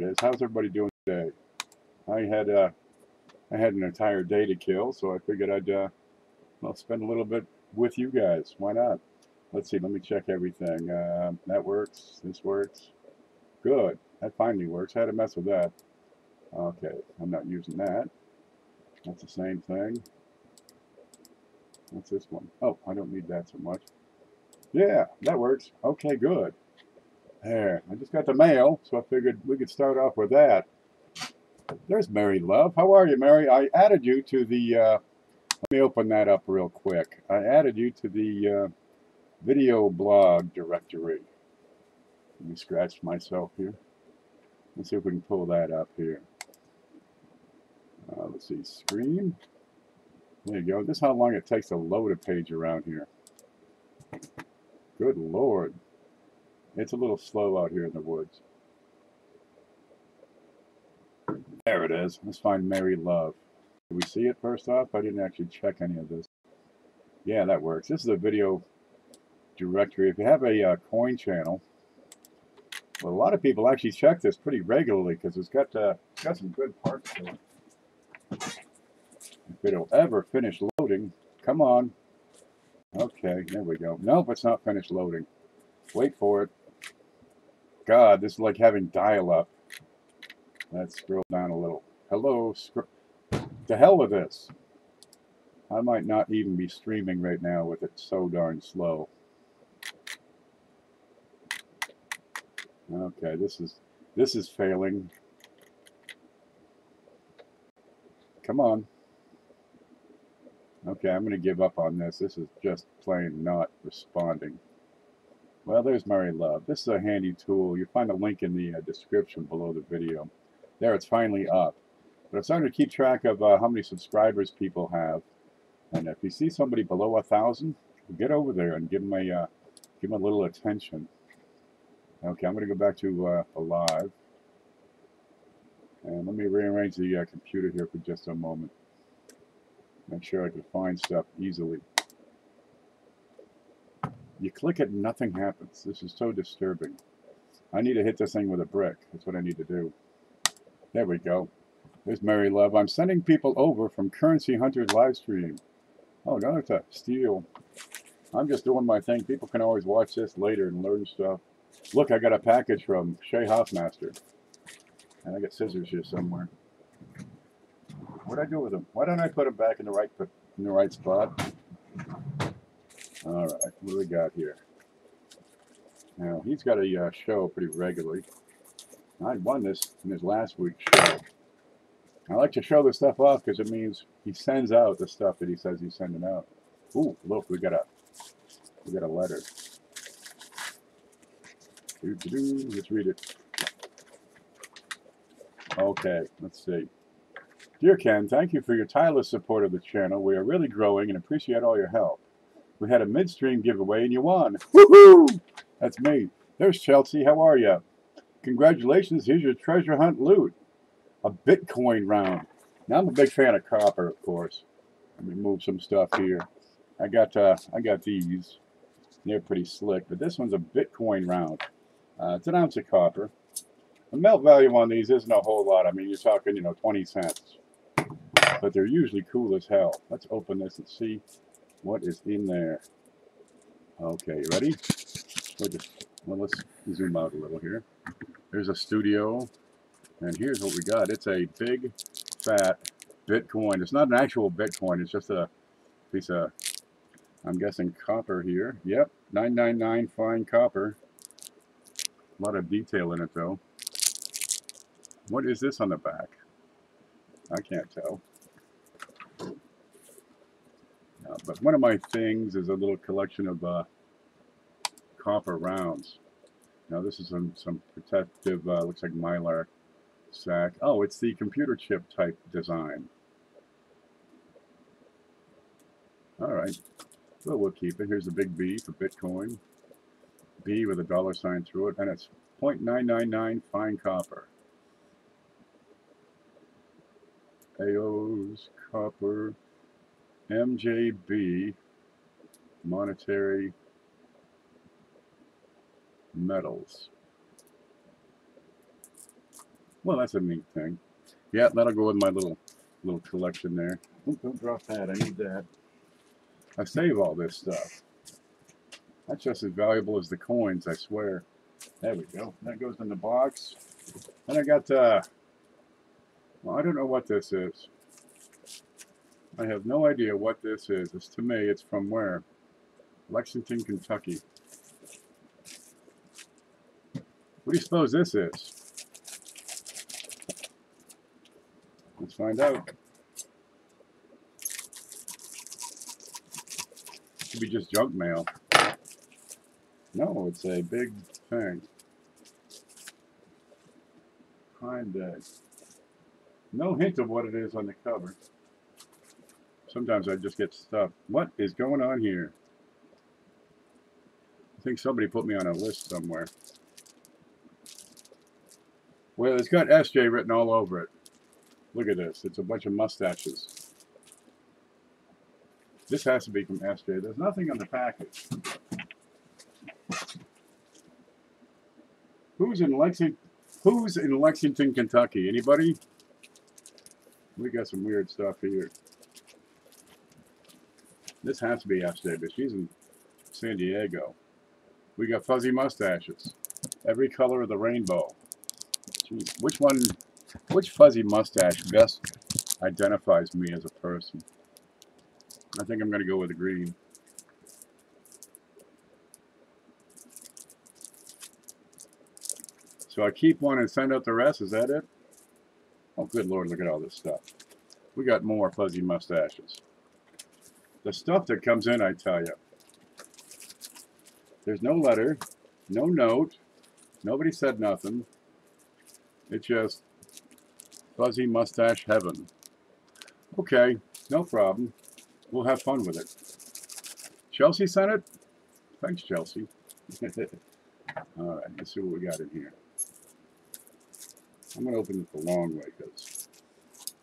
it is. How's everybody doing today? I had an entire day to kill, so I figured I'd well, spend a little bit with you guys. Why not? Let's see. Let me check everything. That works. This works. Good. That finally works. I had to mess with that. Okay. I'm not using that. That's the same thing. What's this one? Oh, I don't need that so much. Yeah, that works. Okay, good. There. I just got the mail, so I figured we could start off with that. There's Mary Love. How are you, Mary? I added you to the, let me open that up real quick. I added you to the video blog directory. Let me scratch myself here. Let's see if we can pull that up here. Let's see, screen. There you go. This is how long it takes to load a page around here. Good Lord. It's a little slow out here in the woods. There it is. Let's find Mary Love. Do we see it first off? I didn't actually check any of this. Yeah, that works. This is a video directory. If you have a coin channel, well, a lot of people actually check this pretty regularly because it's got some good parts to it. If it'll ever finish loading, come on. Okay, there we go. Nope, it's not finished loading. Wait for it. God, this is like having dial-up. Let's scroll down a little. Hello, to hell with this. I might not even be streaming right now with it so darn slow. Okay, this is failing. Come on. Okay, I'm going to give up on this. This is just plain not responding. Well, there's Mary Love. This is a handy tool. You'll find a link in the description below the video. There, it's finally up. But I'm starting to keep track of how many subscribers people have. And if you see somebody below 1,000, get over there and give them a little attention. Okay, I'm going to go back to live. And let me rearrange the computer here for just a moment. Make sure I can find stuff easily. You click it and nothing happens. This is so disturbing. I need to hit this thing with a brick. That's what I need to do. There we go. There's Mary Love. I'm sending people over from Currency Hunter's live stream. Oh, no, it's a steal. I'm just doing my thing. People can always watch this later and learn stuff. Look, I got a package from Shea Hoffmaster. And I got scissors here somewhere. What'd I do with them? Why don't I put them back in the right spot? All right, what do we got here? Now, he's got a show pretty regularly. I won this in his last week's show. I like to show this stuff off because it means he sends out the stuff that he says he's sending out. Ooh, look, we got a letter. Let's read it. Okay, let's see. Dear Ken, thank you for your tireless support of the channel. We are really growing and appreciate all your help. We had a midstream giveaway and you won. Woohoo! That's me. There's Chelsea. How are you? Congratulations. Here's your treasure hunt loot. A Bitcoin round. Now I'm a big fan of copper, of course. Let me move some stuff here. I got these. They're pretty slick, but this one's a Bitcoin round. It's an ounce of copper. The melt value on these isn't a whole lot. I mean, you're talking, 20 cents. But they're usually cool as hell. Let's open this and see what is in there. Okay, you ready? Well, let's zoom out a little here. There's a studio, and here's what we got. It's a big, fat Bitcoin. It's not an actual Bitcoin. It's just a piece of, I'm guessing, copper here. Yep, 999 fine copper. A lot of detail in it, though. What is this on the back? I can't tell. But one of my things is a little collection of copper rounds. Now this is some protective, looks like mylar sack. Oh, it's the computer chip type design. All right, well, we'll keep it. Here's the big B for Bitcoin. B with a $sign through it, and it's 0.999 fine copper. AO's copper. MJB monetary metals. Well, that's a neat thing. Yeah, that'll go with my little collection there. Ooh, don't drop that. I need that. I save all this stuff. That's just as valuable as the coins, I swear. There we go. That goes in the box. And I got, well, I don't know what this is. I have no idea what this is. It's, to me, it's from where? Lexington, Kentucky. What do you suppose this is? Let's find out. Could be just junk mail. No, it's a big thing. Prime Day. No hint of what it is on the cover. Sometimes I just get stuff. What is going on here? I think somebody put me on a list somewhere. Well, it's got SJ written all over it. Look at this. It's a bunch of mustaches. This has to be from SJ. There's nothing on the package. Who's in Lexington, Kentucky? Anybody? We got some weird stuff here. This has to be SJ, but she's in San Diego. We got fuzzy mustaches. Every color of the rainbow. Jeez, which fuzzy mustache best identifies me as a person? I think I'm going to go with the green. So I keep one and send out the rest, is that it? Oh, good Lord, look at all this stuff. We got more fuzzy mustaches. The stuff that comes in, I tell you. There's no letter, no note, nobody said nothing. It's just fuzzy mustache heaven. Okay, no problem. We'll have fun with it. Chelsea sent it? Thanks, Chelsea. All right, let's see what we got in here. I'm going to open it the long way because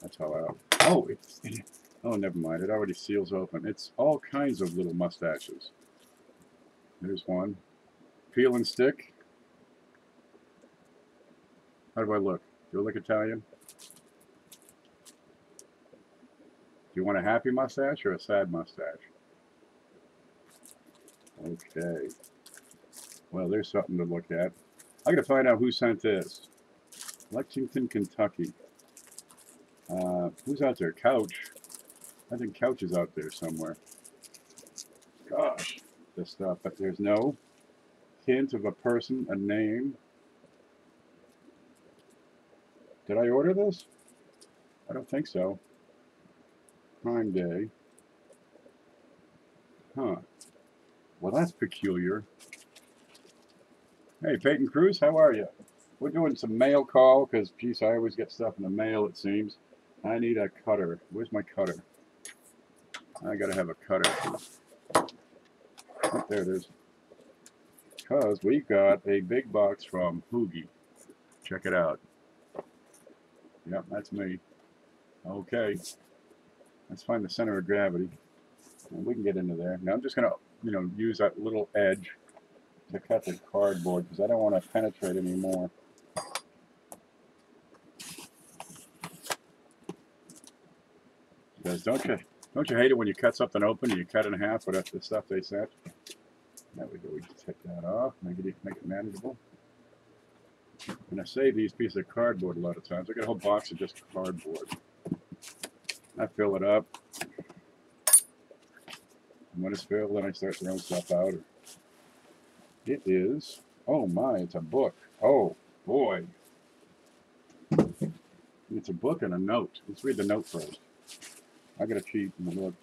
that's how I... Oh, never mind. It already seals open. It's all kinds of little mustaches. There's one. Peel and stick. How do I look? Do I look Italian? Do you want a happy mustache or a sad mustache? Okay. Well, there's something to look at. I got to find out who sent this. Lexington, Kentucky. Who's out there? Couch. I think Couch is out there somewhere. Gosh, this stuff. But there's no hint of a person, a name. Did I order this? I don't think so. Prime Day. Huh. Well, that's peculiar. Hey, Peyton Cruz, how are you? We're doing some mail call because, geez, I always get stuff in the mail, it seems. I need a cutter. Where's my cutter? I gotta have a cutter. Oh, there it is. Because we got a big box from Hoogie. Check it out. Yep, that's me. Okay. Let's find the center of gravity. And we can get into there. Now I'm just gonna, use that little edge to cut the cardboard because I don't want to penetrate anymore. Because don't you hate it when you cut something open and you cut it in half with the stuff they sent? There we go. We just take that off, make it manageable. And I save these pieces of cardboard a lot of times. I got a whole box of just cardboard. I fill it up. And when it's filled, then I start throwing stuff out. It is, oh my, it's a book. Oh boy. It's a book and a note. Let's read the note first. I gotta cheat and look.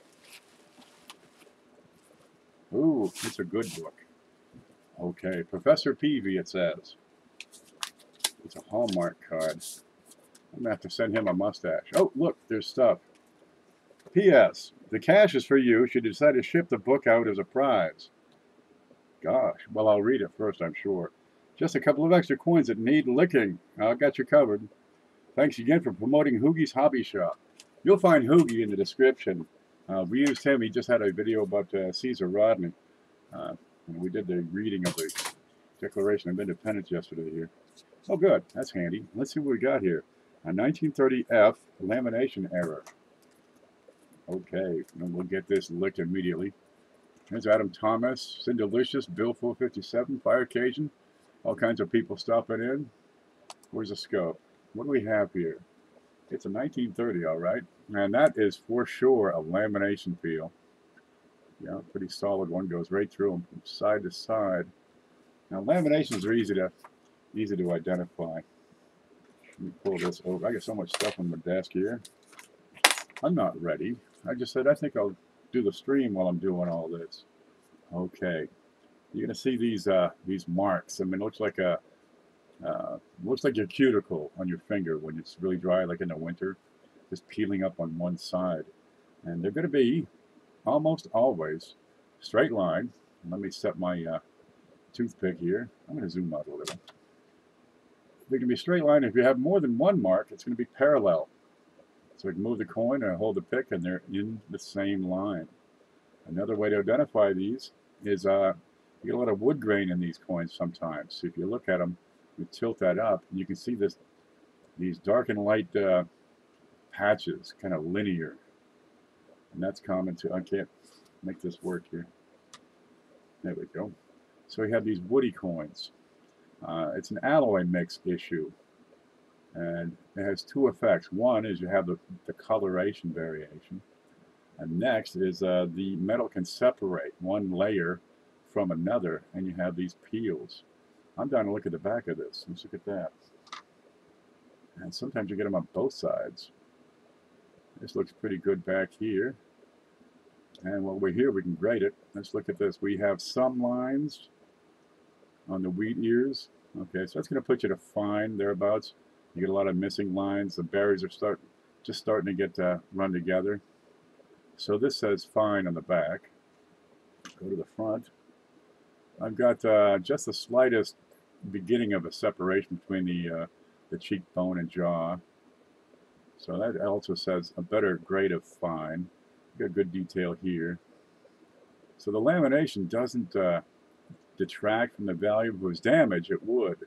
Ooh, it's a good book. Okay, Professor Peavy, it says. It's a Hallmark card. I'm gonna have to send him a mustache. Oh, look, there's stuff. P.S. The cash is for you should you decide to ship the book out as a prize. Gosh, well, I'll read it first, I'm sure. Just a couple of extra coins that need licking. I got you covered. Thanks again for promoting Hoogie's Hobby Shop. You'll find Hoogie in the description. We used him. He just had a video about Caesar Rodney. And we did the reading of the Declaration of Independence yesterday here. Oh, good. That's handy. Let's see what we got here. A 1930F lamination error. Okay, and we'll get this licked immediately. There's Adam Thomas, Cindelicious, Bill 457, Fire Occasion. All kinds of people stopping in. Where's the scope? What do we have here? It's a 1930, all right. And that is for sure a lamination peel. Yeah, pretty solid one. Goes right through them from side to side. Now laminations are easy to identify. Let me pull this over. I got so much stuff on my desk here. I'm not ready. I just said I think I'll do the stream while I'm doing all this. Okay, you're gonna see these marks. I mean, it looks like your cuticle on your finger when it's really dry, like in the winter, just peeling up on one side. And they're gonna be almost always straight line. Let me set my toothpick here. I'm gonna zoom out a little. They can be straight line. If you have more than one mark, it's going to be parallel. So we can move the coin and hold the pick, and they're in the same line. Another way to identify these is you get a lot of wood grain in these coins sometimes. So if you look at them, you tilt that up, and you can see these dark and light patches, kind of linear. And that's common too. I can't make this work here. There we go. So we have these woody coins. It's an alloy mix issue, and it has two effects. One is you have the coloration variation, and next is the metal can separate one layer from another, and you have these peels. I'm down to look at the back of this. Let's look at that. And sometimes you get them on both sides. This looks pretty good back here. And while we're here, we can grade it. Let's look at this. We have some lines on the wheat ears. Okay, so that's going to put you to fine thereabouts. You get a lot of missing lines. The berries are just starting to get run together. So this says fine on the back. Go to the front. I've got just the slightest beginning of a separation between the cheekbone and jaw. So that also says a better grade of fine. Got good detail here. So the lamination doesn't detract from the value. If it was damaged, it would.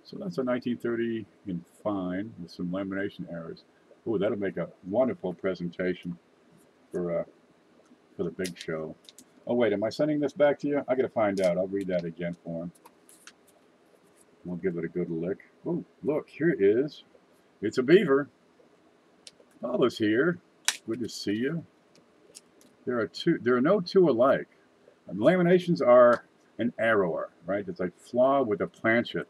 So that's a 1930 in fine with some lamination errors. Oh, that'll make a wonderful presentation for the big show. Oh wait, am I sending this back to you? I gotta find out. I'll read that again for him. We'll give it a good lick. Oh, look, here it is. It's a beaver. Paula's here. Good to see you. There are no two alike. Laminations are an error, right? It's like flaw with a planchet.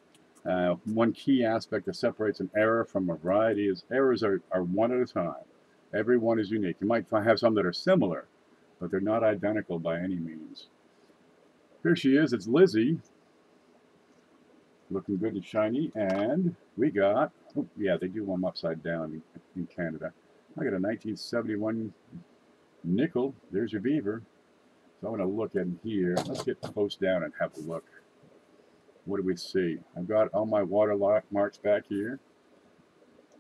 One key aspect that separates an error from a variety is errors are one at a time. Every one is unique. You might have some that are similar, but they're not identical by any means. Here she is. It's Lizzie. Looking good and shiny. And we got, oh yeah, they do them upside down in Canada. I got a 1971 nickel. There's your beaver. So I'm going to look in here. Let's get close down and have a look. What do we see? I've got all my watermarks back here.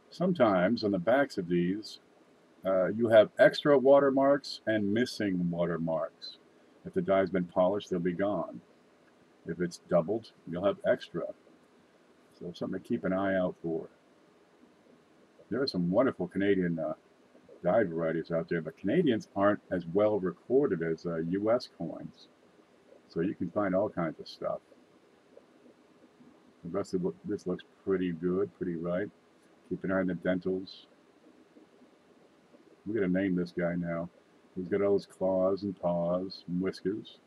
Sometimes on the backs of these, you have extra watermarks and missing watermarks. If the die's been polished, they'll be gone. If it's doubled, you'll have extra. So something to keep an eye out for. There are some wonderful Canadian die varieties out there, but Canadians aren't as well recorded as U.S. coins. So you can find all kinds of stuff. The rest of this looks pretty good, pretty right. Keep an eye on the dentals. We're going to name this guy now. He's got all his claws and paws and whiskers.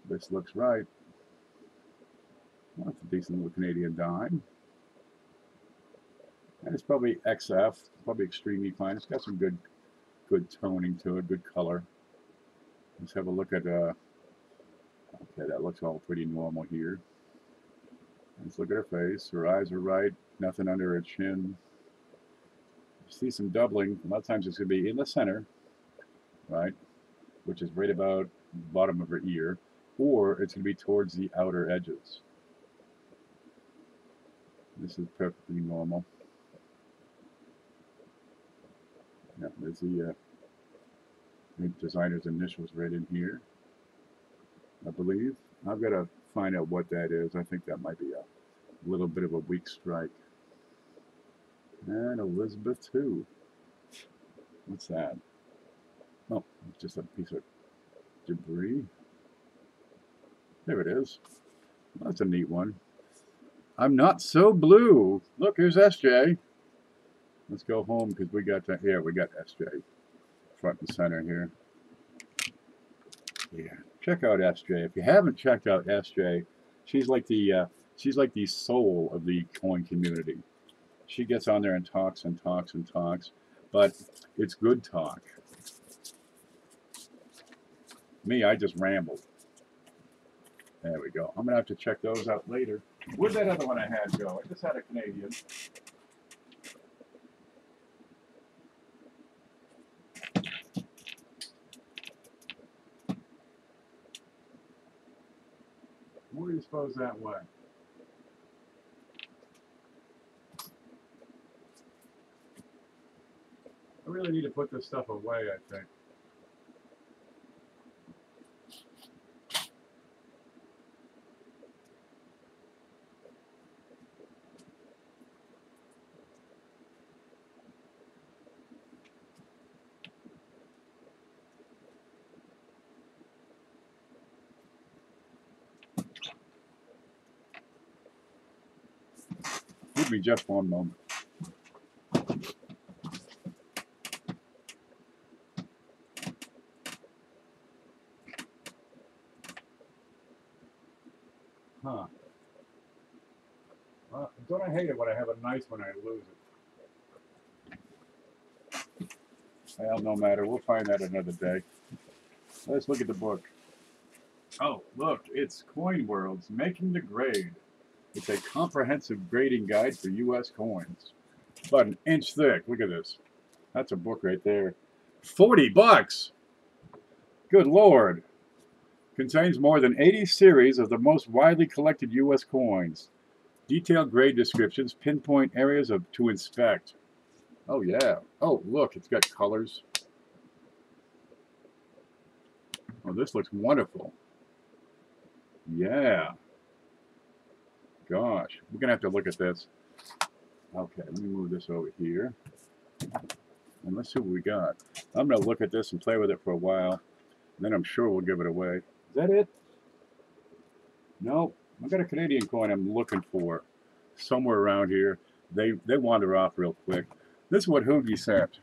This looks right. Well, that's a decent little Canadian dime. And it's probably XF, probably extremely fine. It's got some good toning to it, good color. Let's have a look at, okay, that looks all pretty normal here. Let's look at her face. Her eyes are right, nothing under her chin. You see some doubling. A lot of times it's going to be in the center, right, which is right about the bottom of her ear, or it's going to be towards the outer edges. This is perfectly normal. Yeah, there's the designer's initials right in here, I believe. I've got a find out what that is. I think that might be a little bit of a weak strike. And Elizabeth too. What's that? Oh, it's just a piece of debris. There it is. Well, that's a neat one. I'm not so blue. Look, here's SJ. Let's go home because we got that. Yeah, we got SJ front and center here. Yeah, check out SJ. If you haven't checked out SJ, she's like the soul of the coin community. She gets on there and talks and talks and talks, but it's good talk. Me, I just ramble. There we go. I'm gonna have to check those out later. Where'd that other one I had go? I just had a Canadian. Where do you suppose that went? I really need to put this stuff away, I think. Give me just one moment. Huh. Don't I hate it when I have a nice one, I lose it. Well, no matter. We'll find that another day. Let's look at the book. Oh, look. It's Coin World's Making the Grade. It's a comprehensive grading guide for U.S. coins. About an inch thick. Look at this. That's a book right there. 40 bucks! Good Lord. Contains more than 80 series of the most widely collected U.S. coins. Detailed grade descriptions pinpoint areas to inspect. Oh, yeah. Oh, look. It's got colors. Oh, this looks wonderful. Yeah. Gosh, we're going to have to look at this. Okay, let me move this over here. And let's see what we got. I'm going to look at this and play with it for a while. And then I'm sure we'll give it away. Is that it? No. I've got a Canadian coin I'm looking for. Somewhere around here. They wander off real quick. This is what Hoogie sent.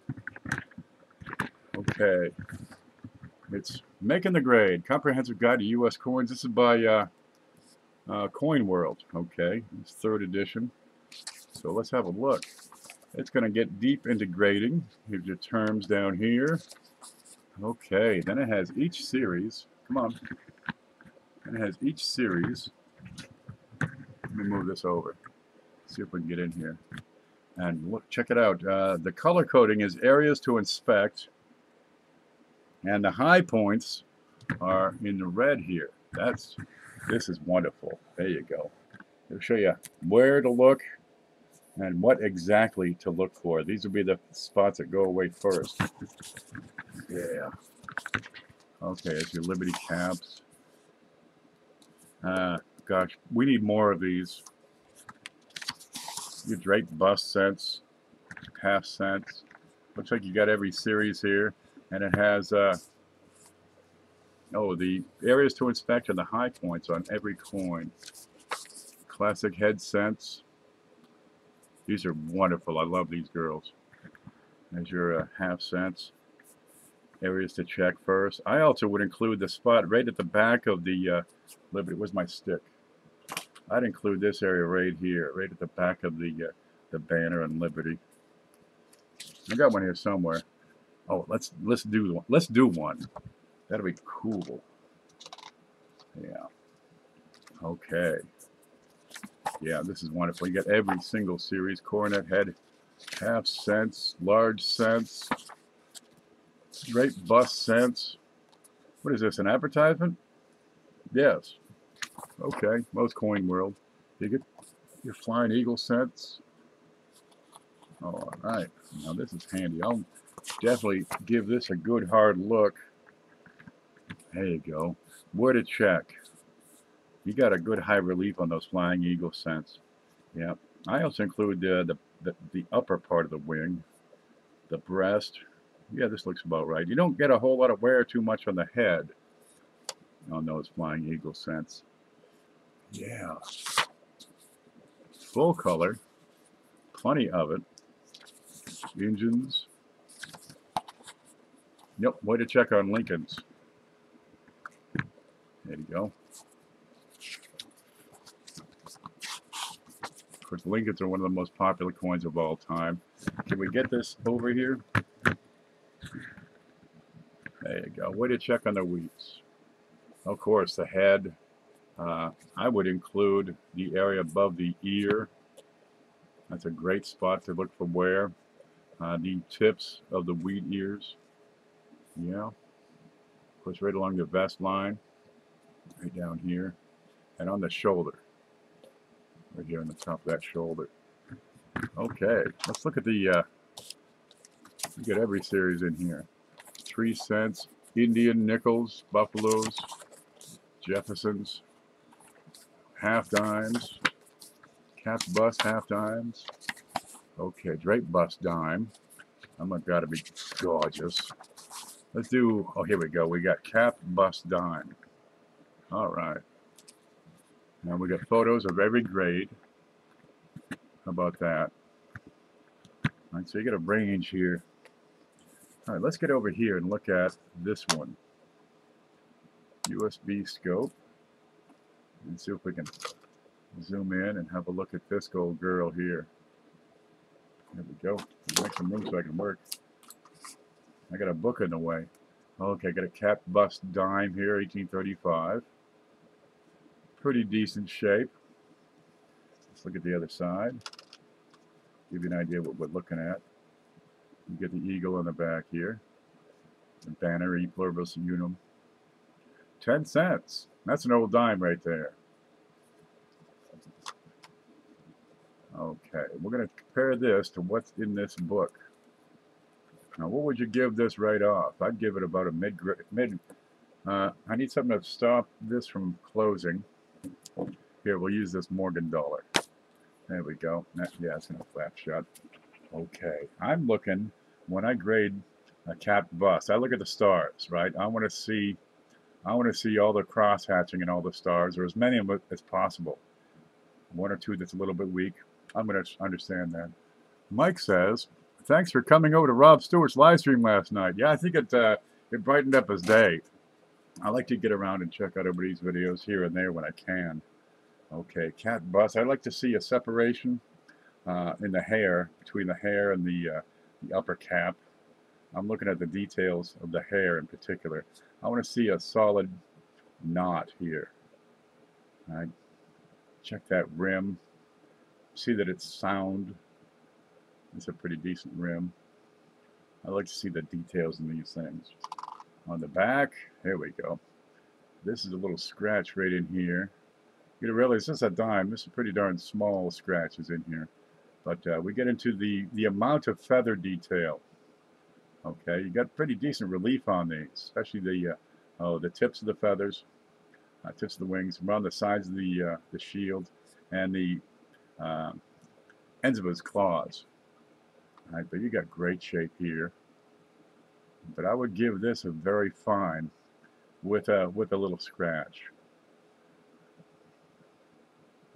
Okay. It's Making the Grade. Comprehensive Guide to U.S. Coins. This is by Coin World. Okay. It's 3rd edition. So let's have a look. It's going to get deep into grading. Here's your terms down here. Okay. Then it has each series. Come on. And it has each series. Let me move this over. See if we can get in here. And look, check it out. The color coding is areas to inspect. And the high points are in the red here. This is wonderful. There you go. It'll show you where to look and what exactly to look for. These will be the spots that go away first. Yeah. Okay, it's your Liberty caps. Gosh, we need more of these. Your Drake bust cents, half cents. Looks like you got every series here. And it has, the areas to inspect and the high points on every coin. Classic head cents. These are wonderful. I love these girls. There's your half cents. Areas to check first. I also would include the spot right at the back of the Liberty. Where's my stick? I'd include this area right here, right at the back of the banner on Liberty. I got one here somewhere. Oh, let's do one. That'll be cool. Yeah. Okay. Yeah, this is wonderful. You got every single series. Coronet head, half cents, large cents, straight bust cents. What is this? An advertisement? Yes. Okay. Most Coin World. You get your Flying Eagle cents. Oh, all right. Now this is handy. I'll definitely give this a good hard look. There you go. Where to check. You got a good high relief on those flying eagle scents. Yeah. I also include the upper part of the wing, the breast. Yeah, this looks about right. You don't get a whole lot of wear too much on the head on those flying eagle scents. Yeah. Full color. Plenty of it. Engines. Yep, way to check on Lincolns. There you go. Of course, Lincolns are one of the most popular coins of all time. Can we get this over here? There you go. Way to check on the wheats. Of course, the head. I would include the area above the ear. That's a great spot to look for wear. The tips of the wheat ears. Yeah. Of course, right along the vest line. Right down here. And on the shoulder. Right here on the top of that shoulder. Okay. Let's look at the... we get every series in here. 3 cents, Indian nickels, Buffaloes, Jeffersons, half dimes, Cat's bust half dimes. Okay, Drape bust dime. I'm not gotta be gorgeous. Let's do, oh, here we go. We got Cap bust dime. All right. Now we got photos of every grade. How about that? All right, so you got a range here. All right, let's get over here and look at this one. USB scope. And see if we can zoom in and have a look at this old girl here. There we go. Make some room so I can work. I got a book in the way. Okay, got a Cap bust dime here, 1835. Pretty decent shape. Let's look at the other side. Give you an idea what we're looking at. You get the eagle on the back here. The banner, E pluribus unum. 10 cents. That's an old dime right there. Okay, we're going to compare this to what's in this book. Now, what would you give this right off? I'd give it about a mid. I need something to stop this from closing. Here, we'll use this Morgan dollar. There we go. Yeah, it's going to flap shut. Okay, I'm looking, when I grade a Cap bust, I look at the stars, right? I want to see all the cross hatching and all the stars, or as many of them as possible. 1 or 2 that's a little bit weak. I'm going to understand that. Mike says, thanks for coming over to Rob Stewart's live stream last night. Yeah, I think it brightened up his day. I like to get around and check out everybody's videos here and there when I can. Okay, cat bust. I like to see a separation in the hair, between the hair and the upper cap. I'm looking at the details of the hair in particular. I want to see a solid knot here. All right. Check that rim. See that it's sound. It's a pretty decent rim. I like to see the details in these things. On the back, here we go. This is a little scratch right in here. You realize this is a dime. This is pretty darn small scratches in here. But we get into the amount of feather detail. Okay, you got pretty decent relief on these, especially the tips of the feathers, tips of the wings, around the sides of the shield, and the ends of his claws. All right, but you got great shape here. But I would give this a very fine with a little scratch.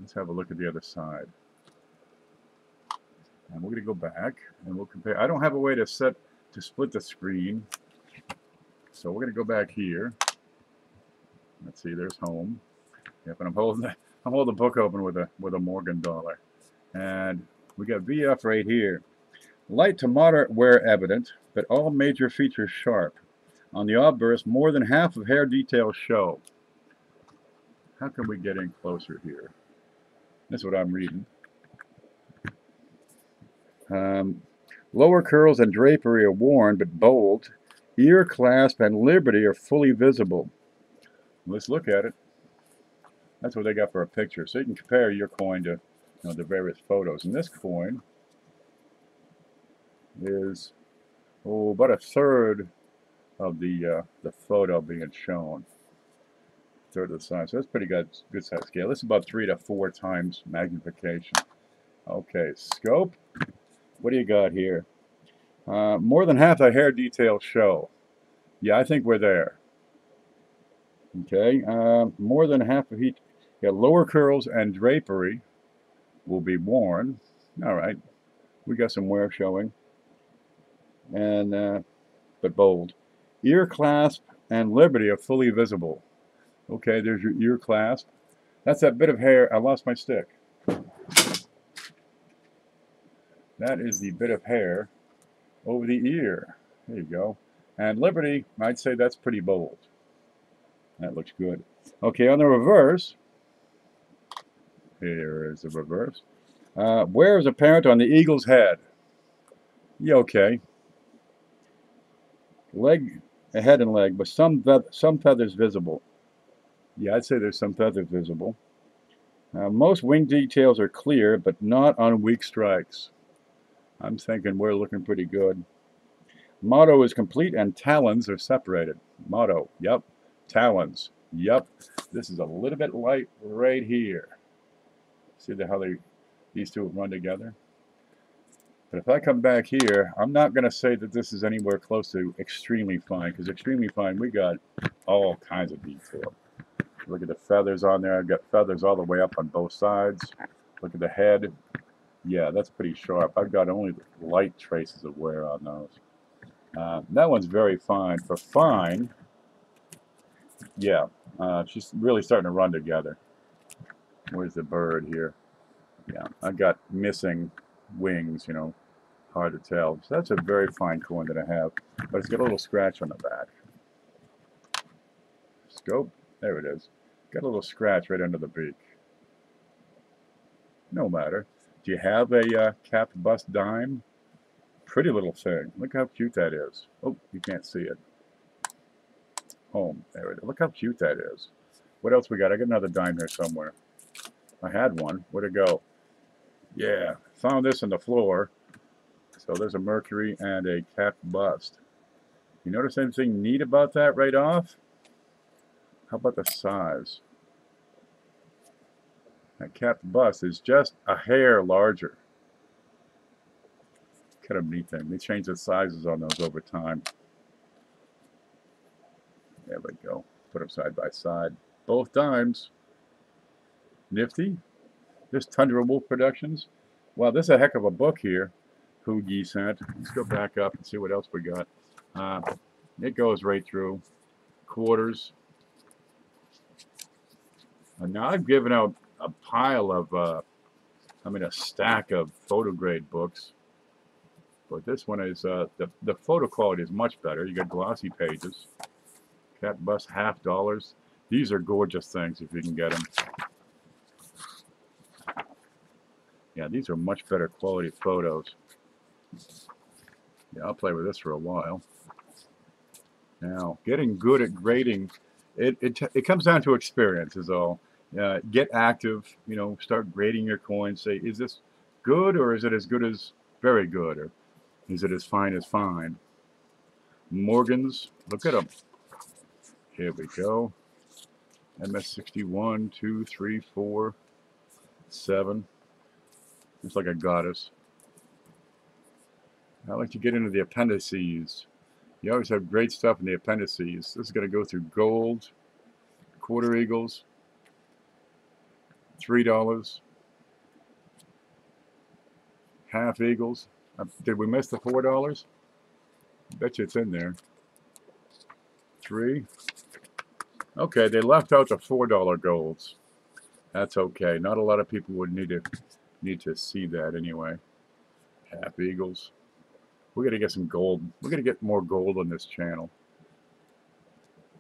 Let's have a look at the other side. And we're going to go back and we'll compare. I don't have a way to split the screen, so we're going to go back here. Let's see. There's home. Yep, and I'm holding the book open with a Morgan dollar, and we got VF right here. Light to moderate wear evident, but all major features sharp. On the obverse, more than half of hair details show. How can we get in closer here? That's what I'm reading. Lower curls and drapery are worn, but bold. Ear clasp and liberty are fully visible. Let's look at it. That's what they got for a picture. So you can compare your coin to the various photos. And this coin is about a third of the photo being shown. third of the size. So that's pretty good size scale. This is about 3 to 4 times magnification. Okay, scope. What do you got here? More than half the hair details show. Yeah, I think we're there. Okay, more than half of heat. Yeah, lower curls and drapery will be worn. All right, we got some wear showing. And but bold. Ear clasp and liberty are fully visible. Okay, there's your ear clasp. That's that bit of hair. I lost my stick. That is the bit of hair over the ear. There you go. And liberty, I'd say that's pretty bold. That looks good. Okay, on the reverse, here is the reverse. Wear is apparent on the eagle's head. Yeah, okay. Leg, head and leg, but some feathers visible. Yeah, I'd say there's some feathers visible. Most wing details are clear, but not on weak strikes. I'm thinking we're looking pretty good. Motto is complete and talons are separated. Motto, yep. Talons, yep. This is a little bit light right here. See how these two run together? But if I come back here, I'm not going to say that this is anywhere close to extremely fine, because extremely fine, we got all kinds of detail. Look at the feathers on there. I've got feathers all the way up on both sides. Look at the head. Yeah, that's pretty sharp. I've got only light traces of wear on those. That one's very fine. For fine, yeah, she's really starting to run together. Where's the bird here? Yeah, I've got missing wings, you know, hard to tell. So that's a very fine coin that I have, but it's got a little scratch on the back. Scope, there it is. Got a little scratch right under the beak. No matter. Do you have a capped bust dime? Pretty little thing. Look how cute that is. Oh, you can't see it. Oh, there it is. Look how cute that is. What else we got? I got another dime here somewhere. I had one. Where'd it go? Yeah, found this on the floor. So there's a Mercury and a capped bust. You notice anything neat about that right off? How about the size? That capped bust is just a hair larger. Kind of neat thing. They change the sizes on those over time. There we go. Put them side by side. Both dimes. Nifty. There's Tundra Wolf Productions. Wow, this is a heck of a book here. Hoogie sent. Let's go back up and see what else we got. It goes right through. Quarters. And now I've given out a pile of, a stack of photograde books. But this one is, the photo quality is much better. You got glossy pages. Cap bust $50. These are gorgeous things if you can get them. Yeah, these are much better quality photos. Yeah, I'll play with this for a while. Now, getting good at grading, it comes down to experience is all. Get active, you know, start grading your coins. Say, is this good or is it as good as very good? Or is it as fine as fine? Morgans, look at them. Here we go. MS61, 2, 3, 4, 7. It's like a goddess. I like to get into the appendices. You always have great stuff in the appendices. This is going to go through gold, quarter eagles, $3, half eagles. Did we miss the $4? I bet you it's in there. 3. Okay, they left out the $4 golds. That's okay. Not a lot of people would need to see that anyway. Half eagles. We're gonna get some gold. We're gonna get more gold on this channel.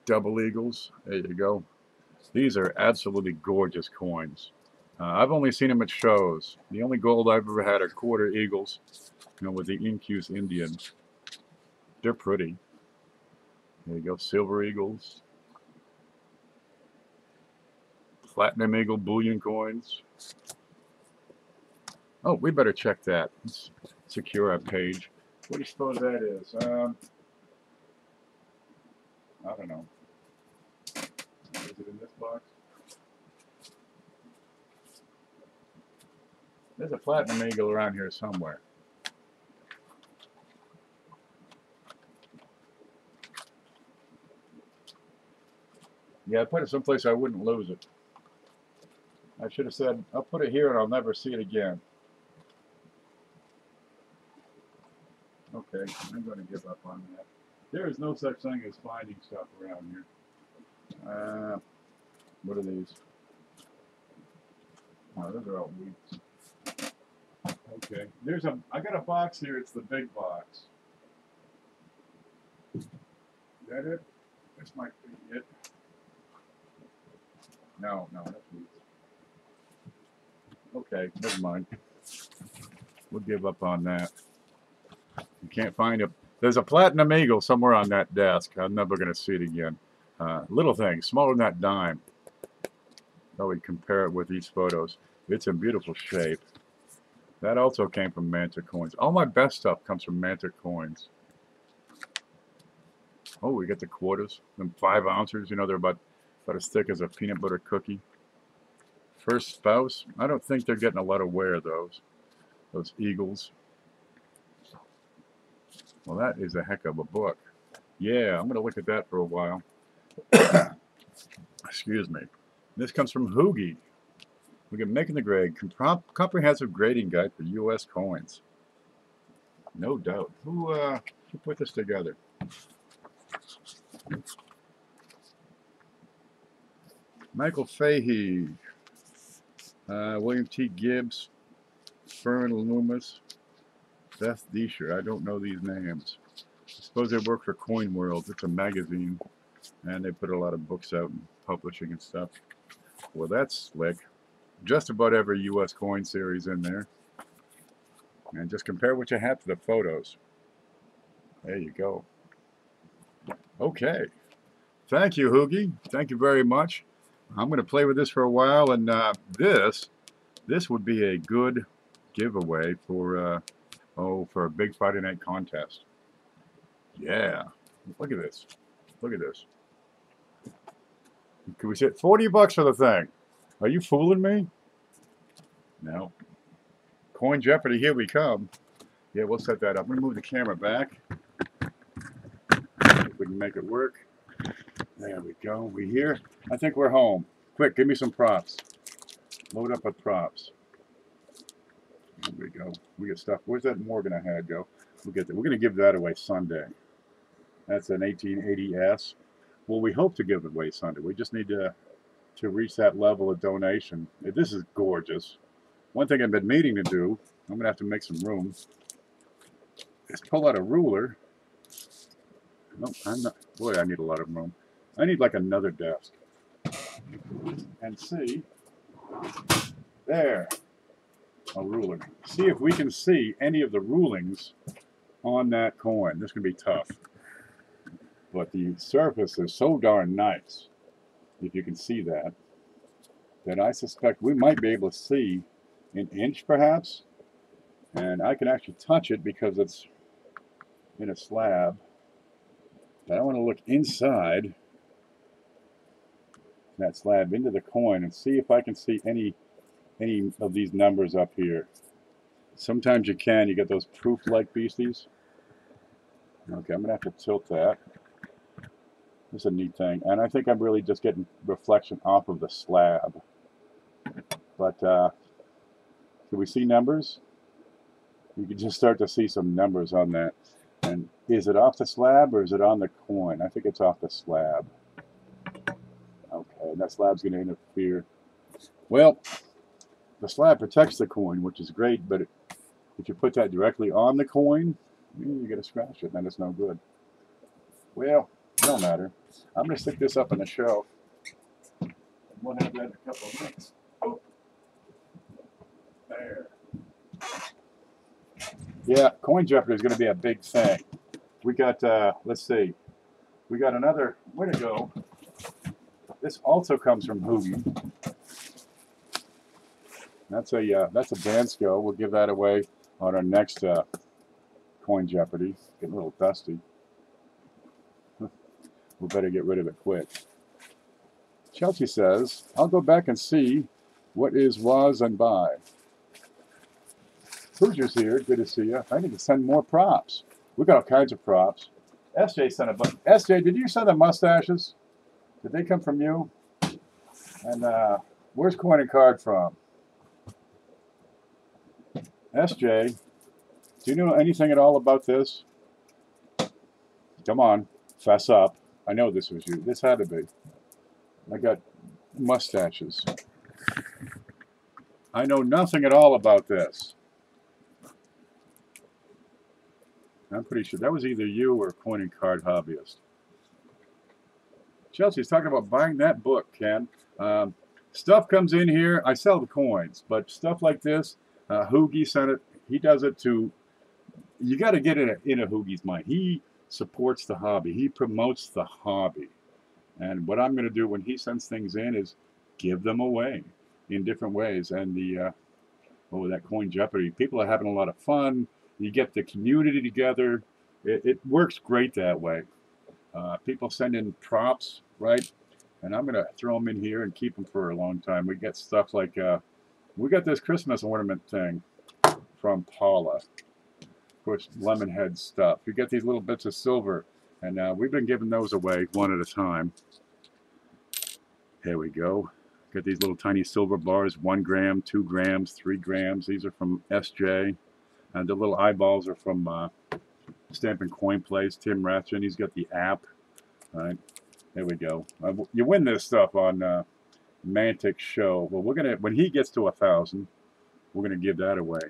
Double eagles. There you go. These are absolutely gorgeous coins. I've only seen them at shows. The only gold I've ever had are quarter eagles, you know, with the Incuse Indian. They're pretty. There you go. Silver eagles. Platinum eagle bullion coins. Oh, we better check that. Let's secure our page. What do you suppose that is? I don't know. What is it in this box? There's a platinum eagle around here somewhere. Yeah, I put it someplace I wouldn't lose it. I should have said, I'll put it here and I'll never see it again. Okay, I'm going to give up on that. There is no such thing as finding stuff around here. What are these? Oh, those are all weeds. Okay, I got a box here, it's the big box. Is that it? This might be it. No, that's weeds. Okay, never mind. We'll give up on that. You can't find it. There's a platinum eagle somewhere on that desk. I'm never going to see it again. Little thing, smaller than that dime. How we compare it with these photos. It's in beautiful shape. That also came from Manta coins. All my best stuff comes from Manta coins. Oh, we get the quarters. Them 5 ounces. You know, they're about as thick as a peanut butter cookie. First spouse. I don't think they're getting a lot of wear, those eagles. Well, that is a heck of a book. Yeah, I'm going to look at that for a while. Excuse me. This comes from Hoogie. We get Making the Grade, comprehensive grading guide for U.S. coins. No doubt. Who put this together? Michael Fahey, William T. Gibbs, Fern Loomis, Beth Deisher. I don't know these names. I suppose they work for Coin World. It's a magazine, and they put a lot of books out and publishing and stuff. Well, that's slick. Just about every U.S. coin series in there. And just compare what you have to the photos. There you go. Okay. Thank you, Hoogie. Thank you very much. I'm going to play with this for a while, and this would be a good giveaway for a big Friday night contest. Yeah. Look at this. Look at this. Can we say $40 for the thing? Are you fooling me? No. Coin Jeopardy, here we come. Yeah, we'll set that up. I'm going to move the camera back. If we can make it work. There we go. We here. I think we're home. Quick, give me some props. Load up with props. There we go. We get stuff. Where's that Morgan I had go? We'll get that. We're going to give that away Sunday. That's an 1880S. Well, we hope to give it away Sunday. We just need to reach that level of donation. This is gorgeous. One thing I've been meaning to do, I'm going to have to make some room, is pull out a ruler. No, I'm not. Boy, I need a lot of room. I need like another desk. And see, there, a ruler. See if we can see any of the rulings on that coin. This can be tough. But the surface is so darn nice, if you can see that, that I suspect we might be able to see an inch perhaps. And I can actually touch it because it's in a slab. But I want to look inside that slab into the coin and see if I can see any of these numbers up here. Sometimes you can. You get those proof-like beasties. Okay, I'm going to have to tilt that. This is a neat thing. And I think I'm really just getting reflection off of the slab. But can we see numbers? You can just start to see some numbers on that. And is it off the slab or is it on the coin? I think it's off the slab. Okay, and that slab's going to interfere. Well, the slab protects the coin, which is great, but if you put that directly on the coin, you get to scratch it, and then it's no good. Well, it don't matter. I'm going to stick this up on the shelf. We'll have that in a couple of minutes. Oh. There. Yeah, Coin Jeopardy is going to be a big thing. We got, let's see, we got another, way to go. This also comes from Hoogie. That's a Dansco. We'll give that away on our next Coin Jeopardy. Getting a little dusty. We better get rid of it quick. Chelsea says, I'll go back and see what is was and by. Hoogie's here. Good to see you. I need to send more props. We got all kinds of props. SJ sent a bunch. SJ, did you send the mustaches? Did they come from you? And where's Coin and Card from? SJ, do you know anything at all about this? Come on, fess up. I know this was you. This had to be. I got mustaches. I know nothing at all about this. I'm pretty sure that was either you or Coin and Card Hobbyist. Chelsea's talking about buying that book, Ken. Stuff comes in here. I sell the coins, but stuff like this, Hoogie sent it. He does it to. You got to get in a Hoogie's mind. He supports the hobby. He promotes the hobby. And what I'm going to do when he sends things in is give them away in different ways. And that Coin Jeopardy, people are having a lot of fun. You get the community together. It works great that way. People send in props, right? And I'm going to throw them in here and keep them for a long time. We get stuff like, we got this Christmas ornament thing from Paula. Of course, lemon head stuff. You get these little bits of silver. And we've been giving those away one at a time. Here we go. Got these little tiny silver bars, 1 gram, 2 grams, 3 grams. These are from SJ. And the little eyeballs are from Stamp and Coin Place, Tim Ratchin. He's got the app. All right, there we go. You win this stuff on Mantic Show. Well, we're gonna when he gets to 1,000, we're gonna give that away.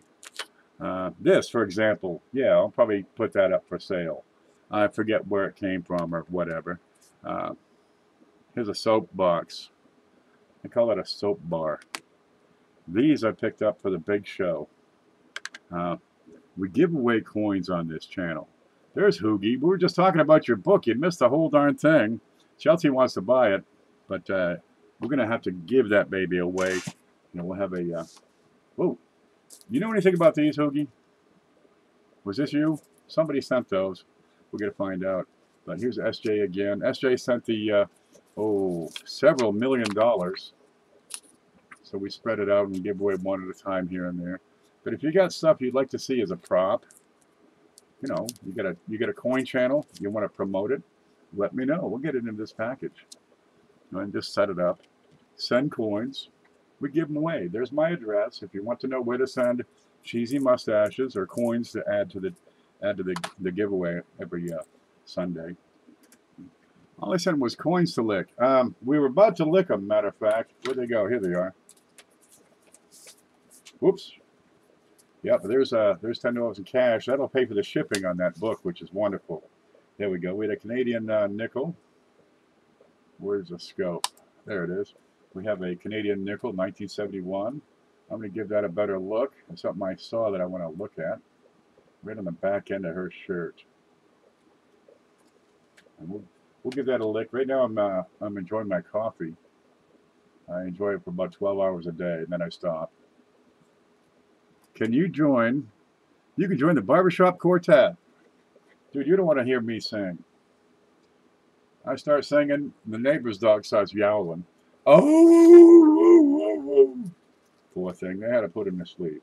This, for example, yeah, I'll probably put that up for sale. I forget where it came from or whatever. Here's a soap box. I call it a soap bar. These I picked up for the big show. We give away coins on this channel. There's Hoogie. We were just talking about your book. You missed the whole darn thing. Chelsea wants to buy it, but we're going to have to give that baby away. We'll have a... whoa. You know anything about these, Hoogie? Was this you? Somebody sent those. We're going to find out. But here's SJ again. SJ sent the, several $1 million. So we spread it out and give away one at a time here and there. But if you got stuff you'd like to see as a prop, you got a coin channel, you want to promote it, let me know. We'll get it in this package. And just set it up. Send coins. We give them away. There's my address. If you want to know where to send cheesy mustaches or coins to add to the giveaway every Sunday. All I sent was coins to lick. We were about to lick them, matter of fact. Where'd they go? Here they are. Whoops. Yep, there's $10 in cash. That'll pay for the shipping on that book, which is wonderful. There we go. We had a Canadian nickel. Where's the scope? There it is. We have a Canadian nickel, 1971. I'm going to give that a better look. It's something I saw that I want to look at. Right on the back end of her shirt. And we'll give that a lick. Right now I'm enjoying my coffee. I enjoy it for about 12 hours a day, and then I stop. Can you join? You can join the Barbershop Quartet. Dude, you don't want to hear me sing. I start singing, the neighbor's dog starts yowling. Oh! Poor thing. They had to put him to sleep.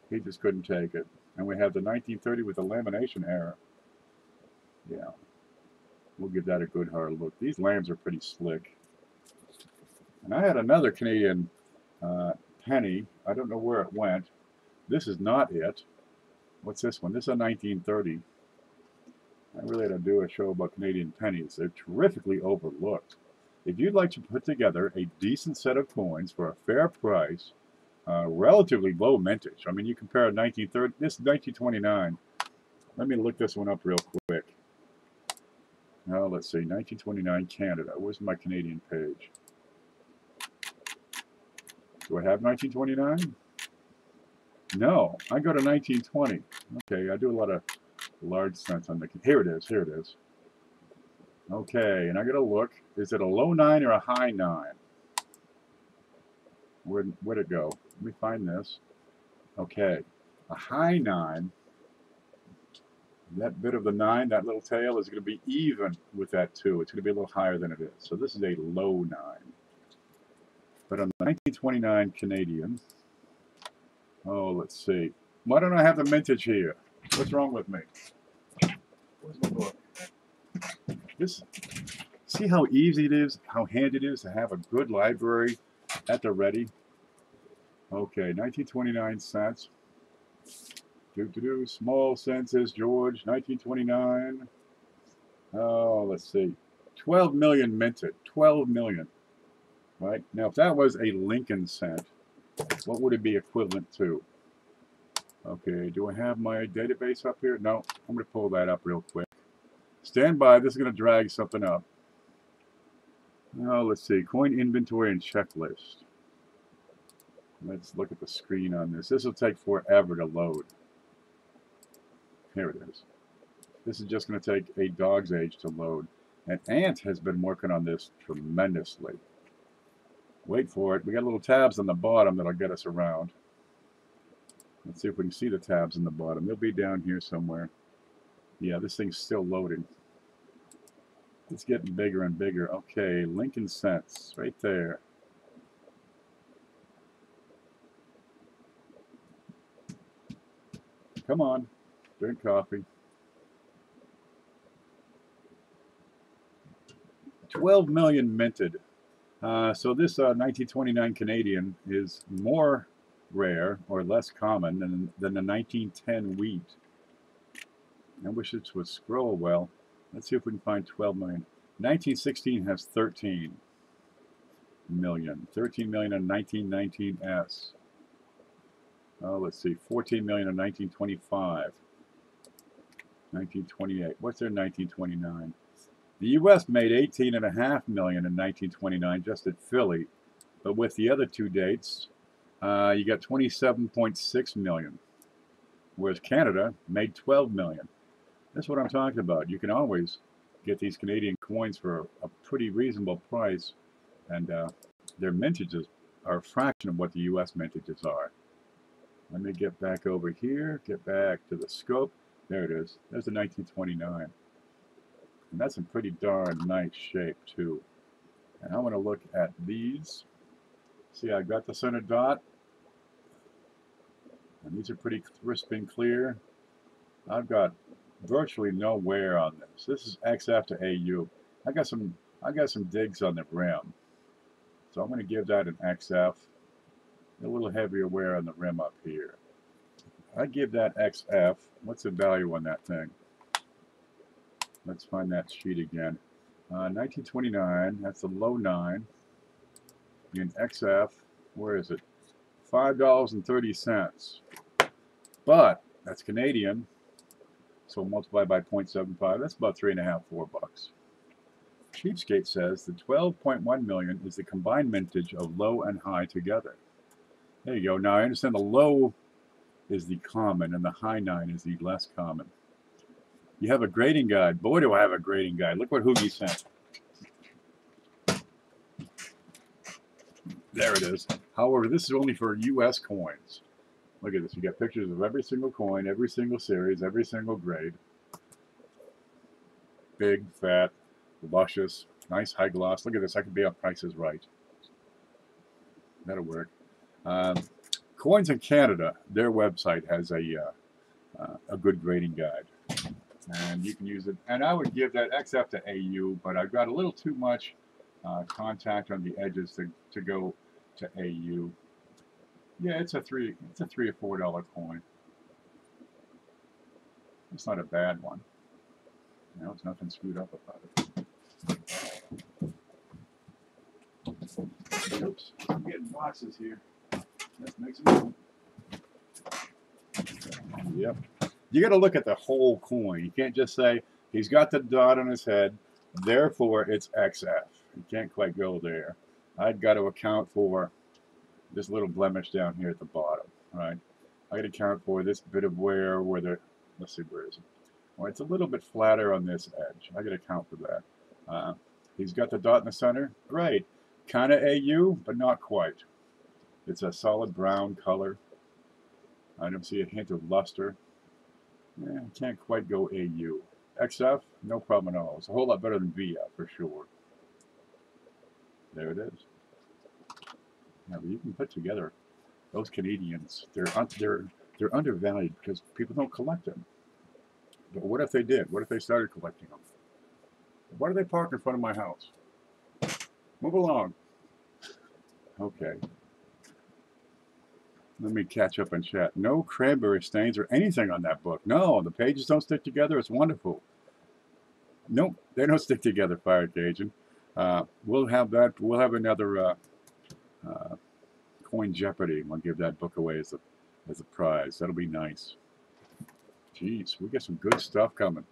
He just couldn't take it. And we have the 1930 with the lamination error. Yeah. We'll give that a good hard look. These lambs are pretty slick. And I had another Canadian penny. I don't know where it went. This is not it. What's this one? This is a 1930. I really had to do a show about Canadian pennies. They're terrifically overlooked. If you'd like to put together a decent set of coins for a fair price, relatively low mintage. I mean, you compare a 1930, this is 1929. Let me look this one up real quick. Now, let's see, 1929 Canada. Where's my Canadian page? Do I have 1929? No, I go to 1920. Okay, I do a lot of large cents on the... Here it is, here it is. Okay, and I gotta look. Is it a low 9 or a high 9? Where'd it go? Let me find this. Okay, a high 9. That bit of the 9, that little tail, is going to be even with that 2. It's going to be a little higher than it is. So this is a low 9. But on the 1929 Canadian, oh, let's see. Why don't I have the mintage here? What's wrong with me? Where's my book? See how easy it is, how handy it is to have a good library at the ready? Okay, 1929 cents. Small census, George, 1929. Oh, let's see. 12 million minted. 12 million. Right? Now, if that was a Lincoln cent, what would it be equivalent to? Okay, do I have my database up here? No, I'm going to pull that up real quick. Stand by. This is going to drag something up. Now, let's see. Coin inventory and checklist. Let's look at the screen on this. This will take forever to load. Here it is. This is just going to take a dog's age to load. And Ant has been working on this tremendously. Wait for it. We got little tabs on the bottom that'll get us around. Let's see if we can see the tabs on the bottom. They'll be down here somewhere. Yeah, this thing's still loading. It's getting bigger and bigger. Okay, Lincoln cents, right there. Come on, drink coffee. 12 million minted. So this 1929 Canadian is more rare or less common than the 1910 wheat. I wish this would scroll well. Let's see if we can find 12 million. 1916 has 13 million. 13 million in 1919 S. Oh, let's see. 14 million in 1925. 1928. What's their 1929? The U.S. made 18.5 million in 1929 just at Philly. But with the other two dates, you got 27.6 million. Whereas Canada made 12 million. That's what I'm talking about. You can always get these Canadian coins for a pretty reasonable price. And their mintages are a fraction of what the U.S. mintages are. Let me get back over here. Get back to the scope. There it is. There's the 1929. And that's in pretty darn nice shape, too. And I want to look at these. See, I got the center dot. And these are pretty crisp and clear. I've got virtually no wear on this. This is XF to AU. I got some digs on the rim. So I'm going to give that an XF. A little heavier wear on the rim up here. I give that XF. What's the value on that thing? Let's find that sheet again. 1929, that's a low 9. In XF, where is it? $5.30. But that's Canadian, so multiply by 0.75. That's about $3.50, $4 bucks. Cheapskate says the 12.1 million is the combined mintage of low and high together. There you go. Now I understand the low is the common and the high 9 is the less common. You have a grading guide. Boy, do I have a grading guide. Look what Hoogie sent. There it is. However, this is only for U.S. coins. Look at this. You got pictures of every single coin, every single series, every single grade. Big, fat, luscious, nice high gloss. Look at this. I could be on Price is Right. That'll work. Coins in Canada, their website has a good grading guide. And you can use it. And I would give that XF to AU, but I've got a little too much contact on the edges to go to AU. Yeah, it's a $3 or $4 coin. It's not a bad one. You know, it's nothing screwed up about it. Oops, I'm getting boxes here. Let's make some. Yep. You got to look at the whole coin. You can't just say he's got the dot on his head, therefore it's XF. You can't quite go there. I've got to account for this little blemish down here at the bottom, right? I got to account for this bit of wear where the, let's see, where is it? Well, it's a little bit flatter on this edge. I got to account for that. He's got the dot in the center. Great. Kind of AU, but not quite. It's a solid brown color. I don't see a hint of luster. Yeah, can't quite go AU. XF, no problem at all. It's a whole lot better than VF for sure. There it is. Now you can put together those Canadians. They're undervalued because people don't collect them. But what if they did? What if they started collecting them? Why do they park in front of my house? Move along. Okay. Let me catch up and chat. No cranberry stains or anything on that book. No, the pages don't stick together. It's wonderful. Nope, they don't stick together, Fire Cajun. We'll have that. We'll have another Coin Jeopardy. We'll give that book away as a prize. That'll be nice. Jeez, we get some good stuff coming.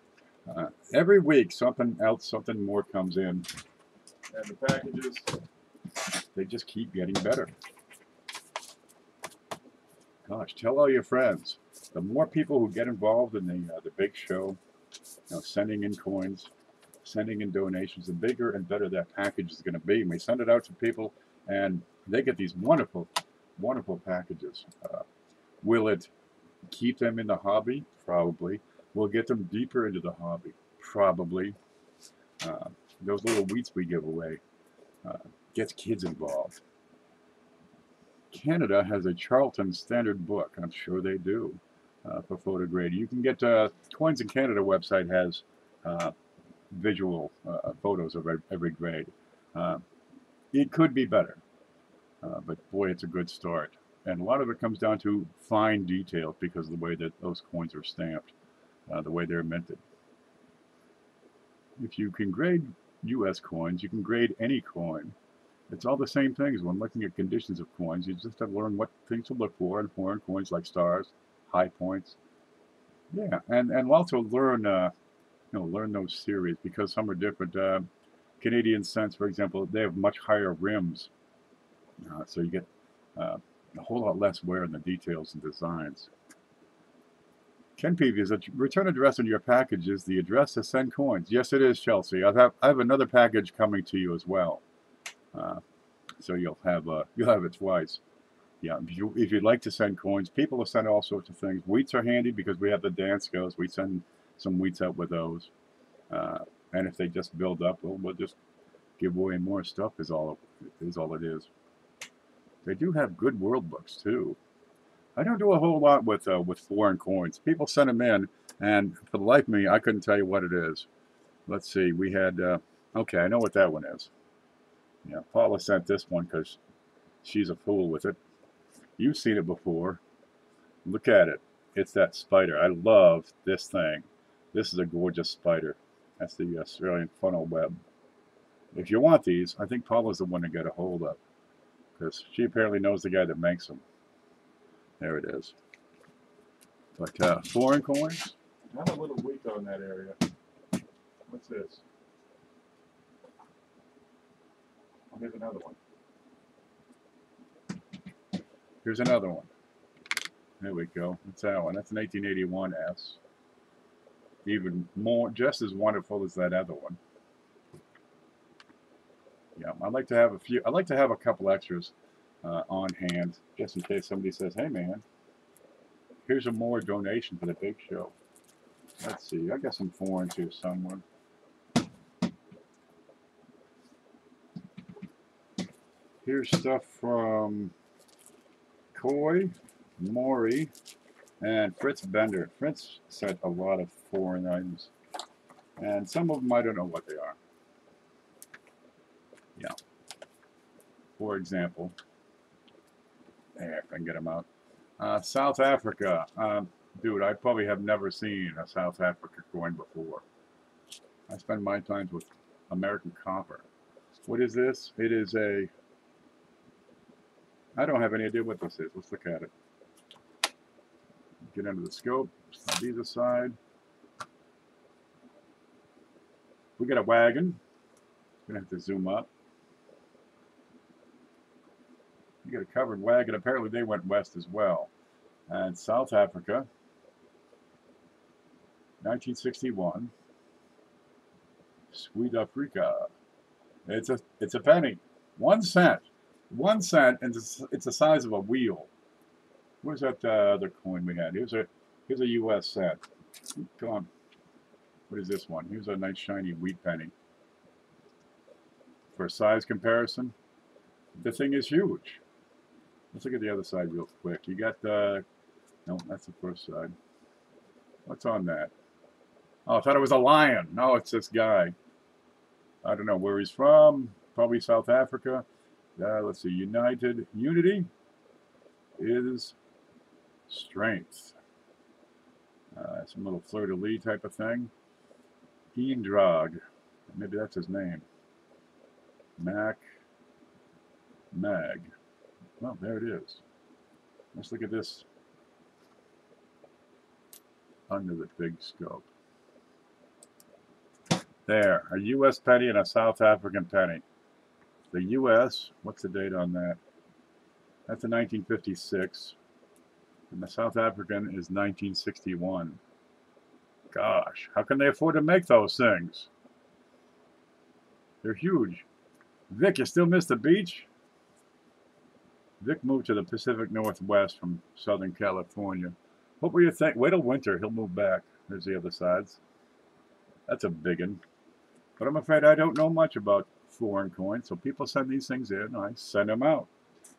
Every week, something else, something more comes in, and the packages, they just keep getting better. Gosh, tell all your friends. The more people who get involved in the big show, sending in coins, sending in donations, the bigger and better that package is going to be. And we send it out to people, and they get these wonderful, wonderful packages. Will it keep them in the hobby? Probably. Will it get them deeper into the hobby? Probably. Those little wheats we give away gets kids involved. Canada has a Charlton standard book. I'm sure they do for photo grade. You can get Coins in Canada website has visual photos of every grade. It could be better, but boy, it's a good start. And a lot of it comes down to fine detail because of the way that those coins are stamped, the way they're minted. If you can grade U.S. coins, you can grade any coin. It's all the same things when looking at conditions of coins. You just have to learn what things to look for in foreign coins like stars, high points. Yeah, and also learn learn those series because some are different. Canadian cents, for example, they have much higher rims, so you get a whole lot less wear in the details and designs. Ken Peavy, is a return address on your packages the address to send coins? Yes, it is, Chelsea. I have another package coming to you as well, so you'll have it twice. Yeah, if you'd like to send coins, people will send all sorts of things. Wheats are handy because we have the dance goes. We send some wheats out with those, and if they just build up, we'll just give away more stuff. Is all it is. They do have good world books too. I don't do a whole lot with foreign coins. People send them in, and for the life of me, I couldn't tell you what it is. Let's see. We had okay, I know what that one is. Yeah, Paula sent this one because she's a fool with it. You've seen it before. Look at it. It's that spider. I love this thing. This is a gorgeous spider. That's the Australian funnel web. If you want these, I think Paula's the one to get a hold of because she apparently knows the guy that makes them. There it is. But foreign coins, I'm a little weak on that area. What's this? Oh, here's another one. Here's another one. There we go. That's that one. That's an 1881 S. Even more, just as wonderful as that other one. Yeah, I'd like to have a few. I'd like to have a couple extras on hand, just in case somebody says, "Hey, man, here's a more donation for the big show." Let's see. I got some foreigns here somewhere. Here's stuff from Coy, Maury, and Fritz Bender. Fritz sent a lot of foreign items, and some of them I don't know what they are. Yeah. For example, there, if I can get them out. South Africa. Dude, I probably have never seen a South Africa coin before. I spend my time with American copper. What is this? It is a... I don't have any idea what this is. Let's look at it. Get under the scope. These aside. We got a wagon. Gonna have to zoom up. You got a covered wagon. Apparently they went west as well. And South Africa, 1961. Sweet Africa. It's a penny. 1 cent. 1 cent, and it's the size of a wheel. Where's that other coin we had? Here's a U.S. cent. Come on. What is this one? Here's a nice shiny wheat penny. For size comparison, the thing is huge. Let's look at the other side real quick. You got the... No, that's the first side. What's on that? Oh, I thought it was a lion. No, it's this guy. I don't know where he's from. Probably South Africa. Let's see. Unity is strength. Some little fleur-de-lis type of thing. Ian Drog. Maybe that's his name. Mag. Well, there it is. Let's look at this under the big scope. There, a U.S. penny and a South African penny. The U.S., what's the date on that? That's a 1956. And the South African is 1961. Gosh, how can they afford to make those things? They're huge. Vic, you still miss the beach? Vic moved to the Pacific Northwest from Southern California. What were you think? Wait till winter, he'll move back. There's the other sides. That's a big one. But I'm afraid I don't know much about foreign coins, so people send these things in. I send them out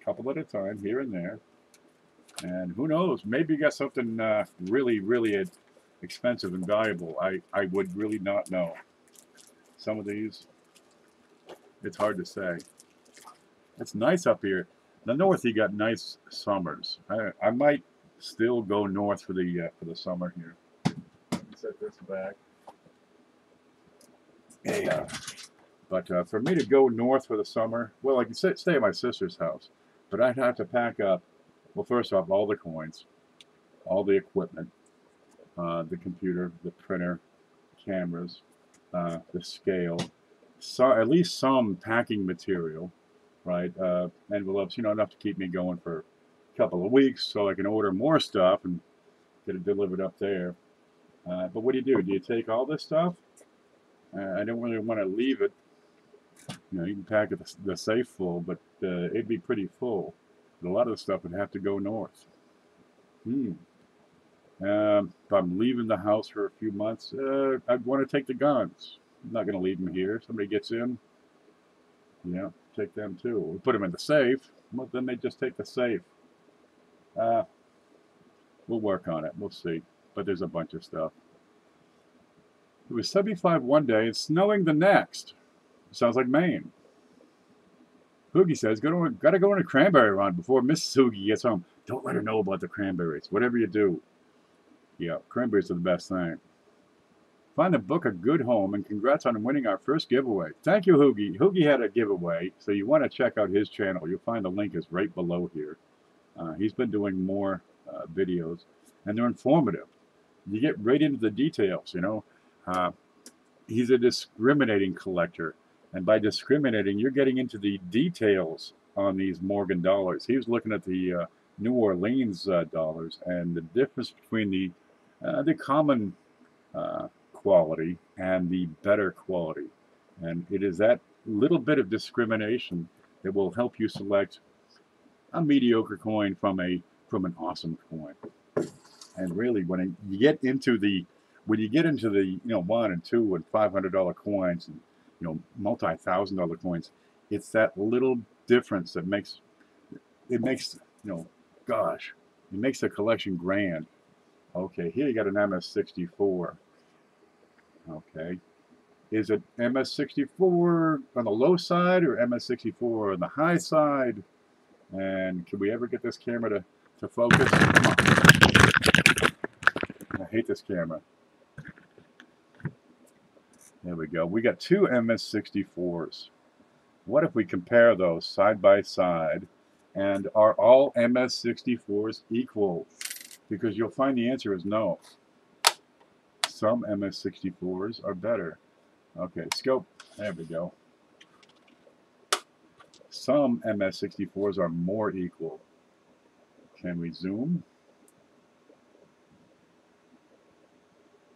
a couple at a time, here and there. And who knows, maybe you got something really, really expensive and valuable. I would really not know. Some of these, it's hard to say. It's nice up here. The north, you got nice summers. I might still go north for the summer here. Set this back. Yeah. But for me to go north for the summer, well, I can stay at my sister's house, but I'd have to pack up, well, first off, all the coins, all the equipment, the computer, the printer, cameras, the scale, at least some packing material, right? Envelopes, enough to keep me going for a couple of weeks so I can order more stuff and get it delivered up there. But what do? Do you take all this stuff? I don't really want to leave it. You can pack the safe full, but it'd be pretty full. But a lot of the stuff would have to go north. If I'm leaving the house for a few months, I'd want to take the guns. I'm not going to leave them here. Somebody gets in, take them too. We put them in the safe. Well, then they just take the safe. We'll work on it. We'll see. But there's a bunch of stuff. It was 75 one day and snowing the next. Sounds like Maine. Hoogie says, gotta go on a cranberry run before Mrs. Hoogie gets home. Don't let her know about the cranberries. Whatever you do. Yeah, cranberries are the best thing. Find the book a good home, and congrats on winning our first giveaway. Thank you, Hoogie. Hoogie had a giveaway, so you want to check out his channel. You'll find the link is right below here. He's been doing more videos, and they're informative. You get right into the details, He's a discriminating collector. And by discriminating, you're getting into the details on these Morgan dollars. He was looking at the New Orleans dollars and the difference between the common quality and the better quality. And it is that little bit of discrimination that will help you select a mediocre coin from an awesome coin. And really, when you get into the $1 and $2 and $500 coins and multi-$1,000 coins, it's that little difference that makes the collection grand. Okay, here you got an MS-64. Okay, is it MS-64 on the low side or MS-64 on the high side? And can we ever get this camera to focus? Come on. I hate this camera. There we go. We got two MS-64s. What if we compare those side by side? And are all MS-64s equal? Because you'll find the answer is no. Some MS-64s are better. Okay, scope. There we go. Some MS-64s are more equal. Can we zoom?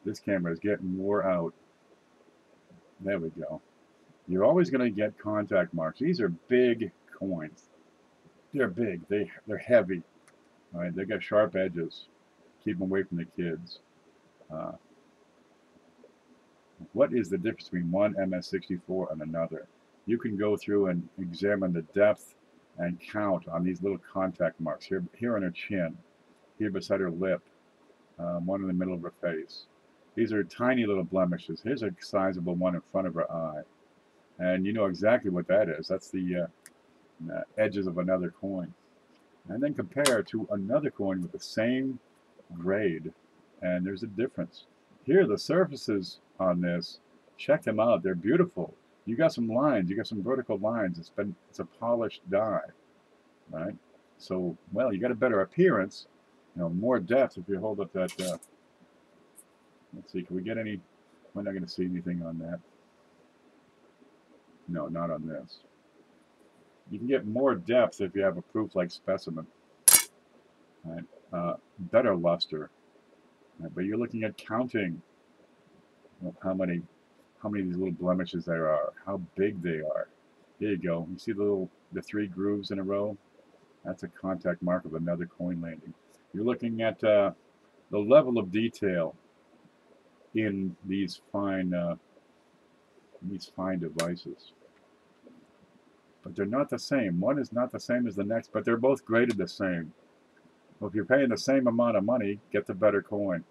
This camera is getting wore out. There we go. You're always going to get contact marks. These are big coins. They're big. They're heavy. All right, they got sharp edges. Keep them away from the kids. Uh, what is the difference between one MS64 and another? You can go through and examine the depth and count on these little contact marks here on her chin, here beside her lip, one in the middle of her face. These are tiny little blemishes. Here's a sizable one in front of her eye. And you know exactly what that is. That's the edges of another coin. And then compare to another coin with the same grade. And there's a difference. Here, the surfaces on this, check them out. They're beautiful. You got some lines. You got some vertical lines. It's a polished die, right? So, well, you got a better appearance. You know, more depth if you hold up that. Let's see. Can we get any? We're not going to see anything on that. No, not on this. You can get more depth if you have a proof-like specimen. Right? Better luster. Right? But you're looking at counting how many of these little blemishes there are, how big they are. Here you go. You see the 3 grooves in a row? That's a contact mark of another coin landing. You're looking at the level of detail in these fine devices. But they're not the same. One is not the same as the next, but they're both graded the same. Well, if you're paying the same amount of money, get the better coin.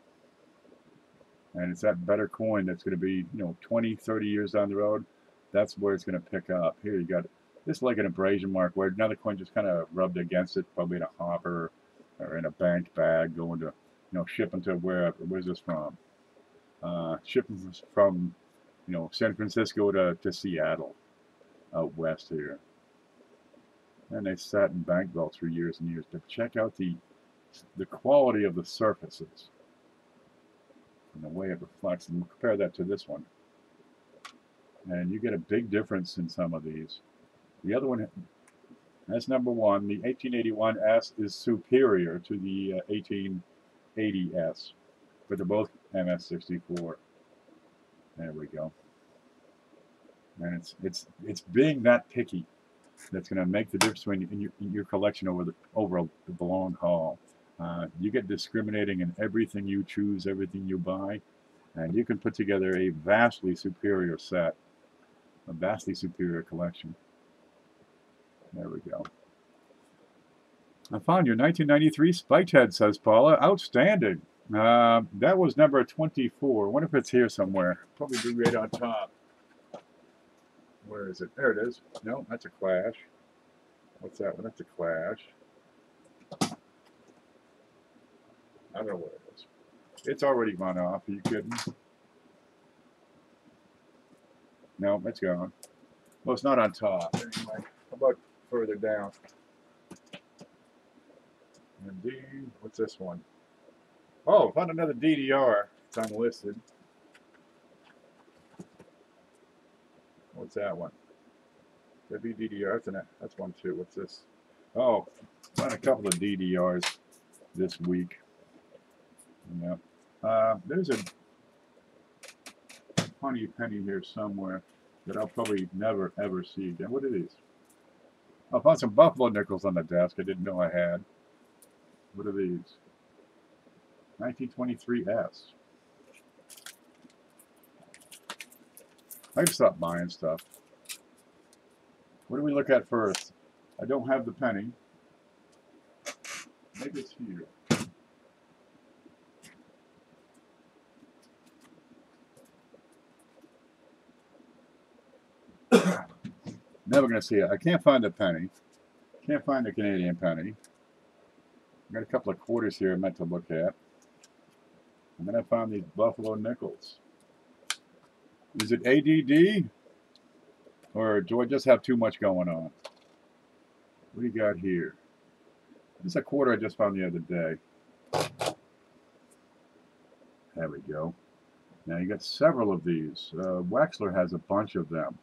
And it's that better coin that's going to be, 20, 30 years down the road. That's where it's going to pick up. Here you got this, like an abrasion mark where another coin just kind of rubbed against it, probably in a hopper or in a bank bag, going to, shipping to wherever. Where's this from? Shipping from, San Francisco to Seattle, out west here. And they sat in bank vaults for years and years. But check out the quality of the surfaces and the way it reflects, and compare that to this one. And you get a big difference in some of these. The other one, that's number one. The 1881S is superior to the 1880S, but they're both MS64. There we go. And it's being that picky that's going to make the difference in your collection over the long haul. You get discriminating in everything you choose, everything you buy, and you can put together a vastly superior set, a vastly superior collection. There we go. I found your 1993 spiked head, says Paula. Outstanding. That was number 24. I wonder if it's here somewhere. Probably be right on top. Where is it? There it is. No, that's a Clash. What's that one? That's a Clash. I don't know what it is. It's already gone off. Are you kidding? No, it's gone. Well, it's not on top. Anyway, how about further down? Indeed. What's this one? Oh, found another DDR. It's unlisted. What's that one? WDDR. That's one too. What's this? Oh, found a couple of DDRs this week. Yeah. There's a funny penny here somewhere that I'll probably never ever see again. What are these? I found some buffalo nickels on the desk I didn't know I had. What are these? 1923S. I just stopped buying stuff. What do we look at first? I don't have the penny. Maybe it's here. Never going to see it. I can't find the penny. Can't find the Canadian penny. Got a couple of quarters here I meant to look at. And then I found these buffalo nickels. Is it ADD? Or do I just have too much going on? What do you got here? This is a quarter I just found the other day. There we go. Now you got several of these. Wexler has a bunch of them.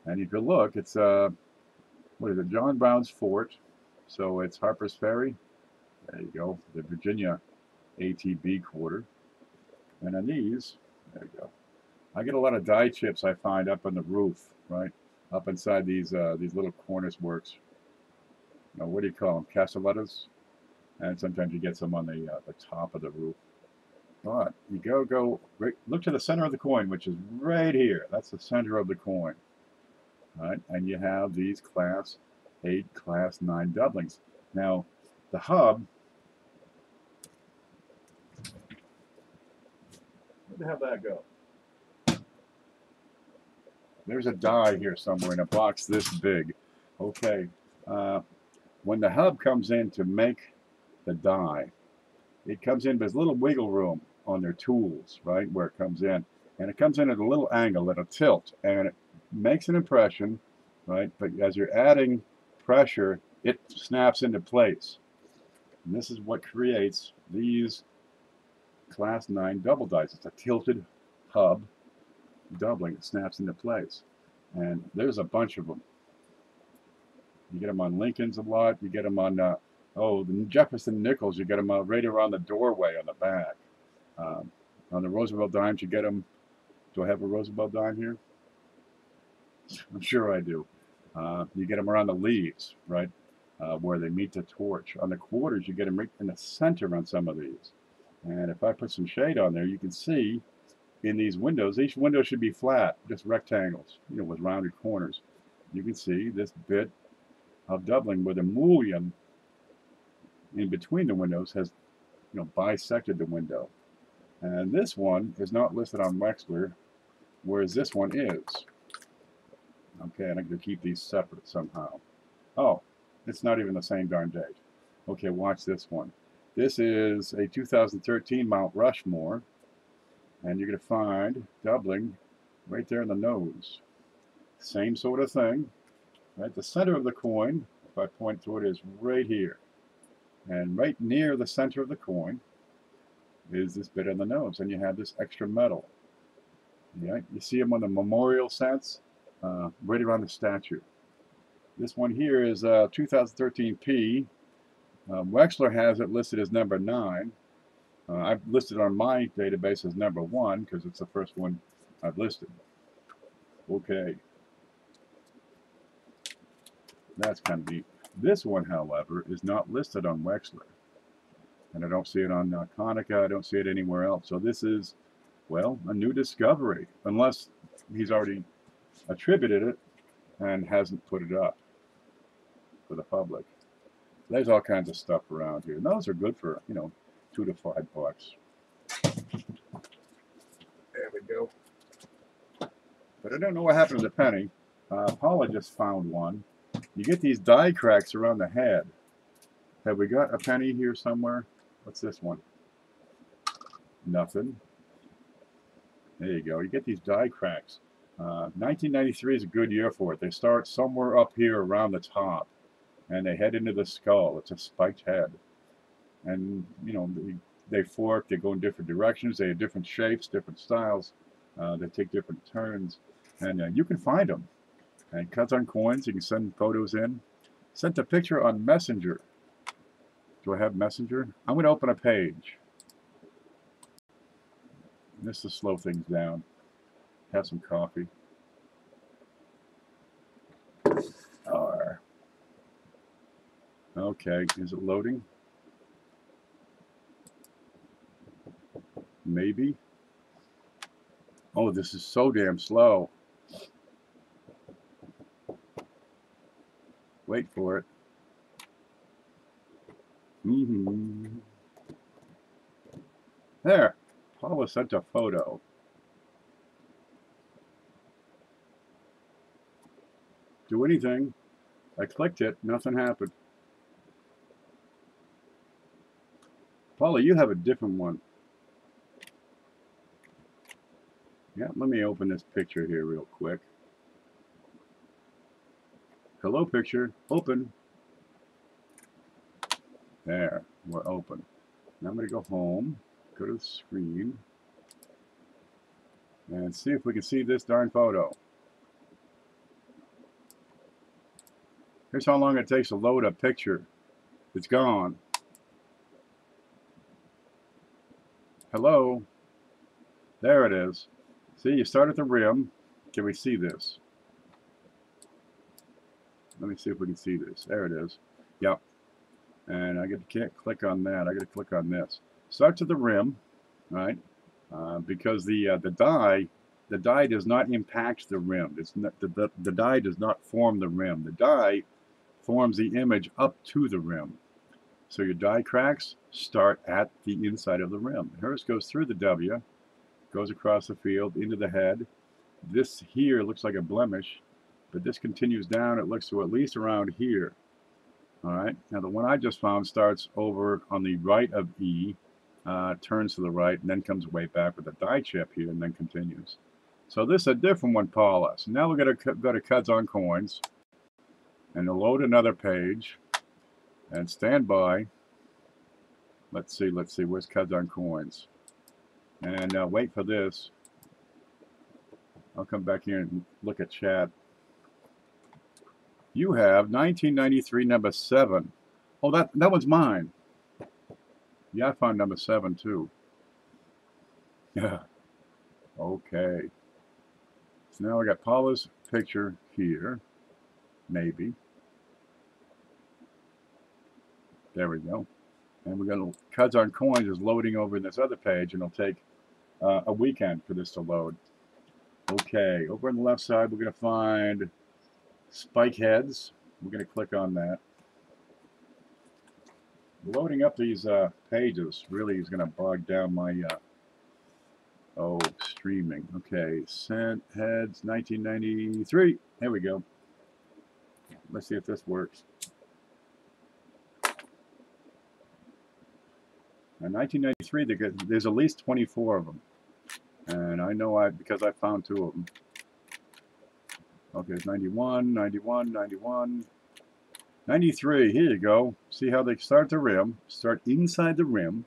And if you look, it's what is it? John Brown's Fort. So it's Harper's Ferry. There you go. The Virginia ATB quarter. And on these, there you go. I get a lot of die chips I find up on the roof, right? Up inside these little cornice works. What do you call them? Castellettas? And sometimes you get some on the top of the roof. But you go right, look to the center of the coin, which is right here. That's the center of the coin. Right? And you have these class 8, class 9 doublings. Now, the hub, where the hell did that go? There's a die here somewhere in a box this big. Okay, when the hub comes in to make the die, it comes in with a little wiggle room on their tools, right, where it comes in. And it comes in at a little angle, at a tilt, and it makes an impression, right, but as you're adding pressure, it snaps into place. And this is what creates these class 9 double dice. It's a tilted hub doubling. It snaps into place. And there's a bunch of them. You get them on Lincolns a lot. You get them on, the Jefferson nickels. You get them right around the doorway on the back. On the Roosevelt dimes, you get them. Do I have a Roosevelt dime here? I'm sure I do. You get them around the leaves, right, where they meet the torch. On the quarters, you get them right in the center on some of these. And if I put some shade on there, you can see in these windows, each window should be flat, just rectangles, with rounded corners. You can see this bit of doubling where the mullion in between the windows has, bisected the window. And this one is not listed on Wexler, whereas this one is. Okay, and I'm going to keep these separate somehow. Oh, it's not even the same darn date. Okay, watch this one. This is a 2013 Mount Rushmore, and you're going to find doubling right there in the nose. Same sort of thing. Right, the center of the coin, if I point to it, is right here. And right near the center of the coin is this bit on the nose, and you have this extra metal. Yeah, you see them on the memorial sets, right around the statue. This one here is 2013 P. Wexler has it listed as number 9. I've listed on my database as number 1 because it's the first one I've listed. Okay. That's kind of neat. This one, however, is not listed on Wexler. And I don't see it on Konica. I don't see it anywhere else. So this is, well, a new discovery. Unless he's already attributed it and hasn't put it up for the public. There's all kinds of stuff around here. And those are good for, $2 to $5. There we go. But I don't know what happened to the penny. Paula just found one. You get these die cracks around the head. Have we got a penny here somewhere? What's this one? Nothing. There you go. You get these die cracks. 1993 is a good year for it. They start somewhere up here around the top, and they head into the skull. It's a spiked head. And, they fork. They go in different directions. They have different shapes, different styles. They take different turns. And you can find them. And cuts on coins, you can send photos in. Sent a picture on Messenger. Do I have Messenger? I'm going to open a page. Just to slow things down. Have some coffee. Okay, is it loading? Maybe. Oh, this is so damn slow. Wait for it. There. Paula sent a photo. Do anything. I clicked it. Nothing happened. Paula, you have a different one. Yeah, let me open this picture here real quick. Hello, picture. Open. There. We're open. Now I'm going to go home. Go to the screen. And see if we can see this darn photo. Here's how long it takes to load a picture. It's gone. Hello. There it is. See, you start at the rim. Can we see this? Let me see if we can see this. There it is. Yep. And can't click on that. I got to click on this. Starts at the rim. right? Because the die does not impact the rim. It's not, the die does not form the rim. The die forms the image up to the rim. So your die cracks start at the inside of the rim. Hers goes through the W, goes across the field into the head. This here looks like a blemish, but this continues down. It looks to at least around here. All right. Now the one I just found starts over on the right of E, turns to the right, and then comes way back with a die chip here, and then continues. So this is a different one, Paula. So now we're going to go to Cuds on Coins, and load another page, and stand by. Let's see. Where's Cuds on Coins? And wait for this. I'll come back here and look at chat. You have 1993 number 7. Oh, that one's mine. Yeah, I found number 7 too. Yeah. Okay. So now I got Paula's picture here. Maybe. There we go. And we're going to, Cuds on Coins is loading over in this other page, and it'll take a weekend for this to load. Okay, over on the left side, we're going to find spike heads. We're going to click on that. Loading up these pages really is going to bog down my streaming. Okay, sent heads 1993. There we go. Let's see if this works. In 1993, there's at least 24 of them, and I know because I found 2 of them. Okay, it's 91, 91, 91, 93. Here you go. See how they start the rim, start inside the rim,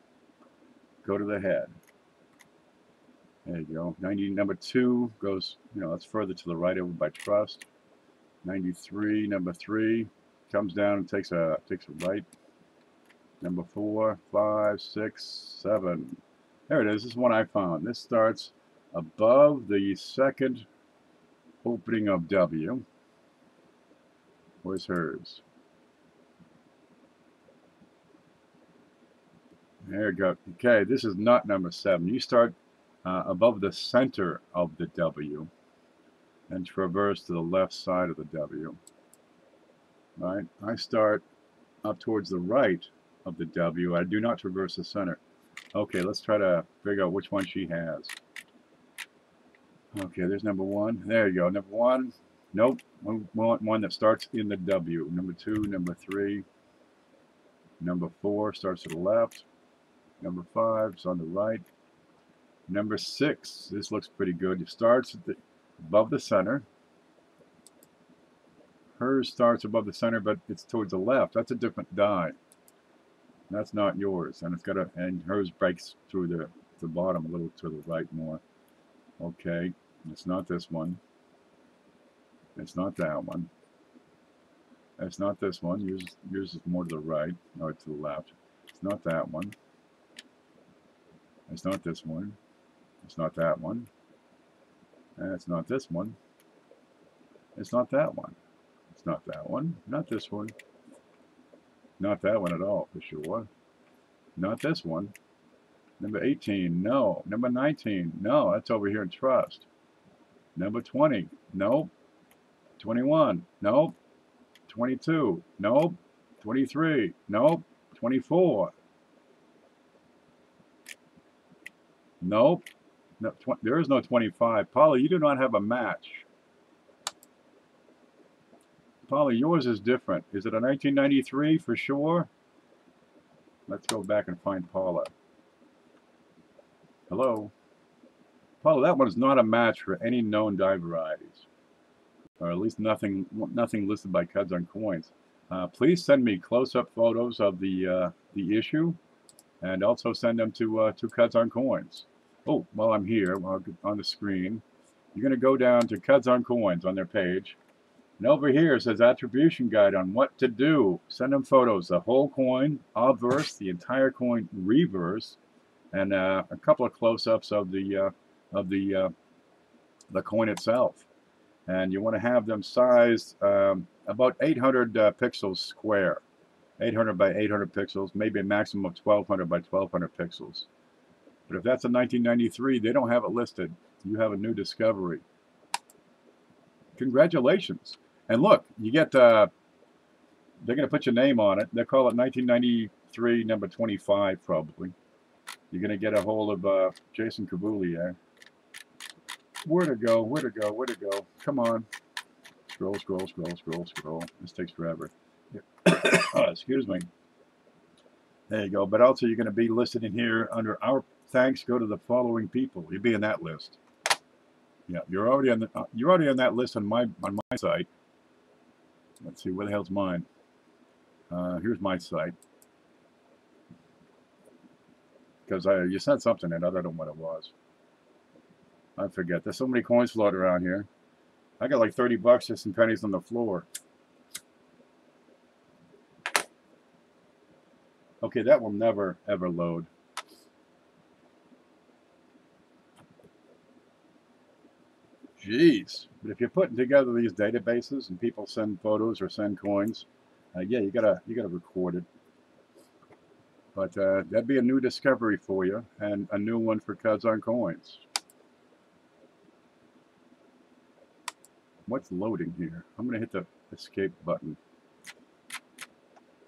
go to the head. There you go. Number 2 goes, that's further to the right over by Trust. 93, number 3 comes down and takes a right. Number 4, 5, 6, 7. There it is. This is one I found. This starts above the second opening of W. Where's hers? There you go. Okay, this is not number 7. You start above the center of the W and traverse to the left side of the W. Right? I start up towards the right of the W. I do not traverse the center. Okay, let's try to figure out which one she has. Okay, there's number 1. There you go. Number 1. Nope. We want one that starts in the W. Number 2, number 3. Number 4 starts to the left. Number 5 is on the right. Number 6. This looks pretty good. It starts above the center. Hers starts above the center, but it's towards the left. That's a different die. That's not yours, and and hers breaks through the bottom a little to the right more. Okay, it's not this one. It's not that one. It's not this one. Yours is more to the right, or to the left. It's not that one. It's not this one. It's not that one. And it's not this one. It's not that one. It's not that one. Not this one. Not that one at all, for sure. Not this one. Number 18, no. Number 19, no. That's over here in Trust. Number 20, nope. 21, nope. 22, nope. 23, nope. 24, nope. No, there is no 25. Paula, you do not have a match. Paula, yours is different. Is it a 1993 for sure? Let's go back and find Paula. Hello? Paula, that one is not a match for any known die varieties. Or at least nothing listed by Cuds on Coins. Please send me close-up photos of the issue, and also send them to Cuds on Coins. Oh, while I'm here, on the screen, you're going to go down to Cuds on Coins on their page. And over here it says attribution guide on what to do. Send them photos, the whole coin, obverse, the entire coin reverse, and a couple of close-ups of the coin itself. And you want to have them sized about 800 pixels square, 800 by 800 pixels, maybe a maximum of 1200 by 1200 pixels. But if that's a 1993, they don't have it listed. You have a new discovery. Congratulations. And look, you get, they're going to put your name on it. They'll call it 1993, number 25, probably. You're going to get a hold of Jason Cavoulier. Where to go? Where to go? Where to go? Come on. Scroll, scroll, scroll, scroll, scroll. This takes forever. Excuse me. There you go. But also, you're going to be listed in here under our thanks. Go to the following people. You'll be in that list. Yeah, you're already on that list on my site. Let's see, where the hell's mine? Here's my site. Because you sent something in. I don't know what it was. I forget. There's so many coins floating around here. I got like 30 bucks just in pennies on the floor. Okay, that will never, ever load. Jeez. But if you're putting together these databases and people send photos or send coins, yeah, you gotta record it. But that'd be a new discovery for you and a new one for Cuz on Coins. What's loading here? I'm going to hit the escape button.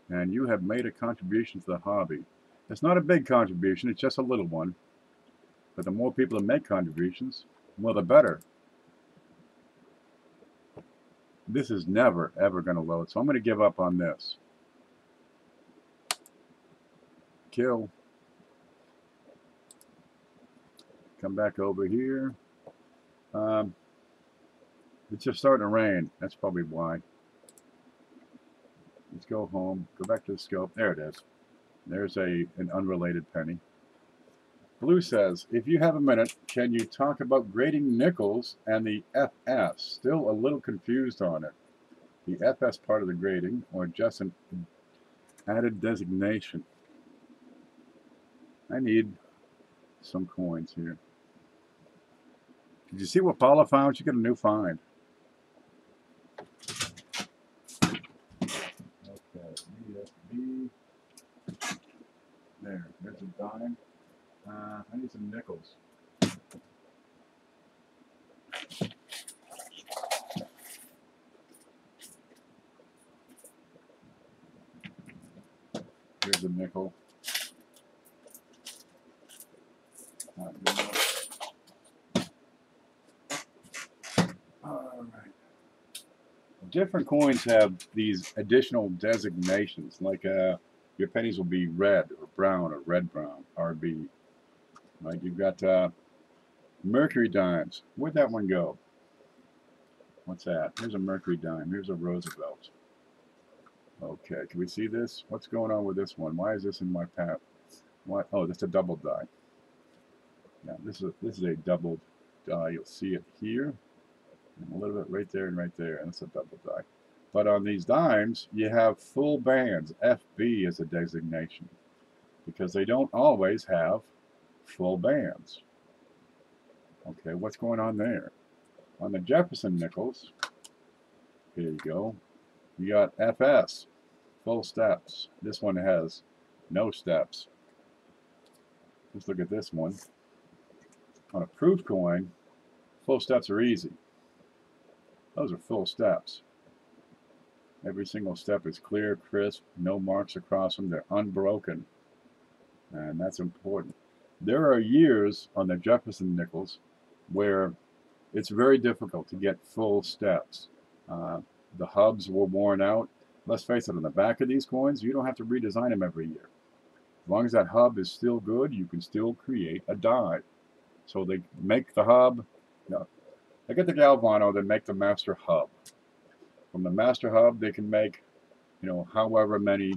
And you have made a contribution to the hobby. It's not a big contribution, it's just a little one. But the more people that make contributions, well, the better. This is never, ever going to load, so I'm going to give up on this. Kill. Come back over here. It's just starting to rain. That's probably why. Let's go home. Go back to the scope. There it is. There's an unrelated penny. Blue says, if you have a minute, can you talk about grading nickels and the FS? Still a little confused on it. The FS part of the grading, or just an added designation. I need some coins here. Did you see what Paula found? She got a new find. There's a dime. I need some nickels. Here's a nickel. All right. Different coins have these additional designations, like your pennies will be red or brown or red-brown, RB. Right? You've got Mercury dimes. Where'd that one go? What's that? Here's a Mercury dime. Here's a Roosevelt. Okay, can we see this? What's going on with this one? Why is this in my path? What? Oh, that's a double die. Yeah, this is a double die. You'll see it here, and a little bit right there and right there, and it's a double die. But on these dimes, you have full bands. FB is a designation because they don't always have full bands. Okay, what's going on there? On the Jefferson nickels, here you go. You got FS, full steps. This one has no steps. Let's look at this one. On a proof coin, full steps are easy. Those are full steps. Every single step is clear, crisp, no marks across them. They're unbroken. And that's important. There are years on the Jefferson nickels where it's very difficult to get full steps. The hubs were worn out. Let's face it, on the back of these coins, you don't have to redesign them every year. As long as that hub is still good, you can still create a die. So they make the hub. No, they get the Galvano, they make the master hub. From the master hub, they can make, however many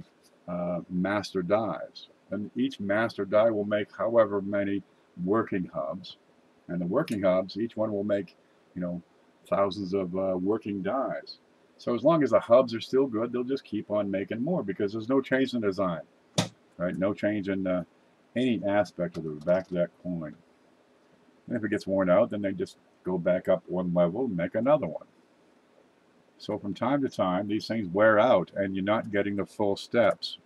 master dies. And each master die will make however many working hubs. And the working hubs, each one will make, thousands of working dies. So as long as the hubs are still good, they'll just keep on making more because there's no change in design, right? No change in any aspect of the back of that coin. And if it gets worn out, then they just go back up one level and make another one. So from time to time, these things wear out and you're not getting the full steps.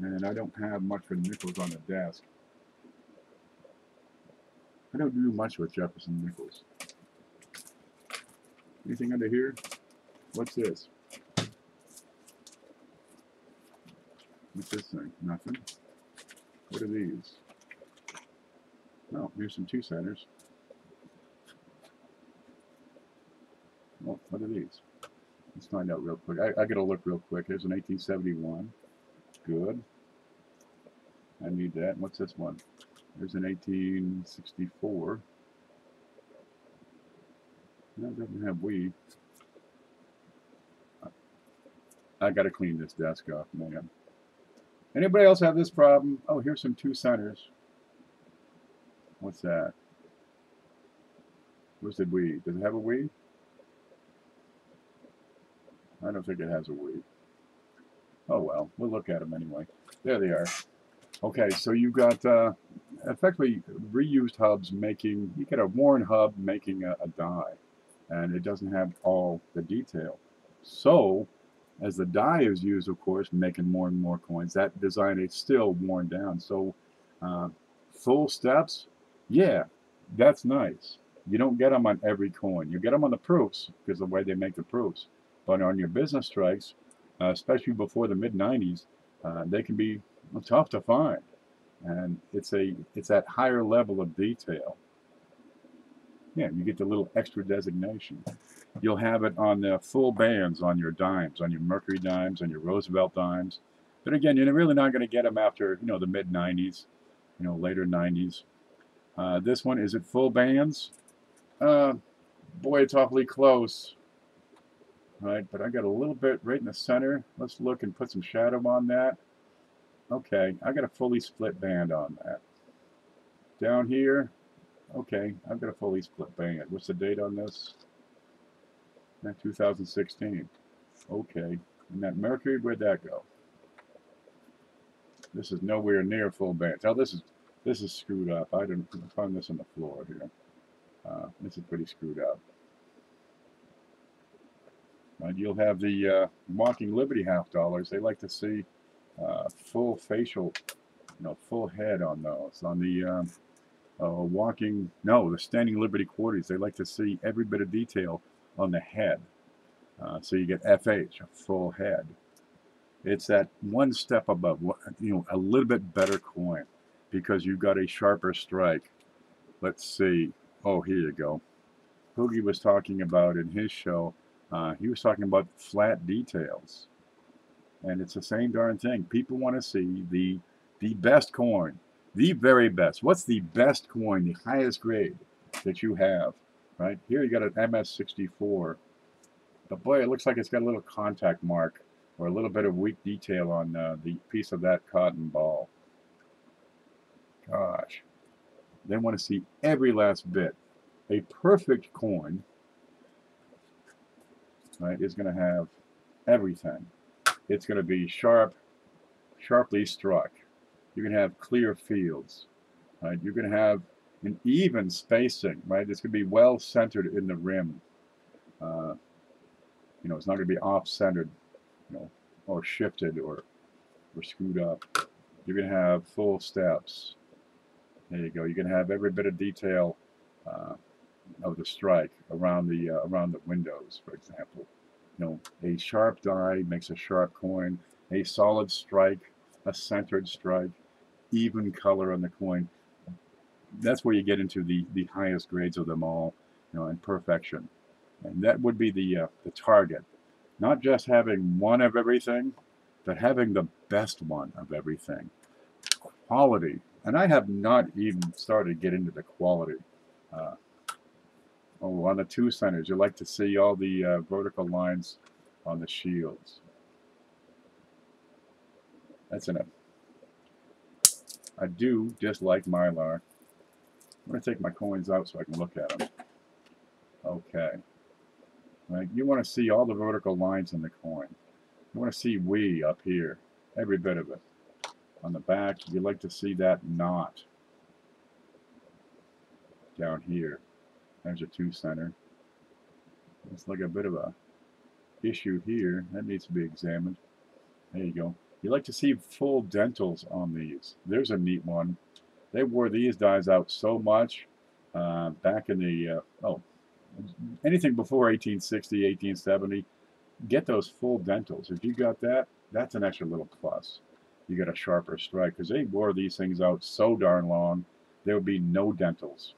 And I don't have much for nickels on the desk. I don't do much with Jefferson nickels. Anything under here? What's this? What's this thing? Nothing. What are these? Oh, here's some 2-centers. Oh, what are these? Let's find out real quick. I gotta look real quick. Here's an 1871. Good. I need that. What's this one? There's an 1864. That doesn't have we. I gotta clean this desk off, man. Anybody else have this problem? Oh, here's some 2-centers. What's that? Where's the we? Does it have a we? I don't think it has a we. Oh well, we'll look at them anyway. There they are. Okay, so you've got effectively reused hubs making, you get a worn hub making a die, and it doesn't have all the detail. So, as the die is used, of course, making more and more coins, that design is still worn down. So, full steps, yeah, that's nice. You don't get them on every coin. You get them on the proofs, because of the way they make the proofs. But on your business strikes, especially before the mid-90s, they can be tough to find. And it's that higher level of detail. Yeah, you get the little extra designation. You'll have it on the full bands on your dimes, on your Mercury dimes, on your Roosevelt dimes. But again, you're really not going to get them after, you know, the mid-90s, you know, later 90s. This one, is it full bands? Boy, it's awfully close. Right, but I got a little bit right in the center. Let's look and put some shadow on that. Okay, I got a fully split band on that. Down here, okay, I've got a fully split band. What's the date on this? 2016. Okay, and that Mercury, where'd that go? This is nowhere near full band. Oh, this is screwed up. I didn't find this on the floor here. This is pretty screwed up. You'll have the Walking Liberty half dollars. They like to see full facial, you know, full head on those. On the the Standing Liberty quarters, they like to see every bit of detail on the head. So you get FH, a full head. It's that one step above, you know, a little bit better coin because you've got a sharper strike. Let's see. Oh, here you go. Hoogie was talking about in his show. He was talking about flat details, and it's the same darn thing. People want to see the best coin, the very best. What's the best coin, the highest grade that you have? Right here, you got an MS64, but boy, it looks like it's got a little contact mark or a little bit of weak detail on the piece of that cotton ball. Gosh, they want to see every last bit. A perfect coin, right, is going to have everything. It's going to be sharply struck. You're going to have clear fields, right? You're going to have an even spacing, right? It's going to be well centered in the rim. You know, it's not going to be off-centered, you know, or shifted or screwed up. You're going to have full steps. There you go. You're going to have every bit of detail of the strike around the windows, for example. You know, a sharp die makes a sharp coin. A solid strike, a centered strike, even color on the coin. That's where you get into the highest grades of them all, you know, and perfection. And that would be the target. Not just having one of everything, but having the best one of everything. Quality. And I have not even started to get into the quality. On the 2 centers, you like to see all the vertical lines on the shields. That's enough. I do dislike Mylar. I'm going to take my coins out so I can look at them. Okay. Right. You want to see all the vertical lines in the coin. You want to see we up here, every bit of it. On the back, you like to see that knot down here. There's a 2 center. It's like a bit of a issue here. That needs to be examined. There you go. You like to see full dentals on these. There's a neat one. They wore these dies out so much back in the, anything before 1860, 1870, get those full dentals. If you got that, that's an extra little plus. You get a sharper strike, because they wore these things out so darn long, there would be no dentals.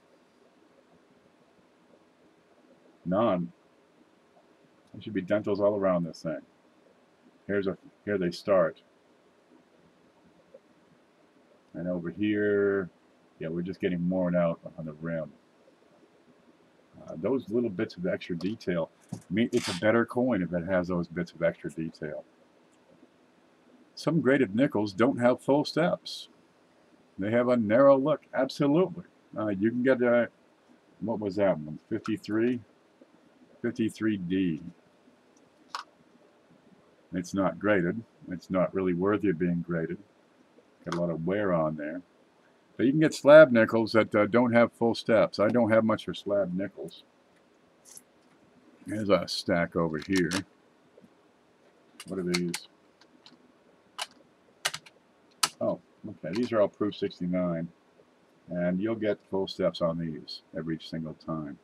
None. There should be dentals all around this thing. Here they start. And over here, yeah, we're just getting worn out on the rim. Those little bits of extra detail, it's a better coin if it has those bits of extra detail. Some graded nickels don't have full steps. They have a narrow look, absolutely. You can get, what was that one, 53? 53D. It's not graded. It's not really worthy of being graded. Got a lot of wear on there. But you can get slab nickels that don't have full steps. I don't have much for slab nickels. Here's a stack over here. What are these? Oh, okay. These are all proof 69. And you'll get full steps on these every single time.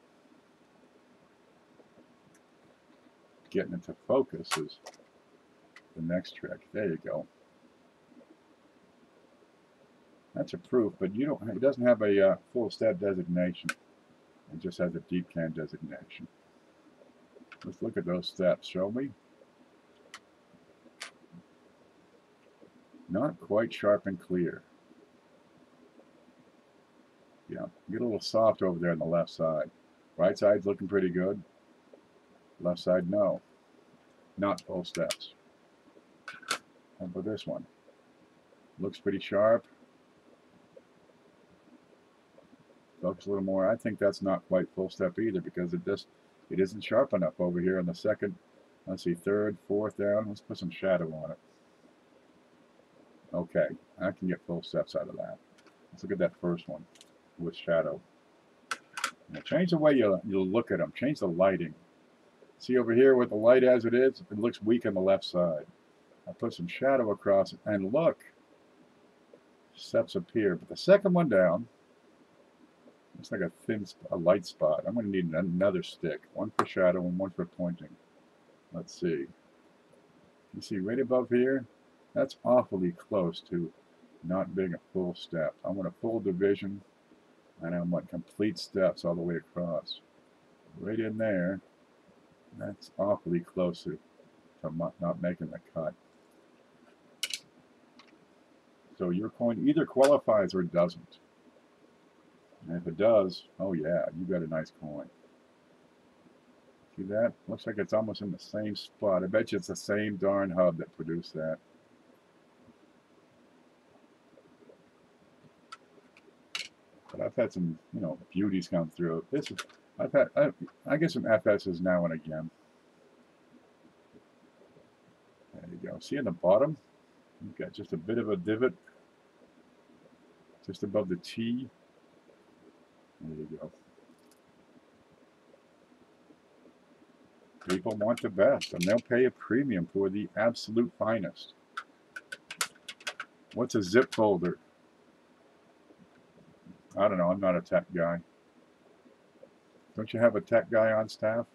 Getting into focus is the next trick. There you go. That's a proof, but it doesn't have a full step designation. It just has a deep can designation. Let's look at those steps, shall we? Not quite sharp and clear. Yeah, get a little soft over there on the left side. Right side's looking pretty good. Left side, no. Not full steps. How about this one? Looks pretty sharp. Focus a little more. I think that's not quite full step either, because it isn't sharp enough over here on the second, let's see, third, fourth down. Let's put some shadow on it. Okay, I can get full steps out of that. Let's look at that first one with shadow. Now change the way you look at them. Change the lighting. See over here with the light as it is, it looks weak on the left side. I put some shadow across it, and look, steps appear. But the second one down, looks like a light spot. I'm going to need another stick, one for shadow and one for pointing. Let's see. You see right above here, that's awfully close to not being a full step. I want a full division, and I want complete steps all the way across. Right in there, that's awfully close to not making the cut. So your coin either qualifies or doesn't. And if it does, oh yeah, you got a nice coin. See that? Looks like it's almost in the same spot. I bet you it's the same darn hub that produced that. But I've had some, beauties come through. I get some FSs now and again. There you go. See in the bottom, you've got just a bit of a divot just above the T. There you go. People want the best, and they'll pay a premium for the absolute finest. What's a zip folder? I don't know. I'm not a tech guy. Don't you have a tech guy on staff?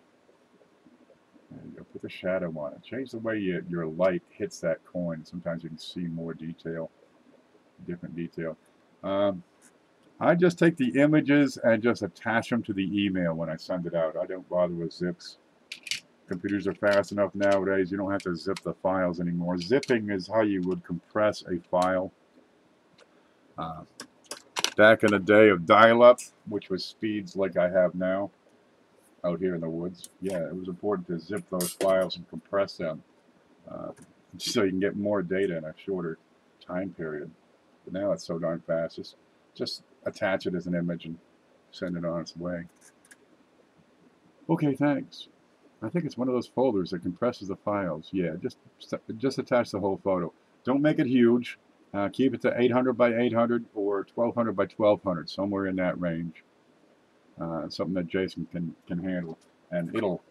There you go. Put the shadow on it. Change the way your light hits that coin. Sometimes you can see more detail, different detail. I just take the images and just attach them to the email when I send it out. I don't bother with zips. Computers are fast enough nowadays. You don't have to zip the files anymore. Zipping is how you would compress a file. Back in the day of dial-up, which was speeds like I have now out here in the woods, yeah, it was important to zip those files and compress them so you can get more data in a shorter time period. But now it's so darn fast. Just attach it as an image and send it on its way. Okay, thanks. I think it's one of those folders that compresses the files. Yeah, just attach the whole photo. Don't make it huge. Keep it to 800 by 800 or 1200 by 1200, somewhere in that range. Something that Jason can handle, and it'll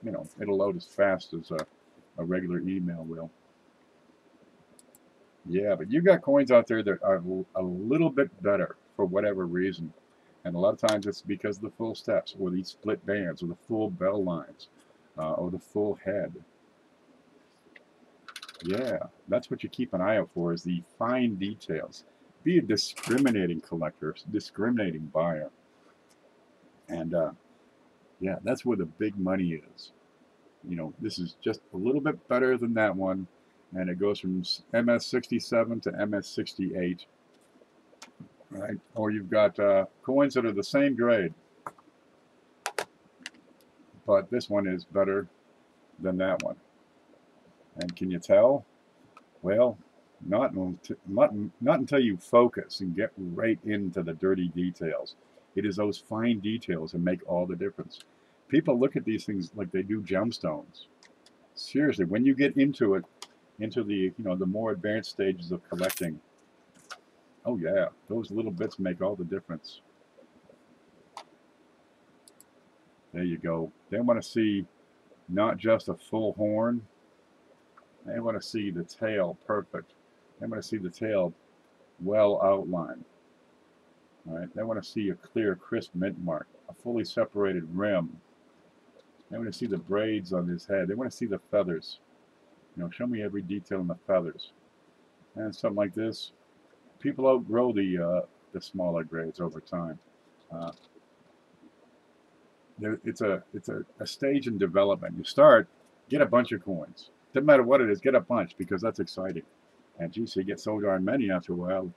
load as fast as a regular email will. Yeah, but you got coins out there that are a little bit better for whatever reason, And a lot of times it's because of the full steps, or these split bands, or the full bell lines, or the full head. Yeah, that's what you keep an eye out for, is the fine details. Be a discriminating collector, discriminating buyer. And yeah, that's where the big money is. You know, this is just a little bit better than that one. And it goes from MS67 to MS68. Right? Or you've got coins that are the same grade. But this one is better than that one. And can you tell? Well, not until you focus and get right into the dirty details. It is those fine details that make all the difference. People look at these things like they do gemstones. Seriously, when you get into it, into the the more advanced stages of collecting, oh yeah, those little bits make all the difference. There you go. They want to see not just a full horn. They want to see the tail perfect. They want to see the tail well outlined. All right. They want to see a clear, crisp mint mark, a fully separated rim. They want to see the braids on his head. They want to see the feathers. You know, show me every detail in the feathers. And something like this, people outgrow the smaller grades over time. It's a stage in development. You start, get a bunch of coins. Doesn't matter what it is, get a bunch, because that's exciting. And geez, you get so darn many after a while.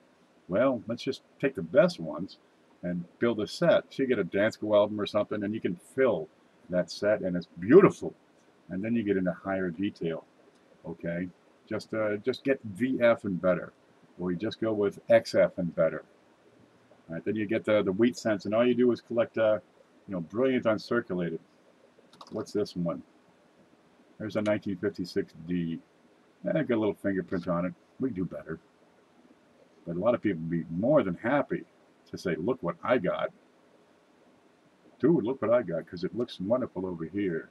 Well, let's just take the best ones and build a set. So you get a Dansko album or something, and you can fill that set, and it's beautiful. And then you get into higher detail. Okay, just get VF and better, or you just go with XF and better. All right, then you get the wheat cents, and all you do is collect brilliant uncirculated. What's this one? There's a 1956D. Got a little fingerprint on it. We can do better. But a lot of people would be more than happy to say, look what I got. Dude, look what I got, because it looks wonderful over here.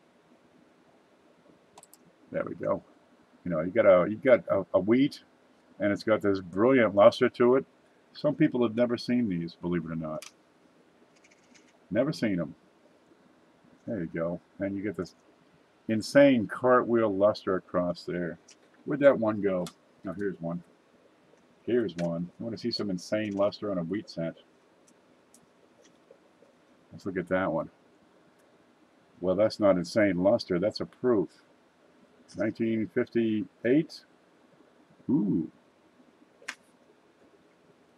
There we go. You know, you got a wheat, and it's got this brilliant luster to it. Some people have never seen these, believe it or not. Never seen them. There you go. And you get this insane cartwheel luster across there. Where'd that one go? Now here's one. Here's one. I want to see some insane luster on a wheat cent. Let's look at that one. Well, that's not insane luster. That's a proof. 1958. Ooh.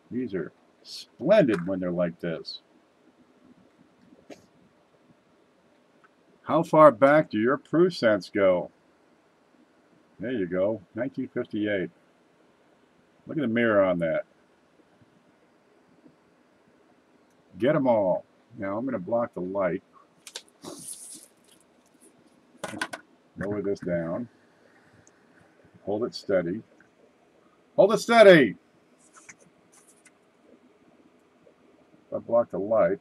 These are splendid when they're like this. How far back do your proof cents go? There you go, 1958. Look at the mirror on that. Get them all. Now I'm going to block the light. Lower this down. Hold it steady. Hold it steady! If I block the light,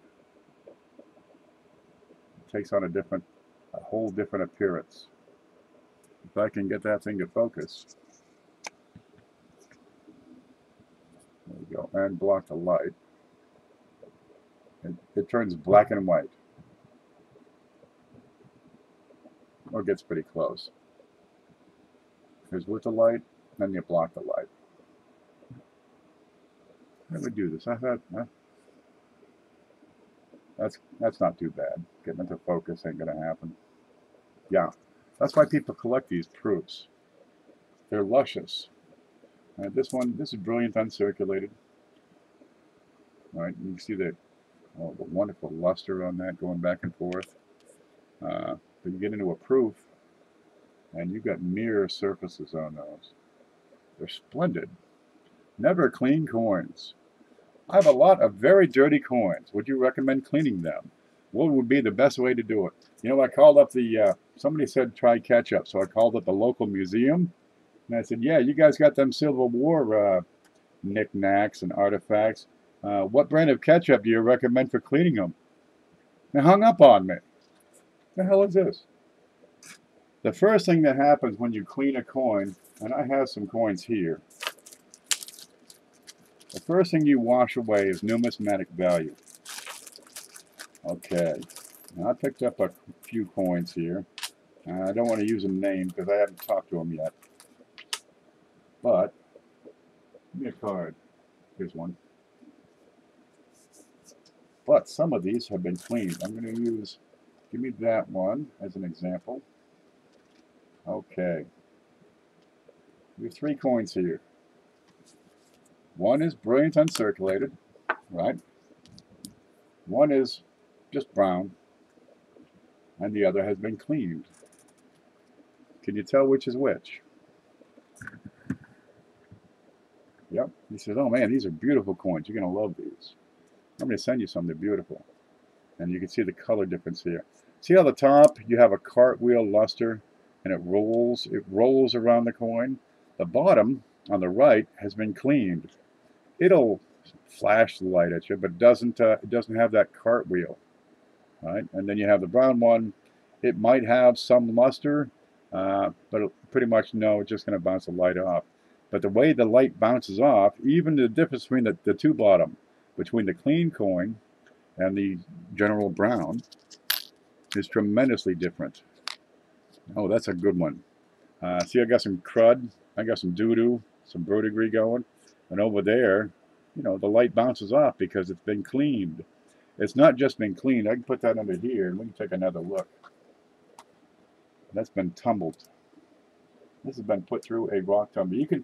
it takes on a whole different appearance. If I can get that thing to focus. There we go. And block the light. It turns black and white. Or gets pretty close. Here's with the light, then you block the light. How do we do this? I thought, that's not too bad. Getting into focus ain't gonna happen. Yeah, that's why people collect these proofs. They're luscious. This is brilliant uncirculated. All right, you can see the wonderful luster on that going back and forth. But you get into a proof, and you've got mirror surfaces on those. They're splendid. Never clean coins. I have a lot of very dirty coins. Would you recommend cleaning them? What would be the best way to do it? You know, I called up somebody said try ketchup, so I called up the local museum, and I said, yeah, you guys got them Civil War knickknacks and artifacts. What brand of ketchup do you recommend for cleaning them? They hung up on me. What the hell is this? The first thing that happens when you clean a coin, and I have some coins here, the first thing you wash away is numismatic value. Okay, now I picked up a few coins here. I don't want to use a name because I haven't talked to them yet. But, give me a card. Here's one. But some of these have been cleaned. I'm going to use, give me that one as an example. Okay. We have 3 coins here. One is brilliant uncirculated, right? One is just brown, and the other has been cleaned. Can you tell which is which? Yep. He says, oh man, these are beautiful coins. You're going to love these. I'm going to send you some. They're beautiful. And you can see the color difference here. See how the top you have a cartwheel luster and it rolls around the coin. The bottom on the right has been cleaned. It'll flash the light at you, but it doesn't have that cartwheel, right? And then you have the brown one. It might have some luster, but pretty much no, it's just going to bounce the light off. But the way the light bounces off, even the difference between the two bottom, between the clean coin and the general brown, is tremendously different. Oh, that's a good one. See, I got some crud, I got some doo-doo, some verdigris going, and over there, you know, the light bounces off because it's been cleaned. It's not just been cleaned. I can put that under here, and we can take another look. That's been tumbled. This has been put through a rock tumbler. You can,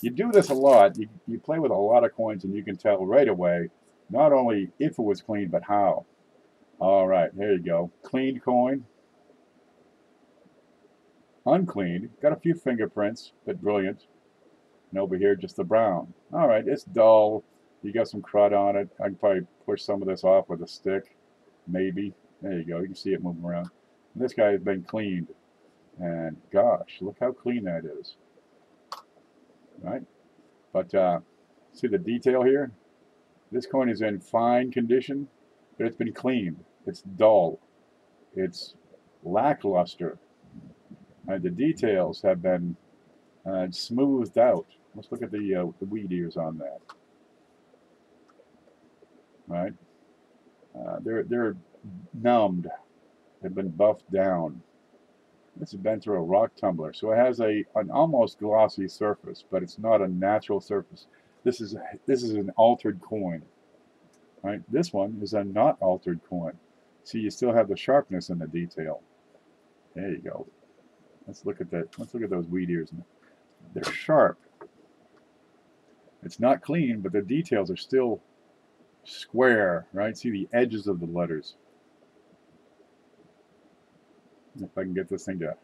you do this a lot, you play with a lot of coins, and you can tell right away, not only if it was cleaned, but how. All right, there you go. Cleaned coin. Uncleaned. Got a few fingerprints, but brilliant. And over here, just the brown. All right, it's dull. You got some crud on it. I can probably push some of this off with a stick, maybe. There you go. You can see it moving around. And this guy has been cleaned. And gosh, look how clean that is. Right? But see the detail here? This coin is in fine condition, but it's been cleaned. It's dull. It's lackluster. The details have been smoothed out. Let's look at the weed ears on that. Right? They're numbed. They've been buffed down. This has been through a rock tumbler, so it has an almost glossy surface, but it's not a natural surface. This is an altered coin. Right? This one is a not altered coin. See, you still have the sharpness in the detail. There you go. Let's look at that. Let's look at those weed ears. They're sharp. It's not clean, but the details are still square, right? See the edges of the letters. If I can get this thing to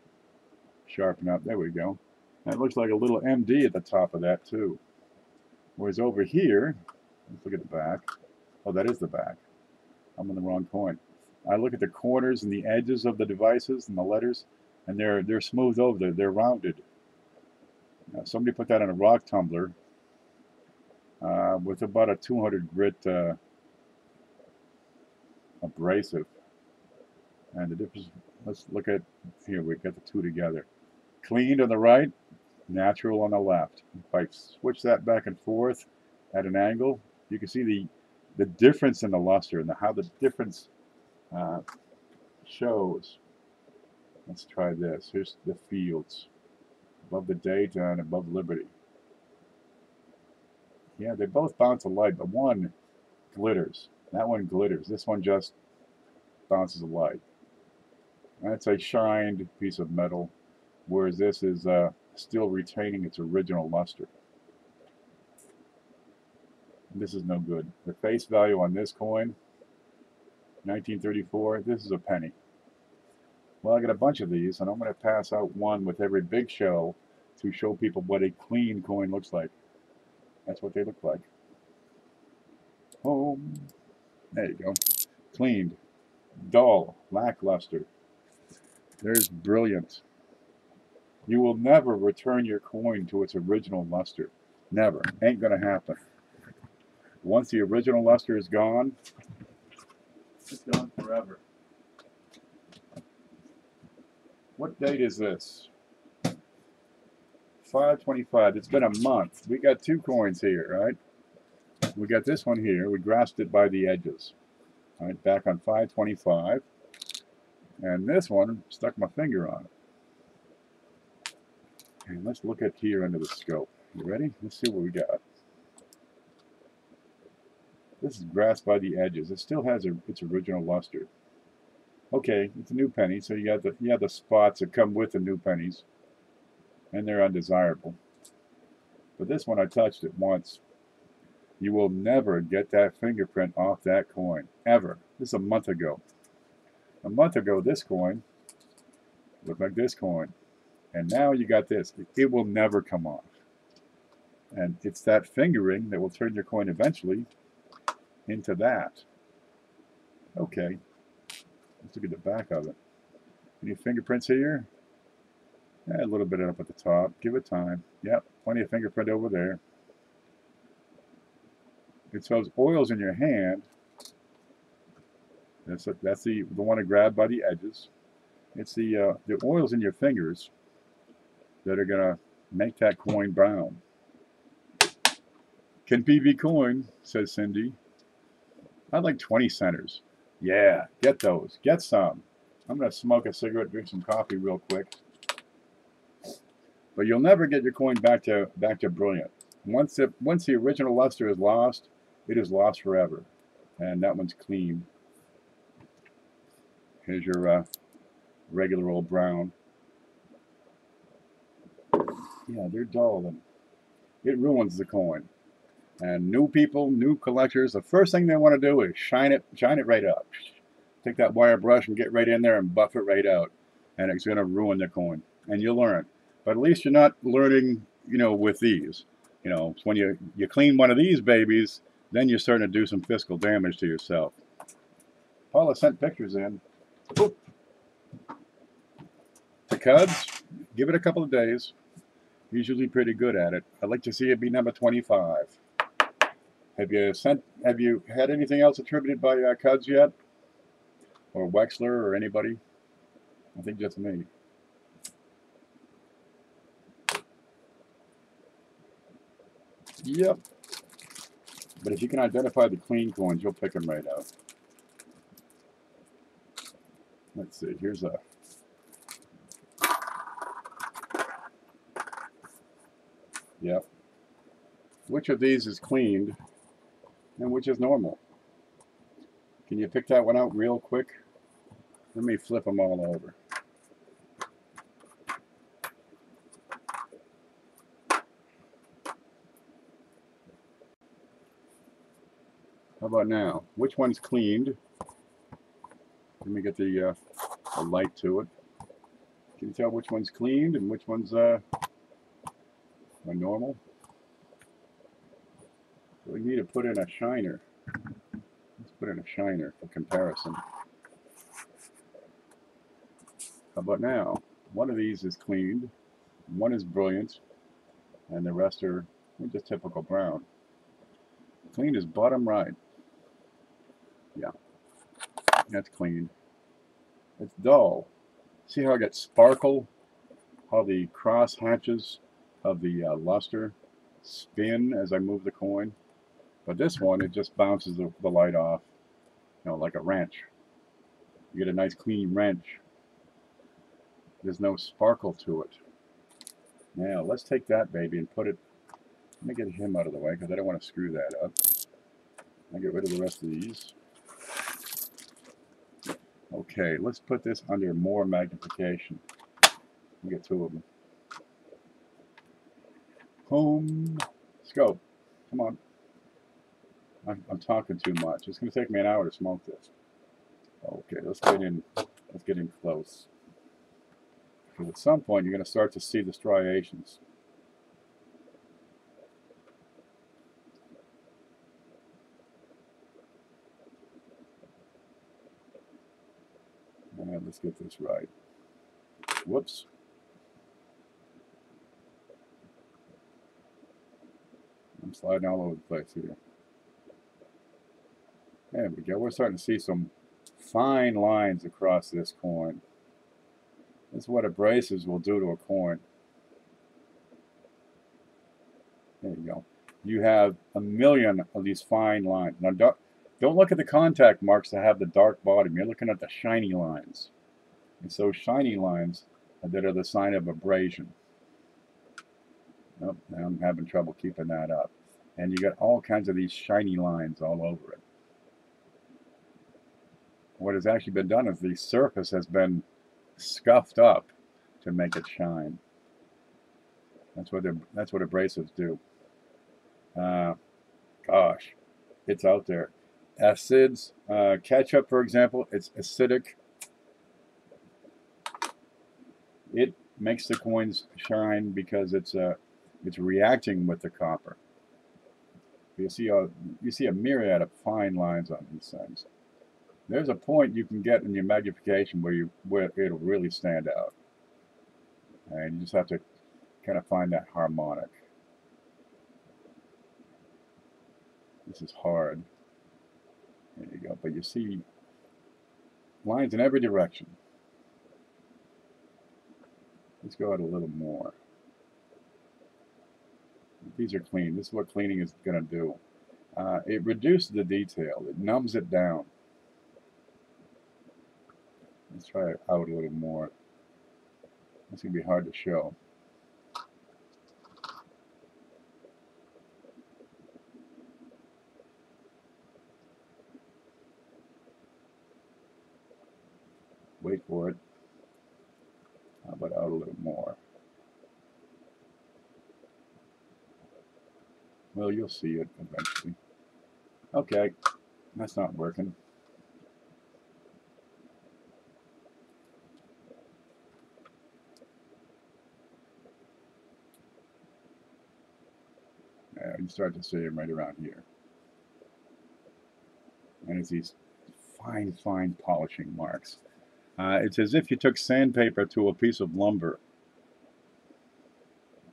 sharpen up. There we go. That looks like a little MD at the top of that too. Whereas over here, let's look at the back. Oh, that is the back. I'm on the wrong coin. I look at the corners and the edges of the devices and the letters, and they're smoothed over. They're rounded. Now, somebody put that on a rock tumbler with about a 200 grit abrasive. And the difference, let's look at, here, we got the two together. Cleaned on the right, natural on the left. If I switch that back and forth at an angle, you can see the difference in the luster and how the difference shows. Let's try this. Here's the fields. Above the date and above liberty. Yeah, they both bounce a light, but one glitters. That one glitters. This one just bounces a light. That's a shined piece of metal, whereas this is still retaining its original luster. This is no good. The face value on this coin, 1934, this is a penny. Well, I got a bunch of these, and I'm going to pass out one with every big show to show people what a clean coin looks like. That's what they look like. Home. There you go. Cleaned. Dull. Lackluster. There's brilliant. You will never return your coin to its original luster. Never. Ain't going to happen. Once the original luster is gone, it's gone forever. What date is this? 5/25. It's been a month. We got two coins here, right? We got this one here. We grasped it by the edges. All right, back on 525. And this one, stuck my finger on it. And let's look at here under the scope. You ready? Let's see what we got. This is grass by the edges. It still has its original luster. Okay, it's a new penny, so you have the spots that come with the new pennies, and they're undesirable. But this one, I touched it once. You will never get that fingerprint off that coin, ever. This is a month ago. A month ago, this coin looked like this coin. And now you got this. It will never come off. And it's that fingering that will turn your coin eventually into that. Okay. Let's look at the back of it. Any fingerprints here? A little bit up at the top. Give it time. Yep, plenty of fingerprint over there. It's those oils in your hand. That's the one to grab by the edges. It's the oils in your fingers that are gonna make that coin brown. Can PV coin, says Cindy. I'd like 20 centers. Yeah, get those. Get some. I'm gonna smoke a cigarette, drink some coffee real quick. But you'll never get your coin back to brilliant. Once the original luster is lost, it is lost forever. And that one's clean. Here's your regular old brown. Yeah, they're dull and it ruins the coin. And new people, new collectors, the first thing they want to do is shine it right up. Take that wire brush and get right in there and buff it right out. And it's going to ruin the coin. And you'll learn. But at least you're not learning, with these. When you clean one of these babies, then you're starting to do some physical damage to yourself. Paula sent pictures in. Oop. To Cubs, give it a couple of days. He's usually pretty good at it. I'd like to see it be number 25. Have you had anything else attributed by Cubs yet? Or Wexler or anybody? I think just me. Yep. But if you can identify the clean coins, you'll pick them right out. Let's see. Here's a... Yep. Which of these is cleaned and which is normal? Can you pick that one out real quick? Let me flip them all over. How about now? Which one's cleaned? Let me get the light to it. Can you tell which one's cleaned and which one's normal? So we need to put in a shiner. Let's put in a shiner for comparison. How about now? One of these is cleaned, one is brilliant, and the rest are just typical brown. Clean is bottom right. Yeah, that's clean. It's dull. See how I got sparkle? How the cross hatches of the luster spin as I move the coin? But this one, it just bounces the light off, like a wrench. You get a nice clean wrench. There's no sparkle to it. Now, let's take that baby and put it... Let me get him out of the way because I don't want to screw that up. I'll get rid of the rest of these. Okay, let's put this under more magnification. We get two of them. Home. Scope. Come on. I'm talking too much. It's going to take me an hour to smoke this. Okay, let's get in close. Because at some point you're going to start to see the striations. And let's get this right. Whoops. I'm sliding all over the place here. There we go. We're starting to see some fine lines across this coin. That's what abrasives will do to a coin. There you go. You have a million of these fine lines. Now, Don't look at the contact marks that have the dark bottom. You're looking at the shiny lines. It's those shiny lines that are the sign of abrasion. Nope, I'm having trouble keeping that up. And you got all kinds of these shiny lines all over it. What has actually been done is the surface has been scuffed up to make it shine. That's what abrasives do. Gosh, it's out there. Acids, ketchup, for example, it's acidic. It makes the coins shine because it's reacting with the copper. You see a myriad of fine lines on these things. There's a point you can get in your magnification where it'll really stand out, and you just have to kind of find that harmonic. This is hard. There you go. But you see lines in every direction. Let's go out a little more. These are clean. This is what cleaning is going to do. It reduces the detail. It numbs it down. Let's try it out a little more. It's going to be hard to show. Wait for it. How about out a little more? Well, you'll see it eventually. Okay, that's not working. You start to see them right around here. And it's these fine, fine polishing marks. It's as if you took sandpaper to a piece of lumber.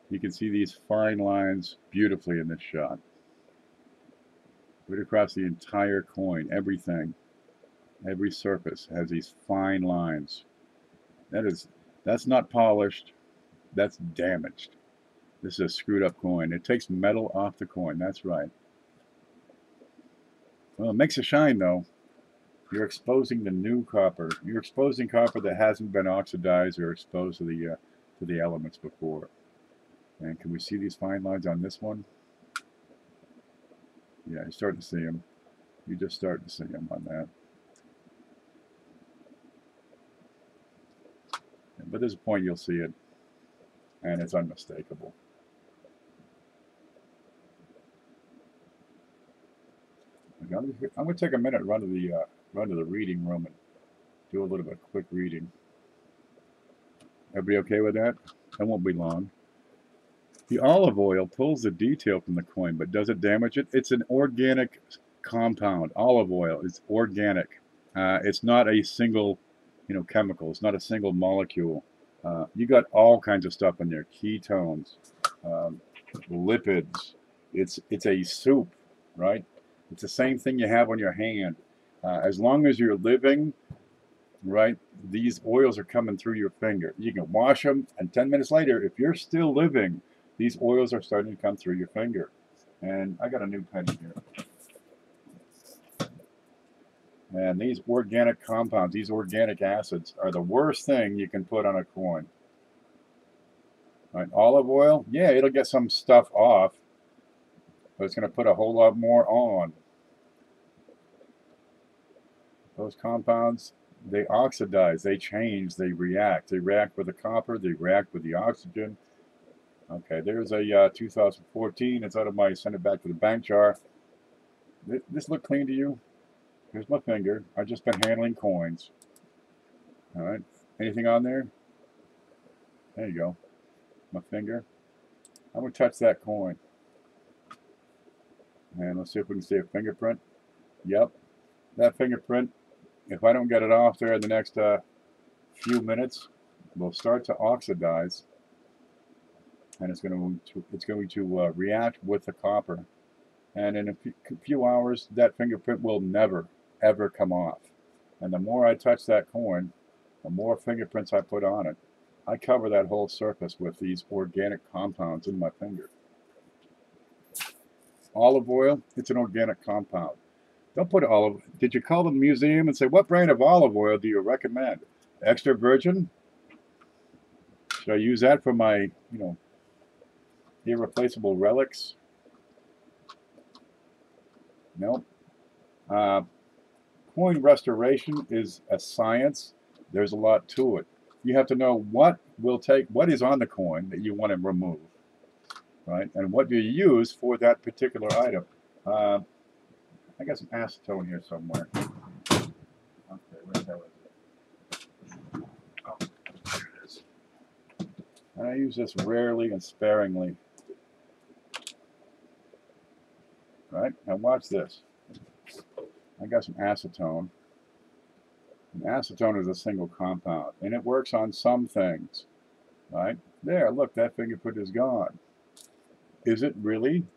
You can see these fine lines beautifully in this shot. Right across the entire coin, everything, every surface has these fine lines. That's not polished, that's damaged. This is a screwed up coin. It takes metal off the coin, that's right. Well, it makes a shine though. You're exposing the new copper. You're exposing copper that hasn't been oxidized or exposed to the elements before. And can we see these fine lines on this one? Yeah, you're starting to see them. You're just starting to see them on that. But there's a point you'll see it, and it's unmistakable. I'm going to take a minute, run to the reading room and do a little bit of quick reading. Everybody okay with that? That won't be long. The olive oil pulls the detail from the coin, but does it damage it? It's an organic compound. Olive oil is organic. It's not a single, chemical. It's not a single molecule. You got all kinds of stuff in there. Ketones, lipids. It's a soup, right? It's the same thing you have on your hand. As long as you're living, right, these oils are coming through your finger. You can wash them, and 10 minutes later, if you're still living, these oils are starting to come through your finger. And I got a new pen here. And these organic compounds, these organic acids, are the worst thing you can put on a coin. Right, olive oil, yeah, it'll get some stuff off, but it's going to put a whole lot more on. Those compounds, they oxidize, they change, they react. They react with the copper, they react with the oxygen. Okay, there's a 2014. It's out of my send it back to the bank jar. This look clean to you? Here's my finger. I've just been handling coins. All right, anything on there? There you go. My finger. I'm going to touch that coin. And let's see if we can see a fingerprint. Yep, that fingerprint, if I don't get it off there in the next few minutes, will start to oxidize, and it's going to react with the copper. And in a few hours, that fingerprint will never, ever come off. And the more I touch that coin, the more fingerprints I put on it. I cover that whole surface with these organic compounds in my finger. Olive oil, it's an organic compound. Don't put olive. Did you call the museum and say, what brand of olive oil do you recommend? Extra virgin? Should I use that for my, irreplaceable relics? Nope. Coin restoration is a science. There's a lot to it. You have to know what is on the coin that you want to remove, right? And what do you use for that particular item? I got some acetone here somewhere. Okay, where the hell is it? Oh, there it is. And I use this rarely and sparingly. Right? Now watch this. I got some acetone. And acetone is a single compound, and it works on some things. Right? There, look, that fingerprint is gone. Is it really?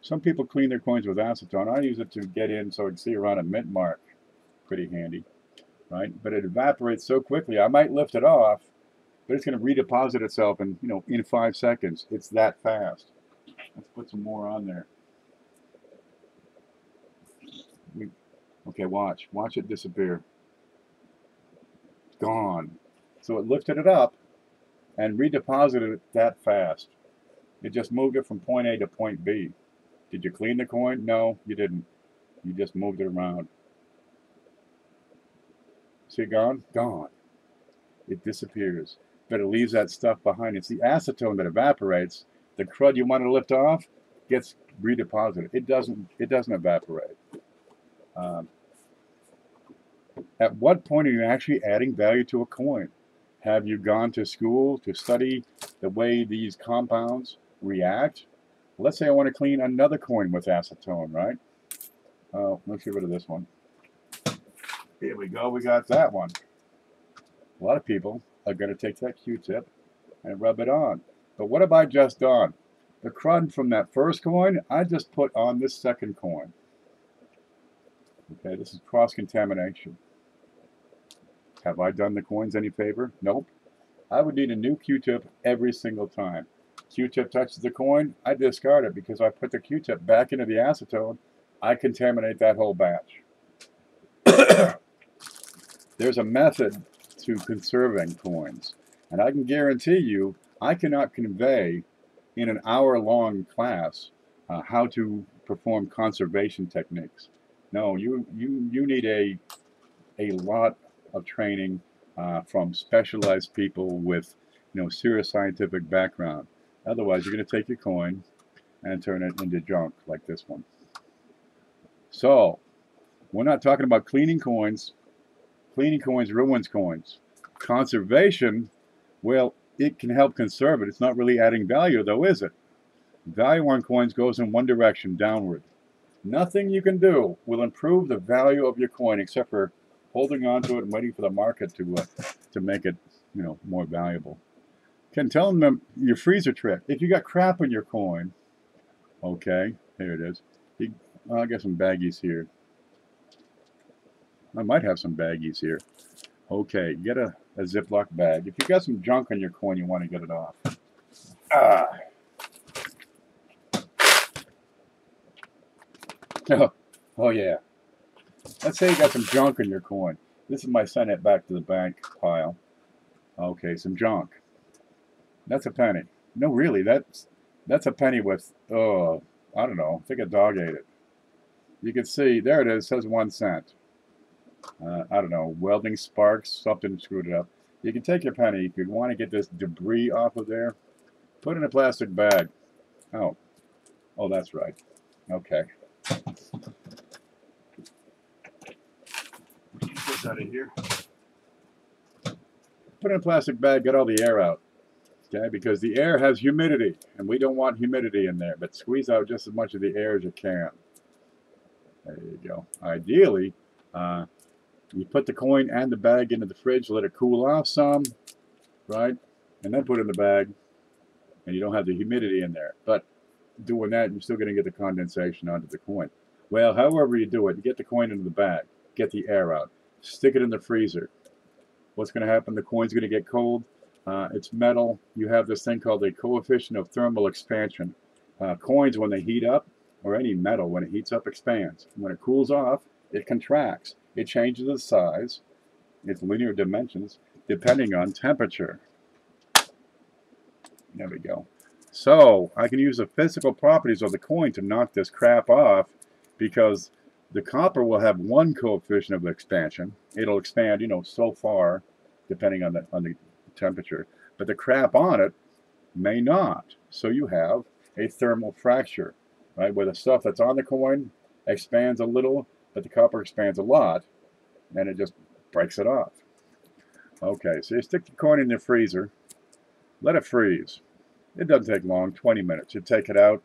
Some people clean their coins with acetone. I use it to get in so I can see around a mint mark. Pretty handy. Right? But it evaporates so quickly. I might lift it off, but it's going to redeposit itself in, in 5 seconds. It's that fast. Let's put some more on there. Okay, watch it disappear. It's gone. So it lifted it up and redeposited it that fast. It just moved it from point A to point B. Did you clean the coin? No, you didn't. You just moved it around. See it gone? Gone. It disappears. But it leaves that stuff behind. It's the acetone that evaporates. The crud you want to lift off gets redeposited. It doesn't evaporate. At what point are you actually adding value to a coin? Have you gone to school to study the way these compounds react? Let's say I want to clean another coin with acetone, right? Oh, let's get rid of this one. Here we go, we got that one. A lot of people are going to take that Q-tip and rub it on. But what have I just done? The crud from that first coin, I just put on this second coin. Okay, this is cross-contamination. Have I done the coins any favor? Nope. I would need a new Q-tip every single time. Q-tip touches the coin, I discard it because I put the Q-tip back into the acetone. I contaminate that whole batch. There's a method to conserving coins, and I can guarantee you I cannot convey in an hour-long class how to perform conservation techniques. No, you need a lot of training from specialized people with serious scientific background. Otherwise, you're going to take your coin and turn it into junk like this one. So, we're not talking about cleaning coins. Cleaning coins ruins coins. Conservation, well, it can help conserve it. It's not really adding value, though, is it? Value on coins goes in one direction, downward. Nothing you can do will improve the value of your coin except for holding on to it and waiting for the market to make it, more valuable. Can tell them your freezer trick. If you got crap in your coin, okay, here it is. I got some baggies here. I might have some baggies here. Okay, get a Ziploc bag. If you got some junk on your coin, you want to get it off. Oh yeah. Let's say you got some junk in your coin. This is my send it back to the bank pile. Okay, some junk. That's a penny. No, really, that's a penny with, I don't know, I think a dog ate it. You can see, there it is, it says 1 cent. I don't know, welding sparks, something screwed it up. You can take your penny, if you want to get this debris off of there, put it in a plastic bag. Oh, that's right. Okay. Get this out of here. Put it in a plastic bag, get all the air out. Okay, because the air has humidity, and we don't want humidity in there, but squeeze out just as much of the air as you can. There you go. Ideally, you put the coin and the bag into the fridge, let it cool off some, right? And then put it in the bag, and you don't have the humidity in there. But doing that, you're still going to get the condensation onto the coin. Well, however you do it, you get the coin into the bag, get the air out, stick it in the freezer. What's going to happen? The coin's going to get cold. It's metal. You have this thing called the coefficient of thermal expansion. Coins, when they heat up, or any metal, when it heats up, expands. When it cools off, it contracts. It changes its size, its linear dimensions, depending on temperature. There we go. So I can use the physical properties of the coin to knock this crap off, because the copper will have one coefficient of expansion. It'll expand, you know, so far, depending on the temperature. But the crap on it may not. So you have a thermal fracture, right? Where the stuff that's on the coin expands a little, but the copper expands a lot, and it just breaks it off. Okay, so you stick the coin in the freezer, let it freeze. It doesn't take long, 20 minutes. You take it out,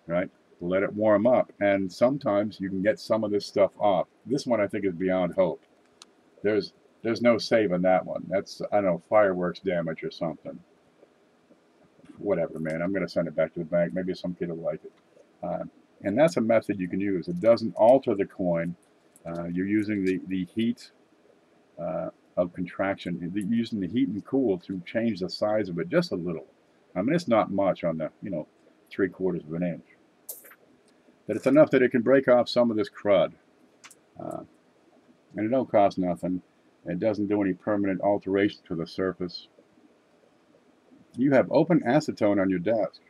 right? Let it warm up, and sometimes you can get some of this stuff off. This one I think is beyond hope. There's no saving that one. That's, I don't know, fireworks damage or something. Whatever, man. I'm going to send it back to the bank. Maybe some kid will like it. And that's a method you can use. It doesn't alter the coin. You're using the heat of contraction. You're using the heat and cool to change the size of it just a little. I mean, it's not much on the, you know, 3/4 of an inch. But it's enough that it can break off some of this crud. And it don't cost nothing. It doesn't do any permanent alteration to the surface. You have open acetone on your desk.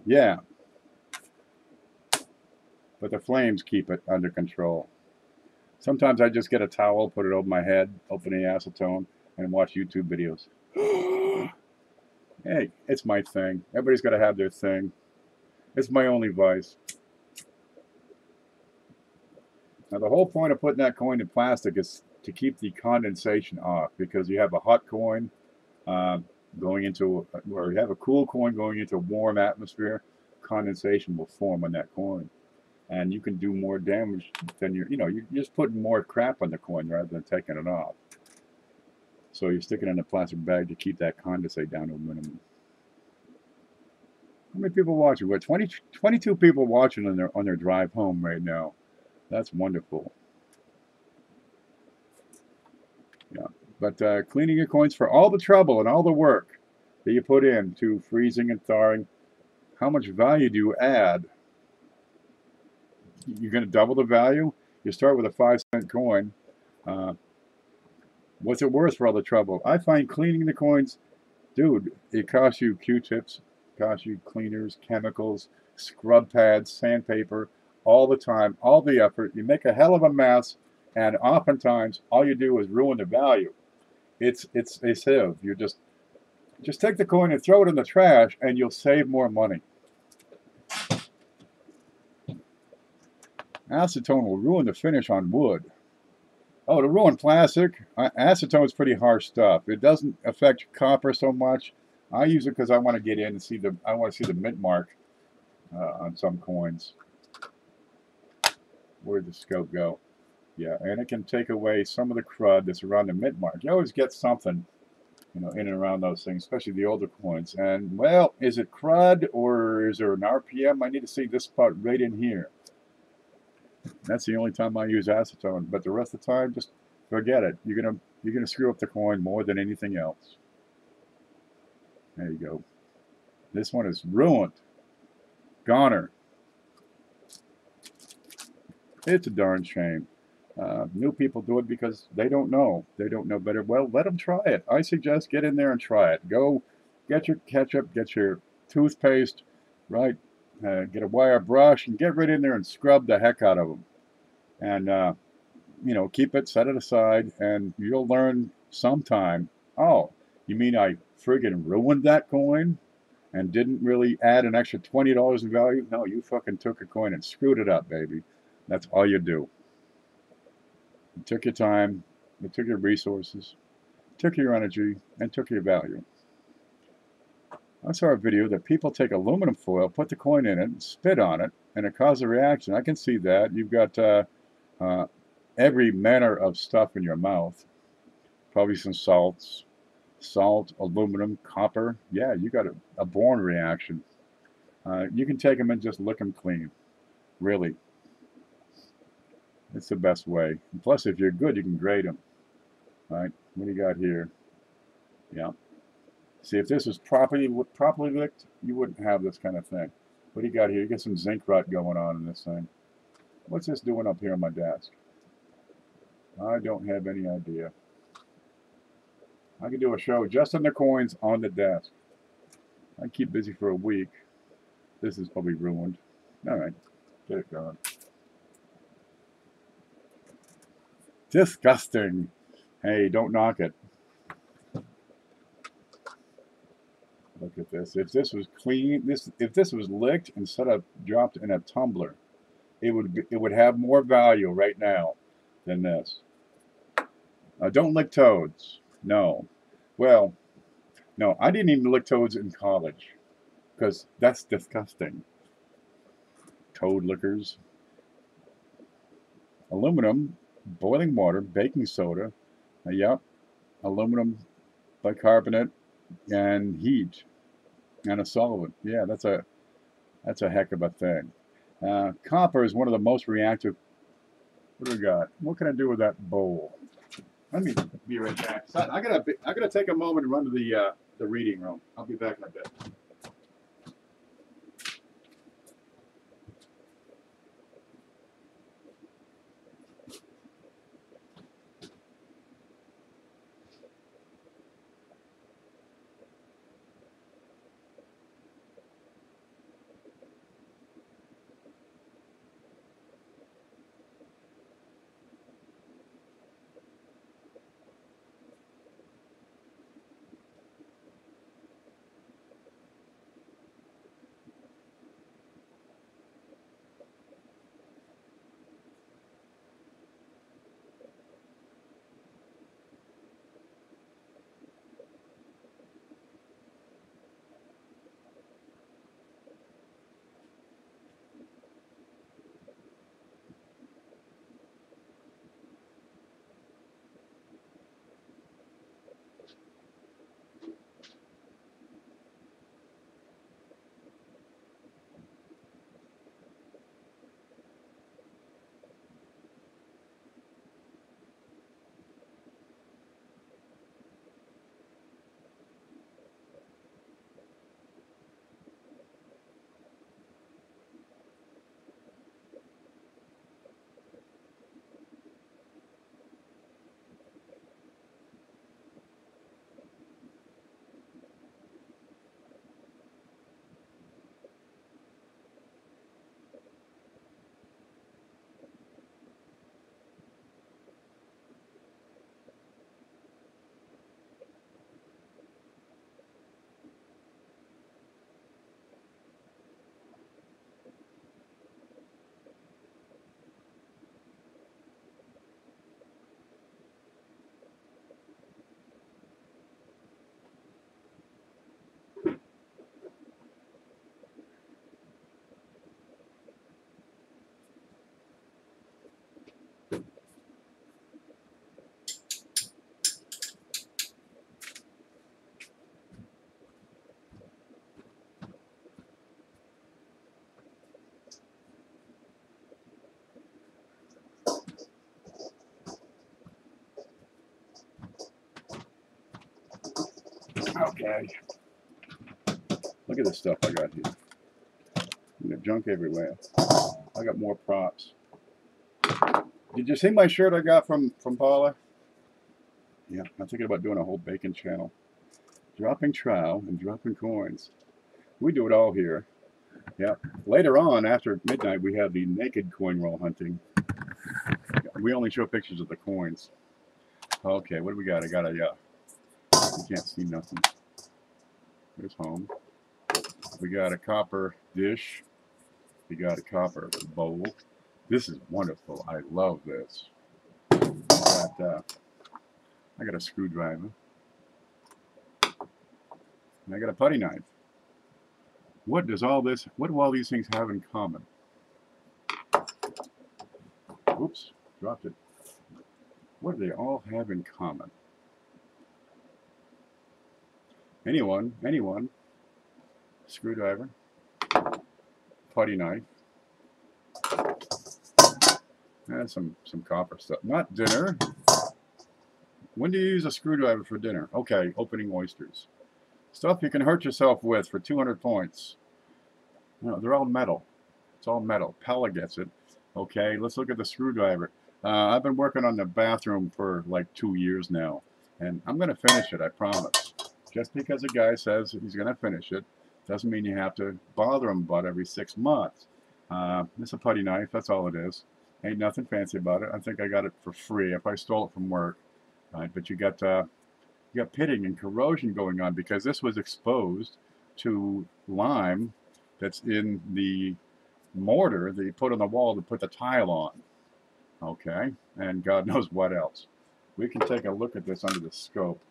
Yeah. But the flames keep it under control. Sometimes I just get a towel, put it over my head, open the acetone, and watch YouTube videos. Hey, it's my thing. Everybody's got to have their thing. It's my only vice. Now, the whole point of putting that coin in plastic is to keep the condensation off, because you have a hot coin going into, or you have a cool coin going into a warm atmosphere, condensation will form on that coin. And you can do more damage than you're just putting more crap on the coin rather than taking it off. So you stick it in a plastic bag to keep that condensate down to a minimum. How many people watching? We're 22 people watching on their drive home right now. That's wonderful. Yeah, but cleaning your coins, for all the trouble and all the work that you put into freezing and thawing, how much value do you add? You're going to double the value? You start with a 5-cent coin. What's it worth for all the trouble? I find cleaning the coins, dude, it costs you Q-tips, costs you cleaners, chemicals, scrub pads, sandpaper, all the time, all the effort. You make a hell of a mess, and oftentimes all you do is ruin the value. It's a sieve. You just take the coin and throw it in the trash, and you'll save more money. Acetone will ruin the finish on wood. Oh, to ruin plastic, acetone is pretty harsh stuff. It doesn't affect copper so much. I use it because I want to get in and see I want to see the mint mark on some coins. Where'd the scope go? Yeah, and it can take away some of the crud that's around the mint mark. You always get something, in and around those things, especially the older coins. And, well, is it crud or is there an RPM? I need to see this spot right in here. That's the only time I use acetone, but the rest of the time, just forget it. You're gonna screw up the coin more than anything else. There you go. This one is ruined. Goner. It's a darn shame. New people do it because they don't know. They don't know better. Well, let them try it. I suggest get in there and try it. Go get your ketchup, get your toothpaste, right? Get a wire brush and get right in there and scrub the heck out of them. And, keep it, set it aside, and you'll learn sometime, oh, you mean I friggin' ruined that coin and didn't really add an extra $20 in value? No, you fucking took a coin and screwed it up, baby. That's all you do. You took your time, you took your resources, took your energy, and took your value. I saw a video that people take aluminum foil, put the coin in it, spit on it, and it causes a reaction. I can see that. You've got every manner of stuff in your mouth. Probably some salts, aluminum, copper. Yeah, you got a born reaction. You can take them and just lick them clean. Really. It's the best way. And plus, if you're good, you can grade them. All right, what do you got here? Yeah. See, if this was properly licked, you wouldn't have this kind of thing. What do you got here? You got some zinc rot going on in this thing. What's this doing up here on my desk? I don't have any idea. I could do a show just on the coins on the desk. I keep busy for a week. This is probably ruined. All right, get it going. Disgusting. Hey, don't knock it. Look at this. If this was clean, if this was licked instead of dropped in a tumbler, it would have more value right now than this. Don't lick toads. No. Well, no, I didn't even lick toads in college because that's disgusting. Toad lickers. Aluminum, boiling water, baking soda, yep, aluminum bicarbonate, and heat, and a solvent. Yeah, that's a heck of a thing. Copper is one of the most reactive. What do we got? What can I do with that bowl? Let me be right back. I gotta take a moment and run to the reading room. I'll be back in a bit. Okay. Look at this stuff I got here. You know, junk everywhere. I got more props. Did you see my shirt I got from Paula? Yeah, I'm thinking about doing a whole bacon channel. Dropping trowel and dropping coins. We do it all here. Yeah. Later on, after midnight, we have the naked coin roll hunting. We only show pictures of the coins. Okay, what do we got? I got a, you can't see nothing. There's home. We got a copper dish. We got a copper bowl. This is wonderful. I love this. I got a screwdriver. And I got a putty knife. What do all these things have in common? Oops, dropped it. What do they all have in common? Anyone? Screwdriver, putty knife, and some copper stuff. Not dinner. When do you use a screwdriver for dinner? Okay, opening oysters. Stuff you can hurt yourself with for 200 points. No, they're all metal. It's all metal. Pella gets it. Okay, let's look at the screwdriver. I've been working on the bathroom for like 2 years now, and I'm going to finish it, I promise. Just because a guy says he's going to finish it doesn't mean you have to bother him about every 6 months. It's a putty knife, that's all it is. Ain't nothing fancy about it. I think I got it for free if I stole it from work. Right, but you got pitting and corrosion going on because this was exposed to lime that's in the mortar that you put on the wall to put the tile on. Okay, and God knows what else. We can take a look at this under the scope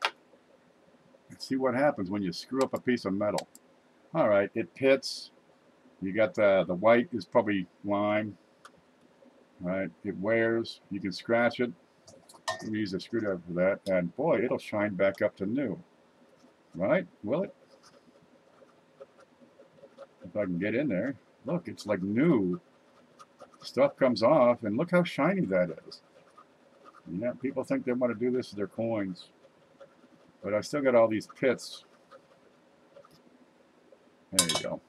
and see what happens when you screw up a piece of metal. All right, it pits. You got the white is probably lime. Right, it wears. You can scratch it. You use a screwdriver for that, and boy, it'll shine back up to new. Right? Will it? If I can get in there. Look, it's like new. Stuff comes off, and look how shiny that is. Yeah, people think they want to do this with their coins, but I still got all these pits. There you go.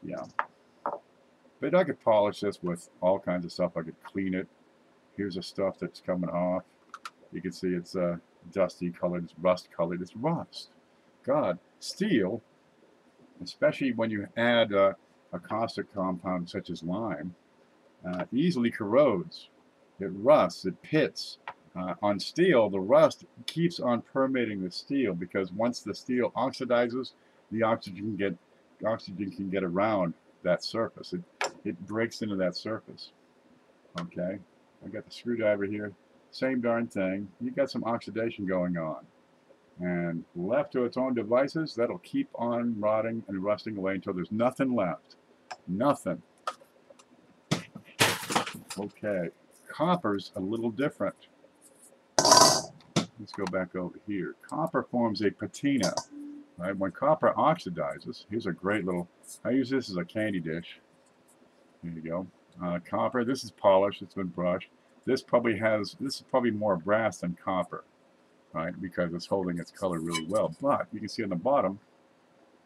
Yeah. But I could polish this with all kinds of stuff. I could clean it. Here's the stuff that's coming off. You can see it's dusty colored, it's rust colored, it's rust. God, steel, especially when you add a caustic compound such as lime, easily corrodes. It rusts, it pits. On steel, the rust keeps on permeating the steel because once the steel oxidizes, the oxygen can get around that surface. It breaks into that surface. Okay, I got the screwdriver here. Same darn thing. You got some oxidation going on. And left to its own devices, that'll keep on rotting and rusting away until there's nothing left. Nothing. Okay, copper's a little different. Let's go back over here. Copper forms a patina. Right? When copper oxidizes, here's a great little, I use this as a candy dish. There you go. Copper, this is polished, it's been brushed. This is probably more brass than copper, right? Because it's holding its color really well. But you can see on the bottom,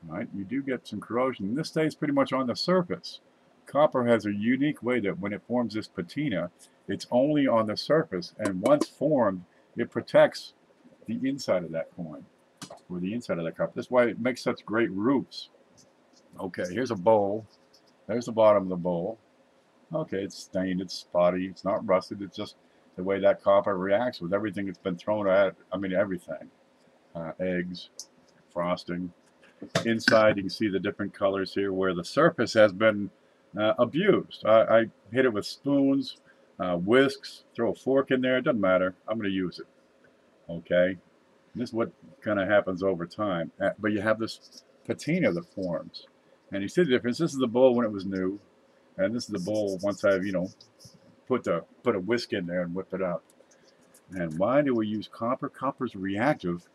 right, you do get some corrosion. And this stays pretty much on the surface. Copper has a unique way that when it forms this patina, it's only on the surface, and once formed, it protects the inside of that coin, or the inside of that cup. That's why it makes such great roofs. Okay, here's a bowl. There's the bottom of the bowl. Okay, it's stained, it's spotty, it's not rusted, it's just the way that copper reacts with everything that's been thrown at it. I mean, everything. Eggs, frosting. Inside, you can see the different colors here where the surface has been abused. I hit it with spoons, whisks, throw a fork in there, it doesn't matter. I'm going to use it. Okay? This is what kind of happens over time. But you have this patina that forms. And you see the difference. This is the bowl when it was new. And this is the bowl once I've, put a whisk in there and whip it up. And why do we use copper? Copper's reactive,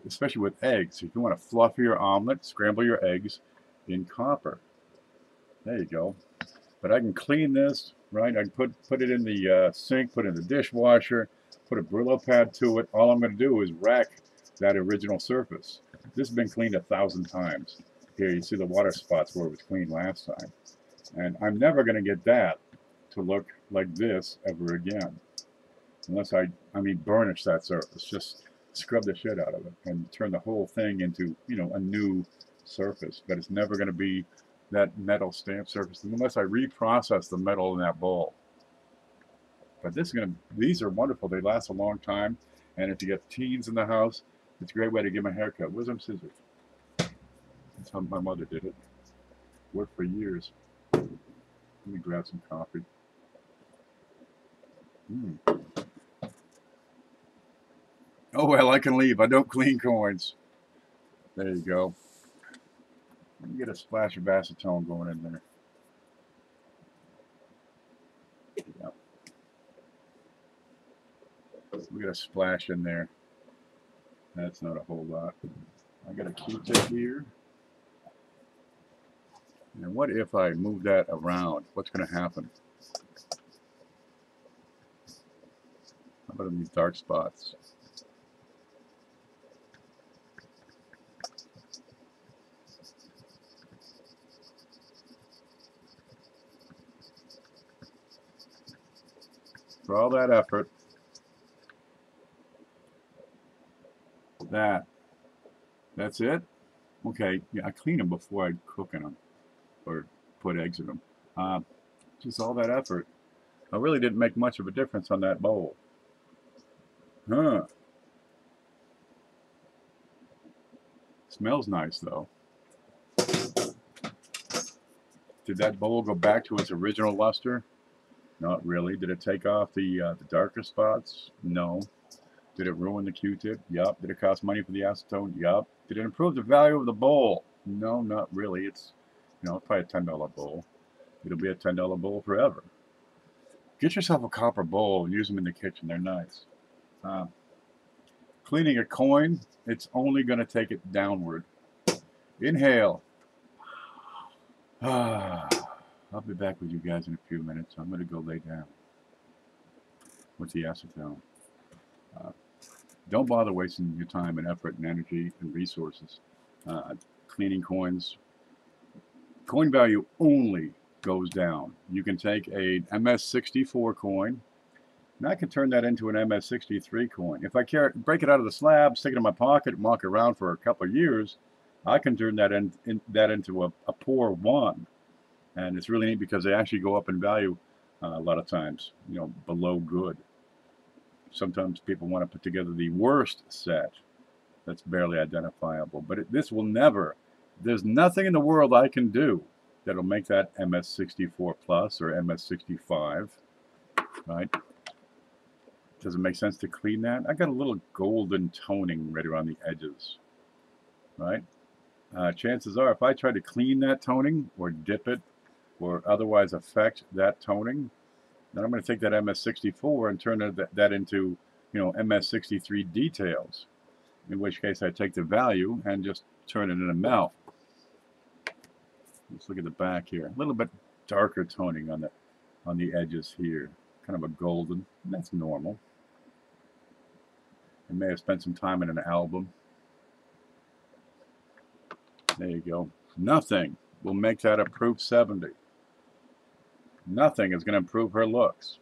especially with eggs. If you want to fluff your omelet, scramble your eggs in copper. There you go. But I can clean this, right? I can put it in the sink, put it in the dishwasher, put a Brillo pad to it. All I'm going to do is rack that original surface. This has been cleaned 1,000 times. Here you see the water spots where it was cleaned last time. And I'm never going to get that to look like this ever again. Unless I burnish that surface. Just scrub the shit out of it and turn the whole thing into, a new surface. But it's never going to be that metal stamp surface unless I reprocess the metal in that bowl. But these are wonderful. They last a long time. And if you get teens in the house, it's a great way to give them a haircut. Wisdom scissors. That's how my mother did it. Worked for years. Let me grab some coffee. Oh, well, I can leave. I don't clean coins. There you go. Let me get a splash of acetone going in there. Yeah. We got a splash in there. That's not a whole lot. I got a Q-tip here. And what if I move that around? What's going to happen? How about in these dark spots? for all that effort. That's it. Okay, yeah, I clean them before I cook in them or put eggs in them. Just all that effort. I really didn't make much of a difference on that bowl. Huh. Smells nice though. Did that bowl go back to its original luster? Not really. Did it take off the darker spots? No. Did it ruin the Q-tip? Yup. Did it cost money for the acetone? Yup. Did it improve the value of the bowl? No, not really. It's, it's probably a $10 bowl. It'll be a $10 bowl forever. Get yourself a copper bowl and use them in the kitchen. They're nice. Cleaning a coin, it's only going to take it downward. Inhale. I'll be back with you guys in a few minutes. I'm going to go lay down with the acetone. Don't bother wasting your time and effort and energy and resources cleaning coins. Coin value only goes down. You can take a MS-64 coin, and I can turn that into an MS-63 coin. If I break it out of the slab, stick it in my pocket, and walk around for a couple of years, I can turn that into a poor one. And it's really neat because they actually go up in value a lot of times, below good. Sometimes people want to put together the worst set that's barely identifiable. But this will never, there's nothing in the world I can do that'll make that MS-64 Plus or MS-65, right? Does it make sense to clean that? I got a little golden toning right around the edges, right? Chances are if I try to clean that toning or dip it or otherwise affect that toning, then I'm going to take that MS-64 and turn that into, MS-63 details. In which case I take the value and just turn it into melt. Let's look at the back here. A little bit darker toning on the edges here. Kind of a golden. That's normal. I may have spent some time in an album. There you go. Nothing will make that a proof 70. Nothing is going to improve her looks.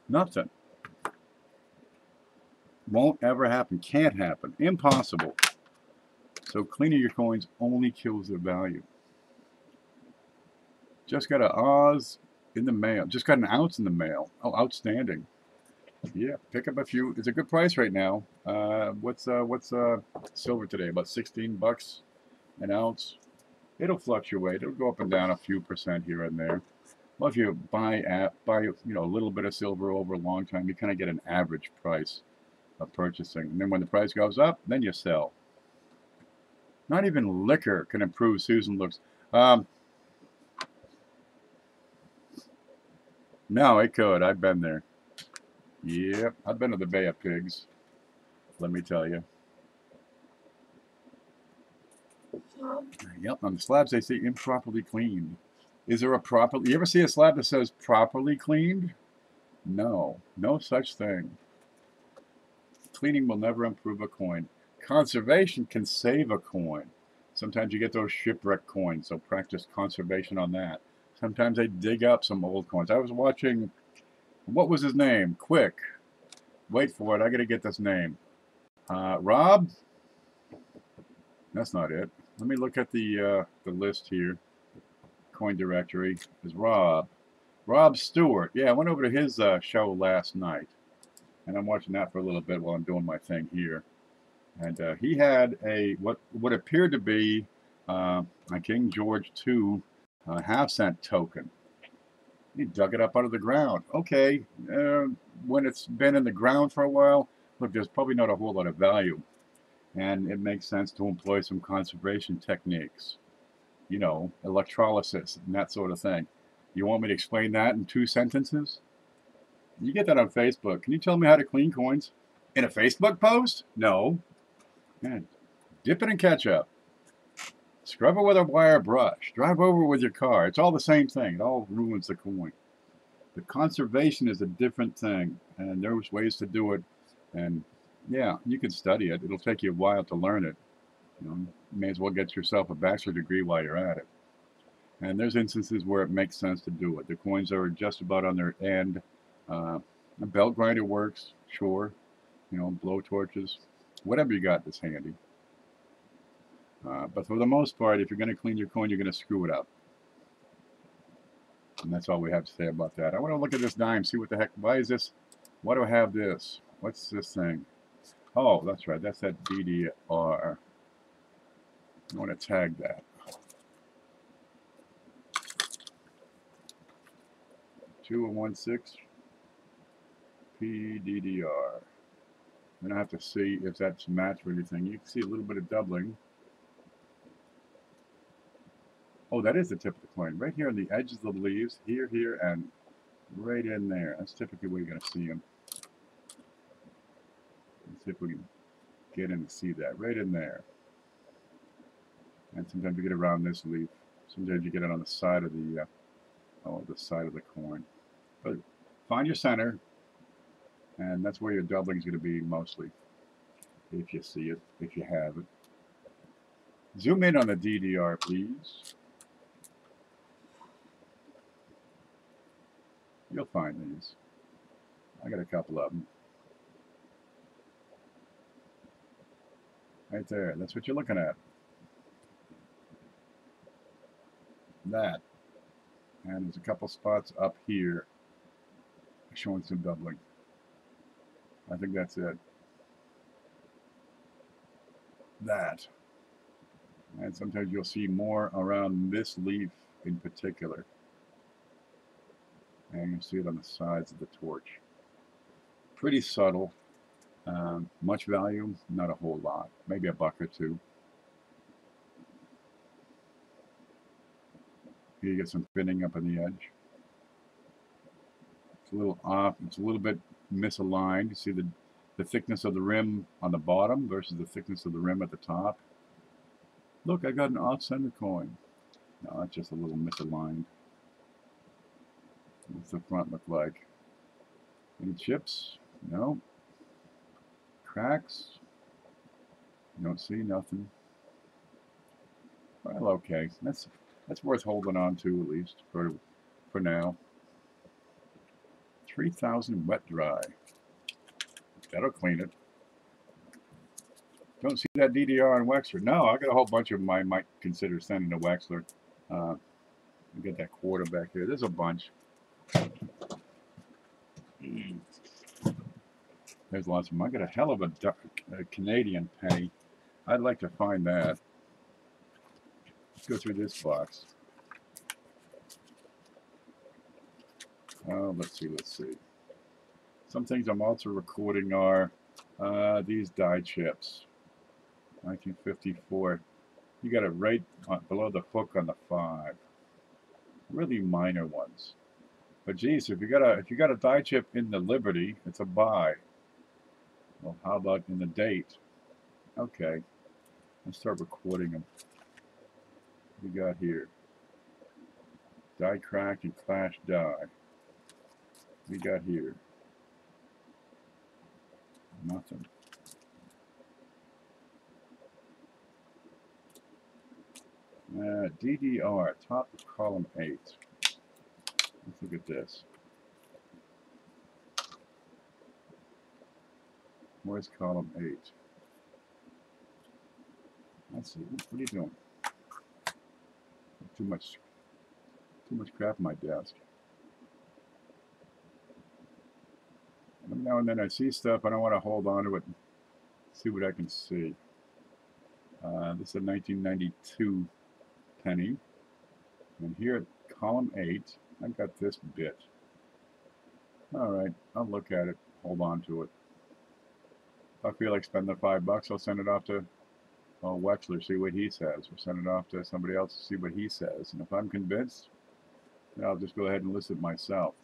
Nothing. Won't ever happen. Can't happen. Impossible. So cleaning your coins only kills their value. Just got an Oz in the mail. Just got an ounce in the mail. Oh, outstanding. Yeah, pick up a few. It's a good price right now. What's silver today? About 16 bucks an ounce. It'll fluctuate. It'll go up and down a few percent here and there. Well, if you buy a little bit of silver over a long time, you kind of get an average price of purchasing. And then when the price goes up, then you sell. Not even liquor can improve Susan looks. No, it could. I've been there. Yep, I've been to the Bay of Pigs. Let me tell you. Yep, on the slabs they say improperly cleaned. Is there a you ever see a slab that says properly cleaned? No, no such thing. Cleaning will never improve a coin. Conservation can save a coin. Sometimes you get those shipwreck coins, so practice conservation on that. Sometimes they dig up some old coins. I was watching, what was his name? Quick. Wait for it, I gotta get this name. Rob? That's not it. Let me look at the list here. Coin directory is Rob. Rob Stewart. Yeah, I went over to his show last night. And I'm watching that for a little bit while I'm doing my thing here. And he had what appeared to be a King George II half-cent token. He dug it up out of the ground. Okay, when it's been in the ground for a while, look, there's probably not a whole lot of value. And it makes sense to employ some conservation techniques. Electrolysis and that sort of thing. You want me to explain that in 2 sentences? You get that on Facebook. Can you tell me how to clean coins? In a Facebook post? No. Man, dip it in ketchup. Scrub it with a wire brush. Drive over with your car. It's all the same thing. It all ruins the coin. But conservation is a different thing. And there's ways to do it. And yeah, you can study it. It'll take you a while to learn it. You may as well get yourself a bachelor's degree while you're at it. And there's instances where it makes sense to do it. The coins are just about on their end. A belt grinder works, sure. You know, blow torches, whatever you got that's handy. But for the most part, if you're going to clean your coin, you're going to screw it up. And that's all we have to say about that. I want to look at this dime, see what the heck, why is this, why do I have this? What's this thing? Oh, that's right, that's that DDR. I want to tag that. 2116 PDDR. Then I have to see if that's matched with anything. You can see a little bit of doubling. Oh, that is the tip of the coin. Right here on the edges of the leaves. Here, here, and right in there. That's typically where you're going to see them. Let's see if we can get in to see that. Right in there. And sometimes you get around this leaf. Sometimes you get it on the side of the, the side of the coin. But find your center. And that's where your doubling is going to be mostly. If you see it, if you have it. Zoom in on the DDR, please. You'll find these. I got a couple of them. Right there. That's what you're looking at. That. And there's a couple spots up here showing some doubling. I think that's it. That. And sometimes you'll see more around this leaf in particular. And you'll see it on the sides of the torch. Pretty subtle. Much value? Not a whole lot. Maybe a buck or two. Here you get some pinning up on the edge. It's a little off. It's a little bit misaligned. You see the thickness of the rim on the bottom versus the thickness of the rim at the top. Look, I got an off-center coin. No, it's just a little misaligned. What's the front look like? Any chips? No. Cracks? You don't see nothing. Well, okay. That's worth holding on to, at least for now. 3,000 wet dry. That'll clean it. Don't see that DDR and Wexler. No, I got a whole bunch of them I might consider sending to Wexler. Get that quarter back here. There's a bunch. There's lots of them. I got a hell of a Canadian penny. I'd like to find that. Let's go through this box. Let's see. Some things I'm also recording are these die chips. 1954. You got it right below the hook on the 5. Really minor ones. But geez, if you got a die chip in the Liberty, it's a buy. Well, how about in the date? Okay, let's start recording them. What we got here? Die cracked and clash die. We got here nothing. DDR, top of column 8. Let's look at this. Where's column 8? Let's see. What are you doing? Too much crap on my desk. Every now and then I see stuff, I don't want to hold on to it and see what I can see. This is a 1992 penny. And here at column 8, I've got this bit. Alright, I'll look at it, hold on to it. If I feel like spending the $5, I'll send it off to Wexler, see what he says. Or send it off to somebody else to see what he says. And if I'm convinced, then I'll just go ahead and list it myself.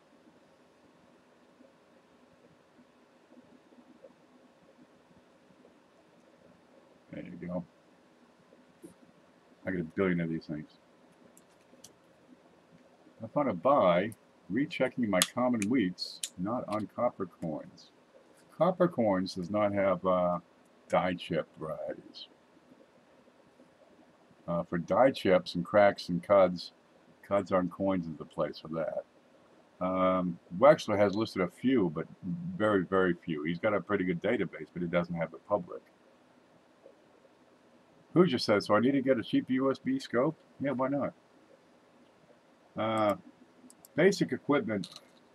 There you go. I got a billion of these things. If I want to buy, rechecking my common wheats, not on copper coins. Copper coins does not have die chip varieties. For die chips and cracks and cuds aren't coins is the place for that. Wexler has listed a few, but very, very few. He's got a pretty good database, but he doesn't have the public. Hoogie says, so I need to get a cheap USB scope? Yeah, why not? Basic equipment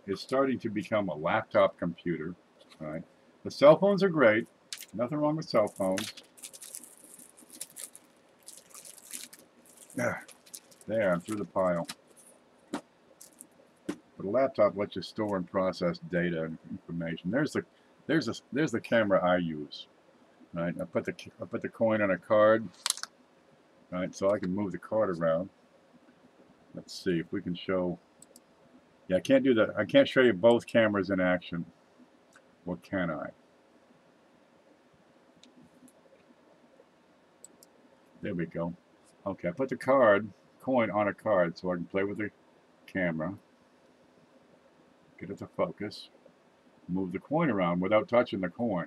is starting to become a laptop computer. Right? The cell phones are great. Nothing wrong with cell phones. There, I'm through the pile. But a laptop lets you store and process data and information. There's the camera I use. Right? I put the coin on a card. Right, so I can move the card around. Let's see if we can show. Yeah, I can't do that. I can't show you both cameras in action. Or can I? There we go. Okay, I put the coin on a card so I can play with the camera. Get it to focus. Move the coin around without touching the coin.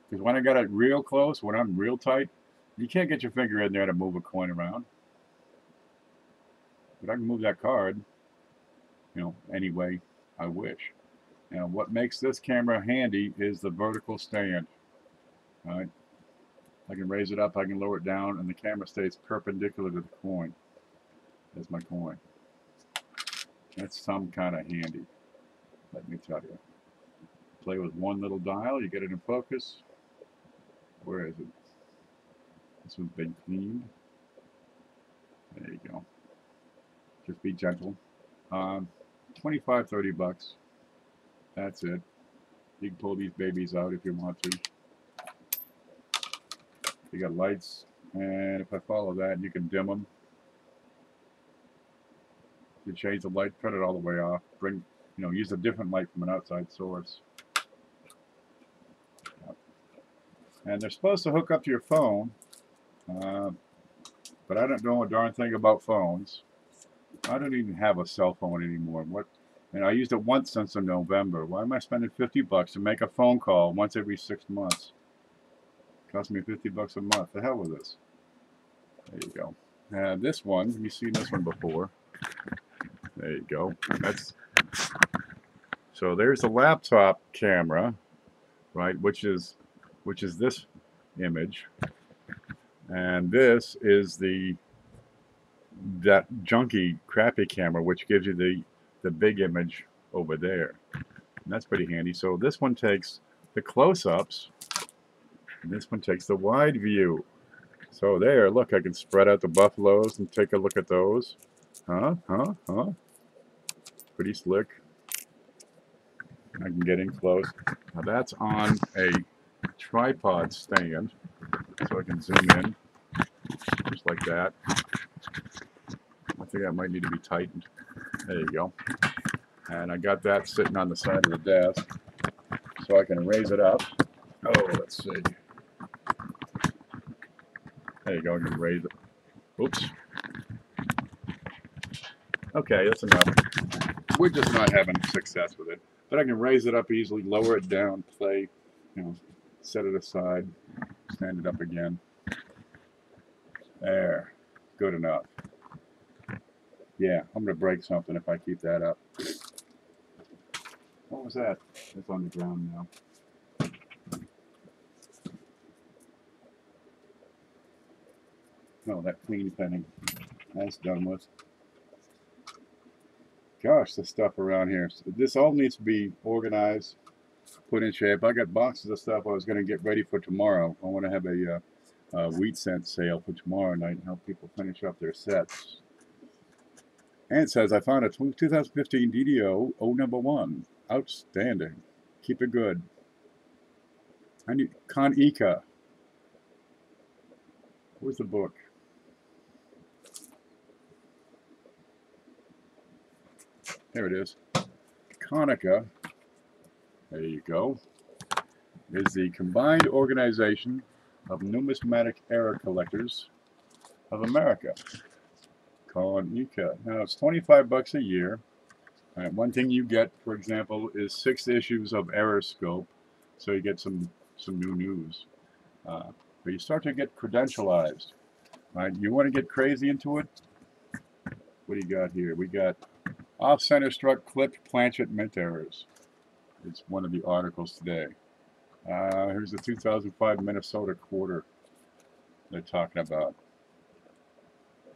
Because when I got it real close, when I'm real tight, you can't get your finger in there to move a coin around. But I can move that card, any way I wish. Now, what makes this camera handy is the vertical stand. All right? I can raise it up, I can lower it down, and the camera stays perpendicular to the coin. There's my coin. That's some kind of handy, let me tell you. Play with one little dial, you get it in focus. Where is it? This one's been cleaned. There you go. Just be gentle. 25, 30 bucks. That's it. You can pull these babies out if you want to. You got lights, and if I follow that, you can dim them. You change the light, turn it all the way off. Use a different light from an outside source. And they're supposed to hook up to your phone, but I don't know a darn thing about phones. I don't even have a cell phone anymore. And I used it once since in November. Why am I spending 50 bucks to make a phone call once every 6 months? Cost me 50 bucks a month. The hell with this. There you go. This one, you've seen this one before. There you go. So there's the laptop camera, right? Which is this image, and this is that junky, crappy camera, which gives you the big image over there. And that's pretty handy. So this one takes the close-ups. And this one takes the wide view. So there, look, I can spread out the buffaloes and take a look at those. Pretty slick. I can get in close. Now that's on a tripod stand, so I can zoom in, just like that. I think that might need to be tightened. There you go. And I got that sitting on the side of the desk, so I can raise it up. Oh, let's see. There you go, I can raise it. Oops. Okay, that's enough. We're just not having success with it. But I can raise it up easily, lower it down, play, set it aside, stand it up again. There. Good enough. Yeah, I'm going to break something if I keep that up. What was that? It's on the ground now. No, that clean penny. That's done with. Gosh, the stuff around here. So this all needs to be organized, put in shape. I got boxes of stuff I was going to get ready for tomorrow. I want to have a wheat cent sale for tomorrow night and help people finish up their sets. And it says, I found a 2015 DDO O1. Outstanding. Keep it good. I need Con Eka. Where's the book? There it is. Konica, there you go, is the combined organization of numismatic error collectors of America. Konica. Now it's 25 bucks a year. One thing you get, for example, is 6 issues of Error Scope, so you get some new news. But you start to get credentialized. Right? You want to get crazy into it? What do you got here? We got Off-center struck clipped planchet mint errors. It's one of the articles today. Here's the 2005 Minnesota quarter they're talking about.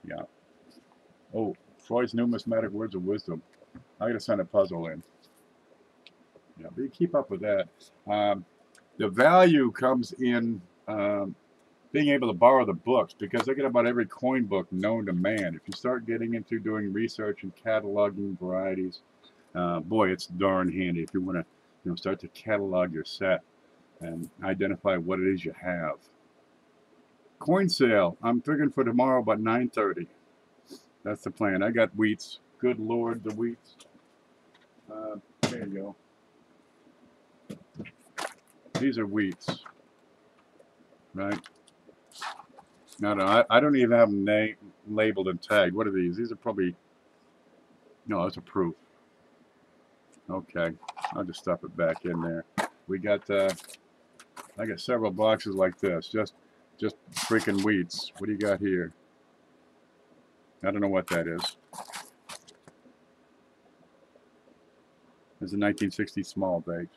Yeah. Oh, Freud's numismatic words of wisdom. I gotta send a puzzle in. Yeah, but you keep up with that. The value comes in being able to borrow the books, because they get about every coin book known to man. If you start getting into doing research and cataloging varieties, boy, it's darn handy if you want to start to catalog your set and identify what it is you have. Coin sale. I'm figuring for tomorrow about 9:30. That's the plan. I got wheats. Good Lord, the wheats. There you go. These are wheats, right? No, I don't even have them labeled and tagged. What are these? These are probably, no, that's a proof. Okay, I'll just stuff it back in there. We got, I got several boxes like this, just freaking wheats. What do you got here? I don't know what that is. It's a 1960 small date.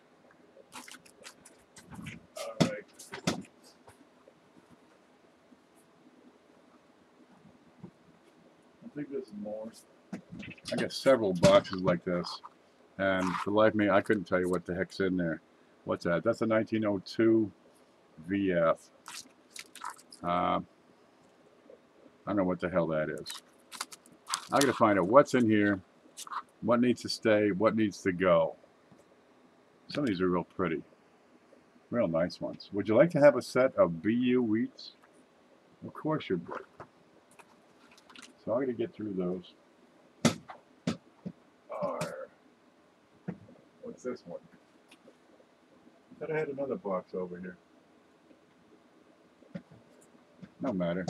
All right. I think this is more. I got several boxes like this, and for the life of me, I couldn't tell you what the heck's in there. What's that? That's a 1902 VF. I don't know what the hell that is. I gotta find out what's in here, what needs to stay, what needs to go. Some of these are real pretty, real nice ones. Would you like to have a set of BU wheats? Of course you would. So I'm gonna get through those. What's this one? I thought I had another box over here. No matter.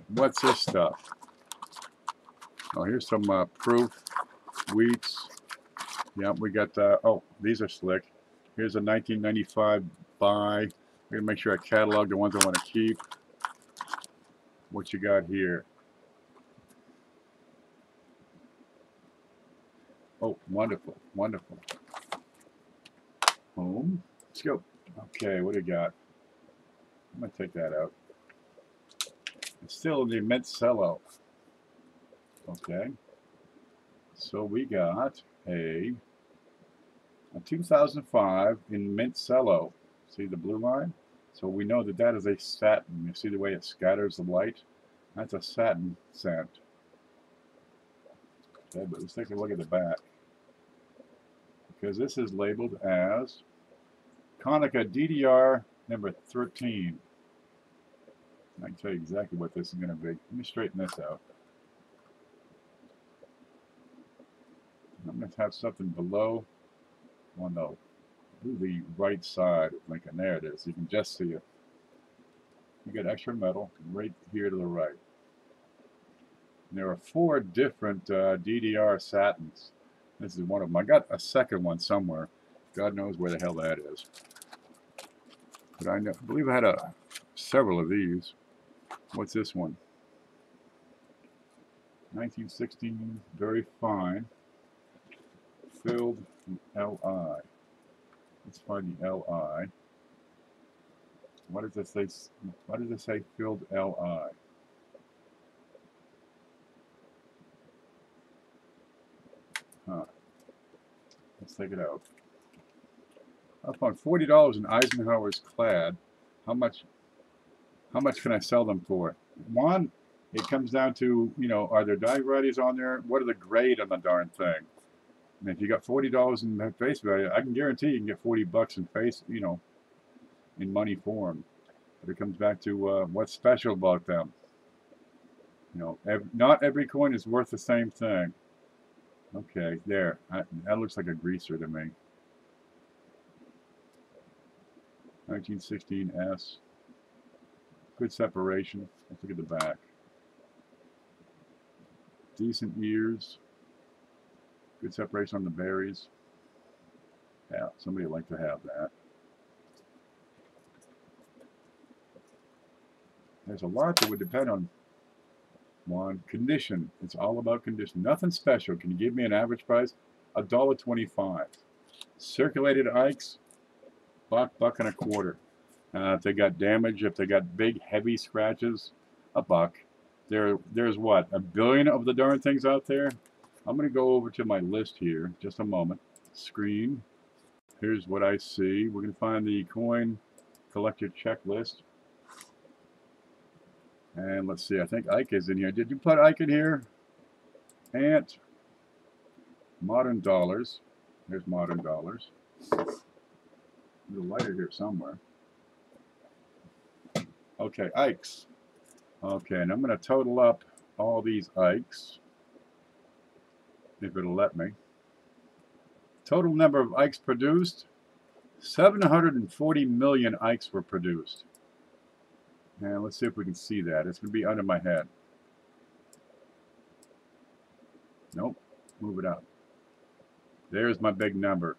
What's this stuff? Oh, here's some proof wheats. Yeah, we got, oh, these are slick. Here's a 1995 buy. I'm going to make sure I catalog the ones I want to keep. What you got here? Oh, wonderful, wonderful. Home. Let's go. Okay, what do you got? I'm going to take that out. It's still in the mint sellout. Okay. So we got a 2005 in mint cello. See the blue line? So we know that that is a satin. You see the way it scatters the light? That's a satin scent. Okay, but let's take a look at the back. Because this is labeled as Konica DDR number 13. I can tell you exactly what this is going to be. Let me straighten this out. I'm going to have something below on the right side of Lincoln. There it is. You can just see it. You get extra metal right here to the right. And there are 4 different DDR satins. This is one of them. I got a second one somewhere. God knows where the hell that is. But I believe I had several of these. What's this one? 1916, very fine. Filled LI. Let's find the LI. What does it say? What does it say? Filled LI. Huh. Let's take it out. I found $40 in Eisenhower's clad. How much can I sell them for? One, it comes down to, are there dye varieties on there? What are the grade on the darn thing? And if you got $40 in face value, I can guarantee you can get $40 in face, in money form. But it comes back to what's special about them. Not every coin is worth the same thing. Okay, there. That looks like a greaser to me. 1916S. Good separation. Let's look at the back. Decent ears. Good separation on the berries. Yeah, somebody would like to have that. There's a lot that would depend on One, condition. It's all about condition. Nothing special. Can you give me an average price? $1.25. Circulated Ikes, buck and a quarter. If they got damage, if they got big, heavy scratches, a buck. There's what, a billion of the darn things out there? I'm going to go over to my list here, just a moment. Screen. Here's what I see. We're going to find the coin collector checklist. And let's see, I think Ike is in here. Did you put Ike in here? Ant. Modern dollars. There's modern dollars. There's a lighter here somewhere. Okay, Ikes. Okay, and I'm going to total up all these Ikes, if it'll let me. Total number of Ikes produced, 740 million Ikes were produced. And let's see if we can see that. It's going to be under my head. Nope, move it up. There's my big number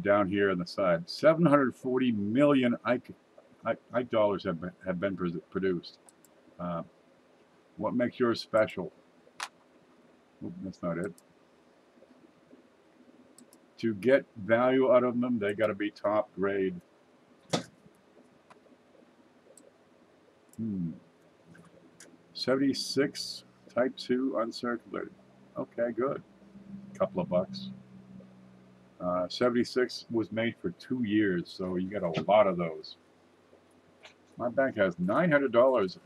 down here on the side. 740 million Ike dollars have been produced. What makes yours special? Oop, that's not it. To get value out of them, they got to be top grade. 76 type 2 uncirculated. Okay, good. Couple of bucks. 76 was made for 2 years, so you get a lot of those. My bank has $900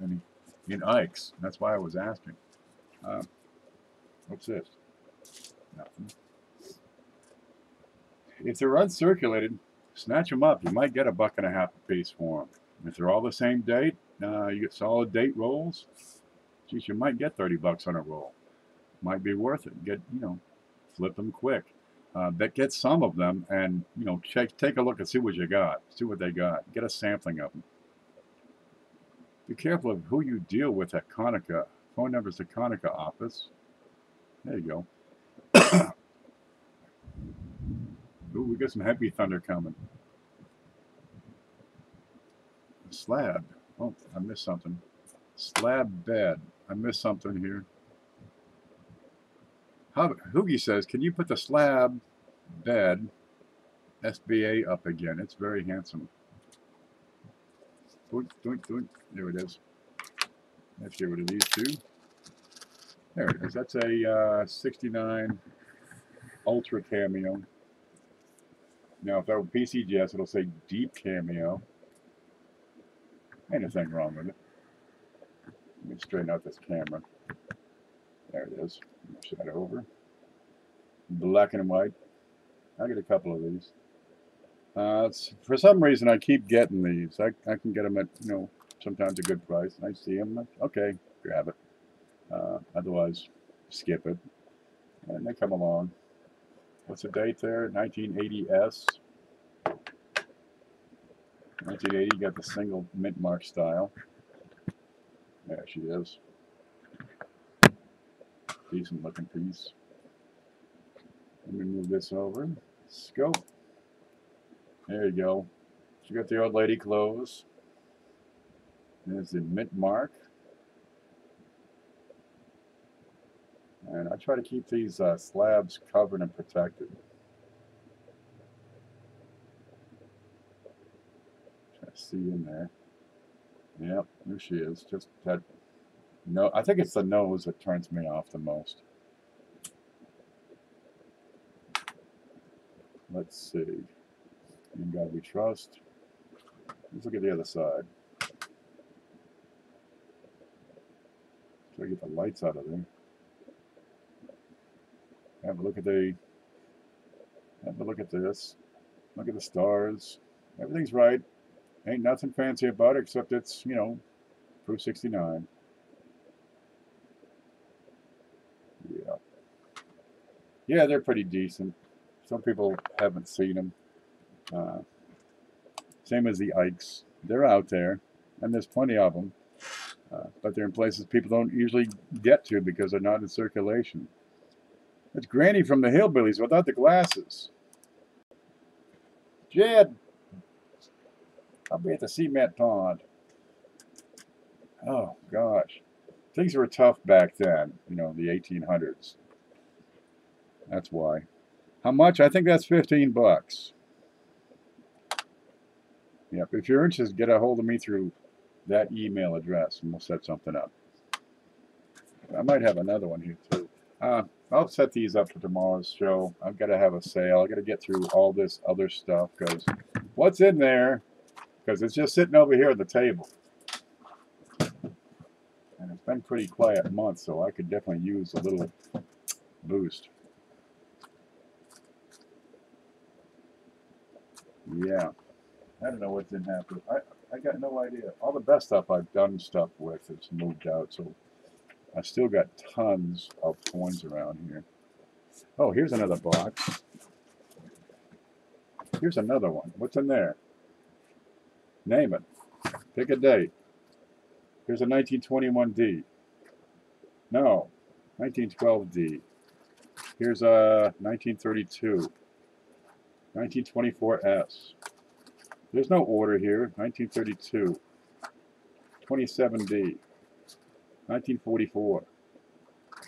in Ikes. That's why I was asking. What's this? Nothing. If they're uncirculated, snatch them up. You might get $1.50 a piece for them. If they're all the same date, you get solid date rolls. Geez, you might get $30 on a roll. Might be worth it. Get, flip them quick. But get some of them and, take a look and see what you got. See what they got. Get a sampling of them. Be careful of who you deal with at Konica. Phone number's the Konica office. There you go. Ooh, we got some heavy thunder coming. Slab. Oh, I missed something. Slab bed. I missed something here. Hoogie says, can you put the slab bed SBA up again? It's very handsome. Doink, doink, doink. There it is. Let's get rid of these two. There it is. That's a 69 Ultra Cameo. Now, if that were PCGS, it'll say Deep Cameo. Ain't a thing wrong with it. Let me straighten out this camera. There it is. Push that over. Black and white. I'll get a couple of these. For some reason, I keep getting these. I can get them at, sometimes a good price. I see them. Okay, grab it. Otherwise, skip it. And they come along. What's the date there? 1980S. 1980, you got the single mint mark style. There she is. Decent looking piece. Let me move this over. Scope. There you go. She got the old lady clothes. There's the mint mark. And I try to keep these slabs covered and protected. Try to see in there. Yep, there she is. Just that. No, I think it's the nose that turns me off the most. Let's see. In God we trust. Let's look at the other side. Try to get the lights out of there. Have a look at this. Look at the stars. Everything's right. Ain't nothing fancy about it except it's, proof 69. Yeah. Yeah, they're pretty decent. Some people haven't seen them. Same as the Ikes. They're out there, and there's plenty of them. But they're in places people don't usually get to because they're not in circulation. It's Granny from the Hillbillies without the glasses. Jed, I'll be at the cement pond. Oh, gosh. Things were tough back then, you know, the 1800s. That's why. How much? I think that's 15 bucks. Yep, if you're interested, get a hold of me through that email address and we'll set something up. I might have another one here too. I'll set these up for tomorrow's show. I've got to have a sale. I've got to get through all this other stuff because what's in there? Because it's just sitting over here at the table. And it's been pretty quiet month, so I could definitely use a little boost. Yeah. I don't know what's in happening. I got no idea. All the best stuff I've done stuff with has moved out, so I still got tons of coins around here. Oh, here's another box. Here's another one. What's in there? Name it. Pick a date. Here's a 1921D. No, 1912D. Here's a 1932. 1924S. There's no order here. 1932. 27D. 1944.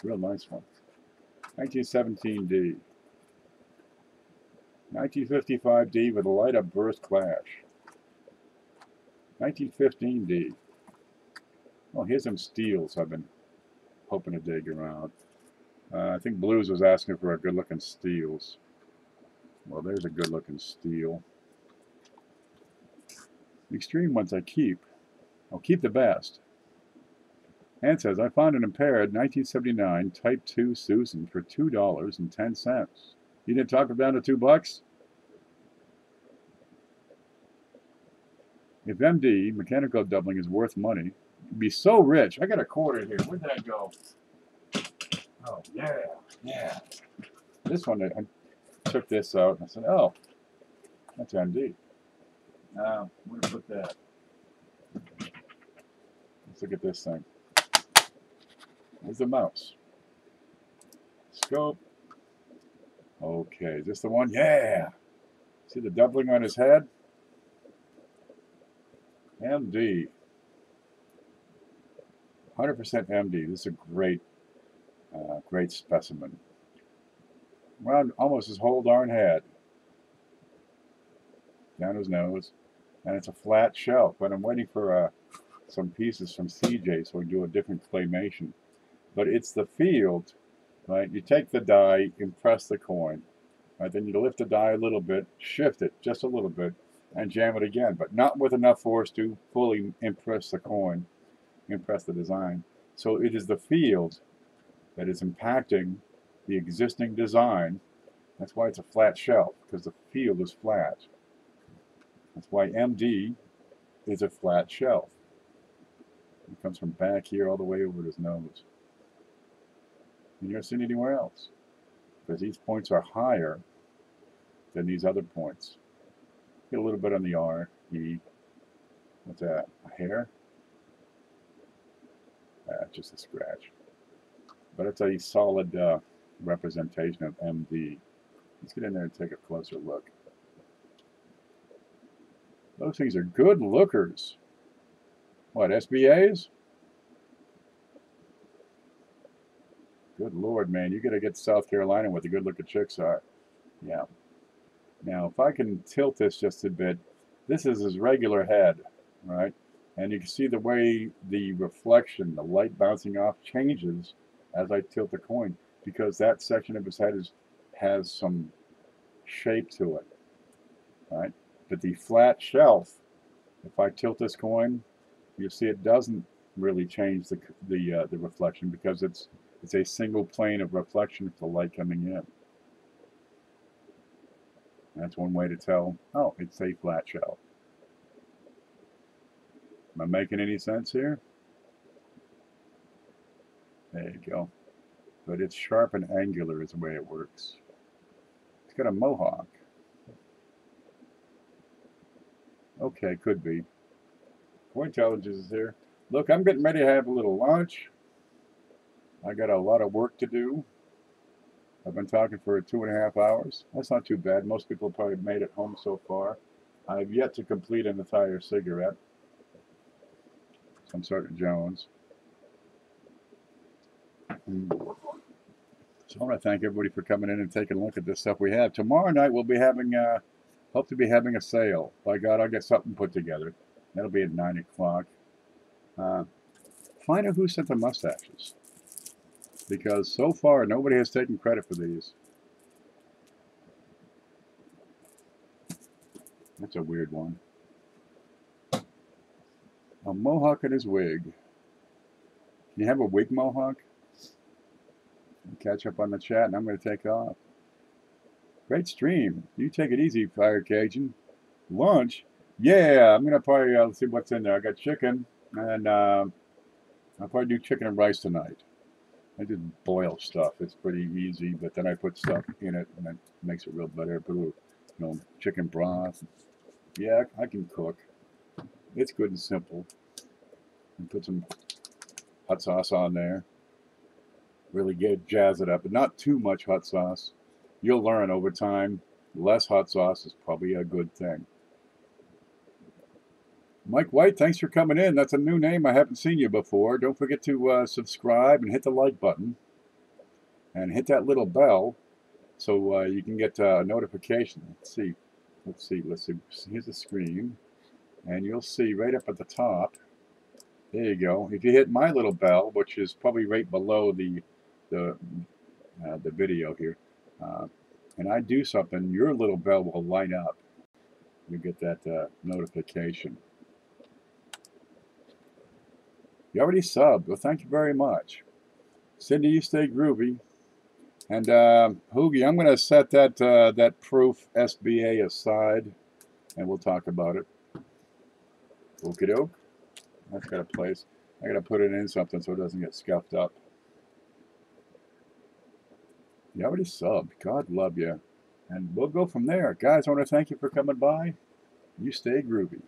Real nice one. 1917D. 1955D with a light up burst clash. 1915D. Oh, here's some steels I've been hoping to dig around. I think Blues was asking for a good looking steels. Well, there's a good looking steel. The extreme ones I keep. I'll keep the best. And says, I found an impaired 1979 Type 2 Susan for $2.10. You didn't talk them down to $2? If MD, mechanical doubling, is worth money, you'd be so rich. I got a quarter here. Where'd that go? Oh, yeah, yeah. This one, I took this out and I said, oh, that's MD. Now, I'm going to put that. Let's look at this thing. There's the mouse. Scope. Okay, is this the one? Yeah! See the doubling on his head? MD. 100% MD. This is a great, great specimen. Around almost his whole darn head. Down his nose. And it's a flat shelf. But I'm waiting for some pieces from CJ so we can do a different claymation. But it's the field, right? You take the die, impress the coin. Right? Then you lift the die a little bit, shift it just a little bit, and jam it again. But not with enough force to fully impress the coin, impress the design. So it is the field that is impacting the existing design. That's why it's a flat shelf, because the field is flat. That's why MD is a flat shelf. It comes from back here all the way over his nose. You never seen anywhere else. Because these points are higher than these other points. Get a little bit on the R, E. What's that? A hair? Just a scratch. But it's a solid representation of MD. Let's get in there and take a closer look. Those things are good lookers. What, SBAs? Good Lord, man, you got to get to South Carolina where the good looking chicks are. Yeah. Now, if I can tilt this just a bit, this is his regular head, right? And you can see the way the reflection, the light bouncing off, changes as I tilt the coin, because that section of his head has some shape to it, right? But the flat shelf, if I tilt this coin, you'll see it doesn't really change the reflection, because it's a single plane of reflection with the light coming in. That's one way to tell, oh, it's a flat shelf. Am I making any sense here? There you go. But it's sharp and angular is the way it works. It's got a mohawk. Okay, could be. Coin Intelligence is here. Look, I'm getting ready to have a little lunch. I got a lot of work to do. I've been talking for 2.5 hours. That's not too bad. Most people have probably made it home so far. I've yet to complete an entire cigarette. Some sort of Jones. So I want to thank everybody for coming in and taking a look at this stuff we have. Tomorrow night we'll be having, hope to be having a sale. By God, I'll get something put together. That'll be at 9 o'clock. Find out who sent the mustaches. Because so far, nobody has taken credit for these. That's a weird one. A mohawk in his wig. Can you have a wig mohawk? Catch up on the chat, and I'm going to take off. Great stream. You take it easy, Fire Cajun. Lunch? Yeah, I'm going to probably, let's see what's in there. I got chicken, and I'll probably do chicken and rice tonight. I just boil stuff. It's pretty easy, but then I put stuff in it, and that makes it real better. Put a little, chicken broth. Yeah, I can cook. It's good and simple. And put some hot sauce on there. Really good, jazz it up, but not too much hot sauce. You'll learn over time. Less hot sauce is probably a good thing. Mike White, thanks for coming in. That's a new name. I haven't seen you before. Don't forget to subscribe and hit the like button. And hit that little bell so you can get a notification. Let's see. Here's the screen. And you'll see right up at the top. There you go. If you hit my little bell, which is probably right below the video here, and I do something, your little bell will light up. You get that notification. You already subbed. Well, thank you very much. Cindy, you stay groovy. And Hoogie, I'm going to set that proof SBA aside, and we'll talk about it. Okie doke. That's got a place. I got to put it in something so it doesn't get scuffed up. You already subbed. God love you. And we'll go from there. Guys, I want to thank you for coming by. You stay groovy.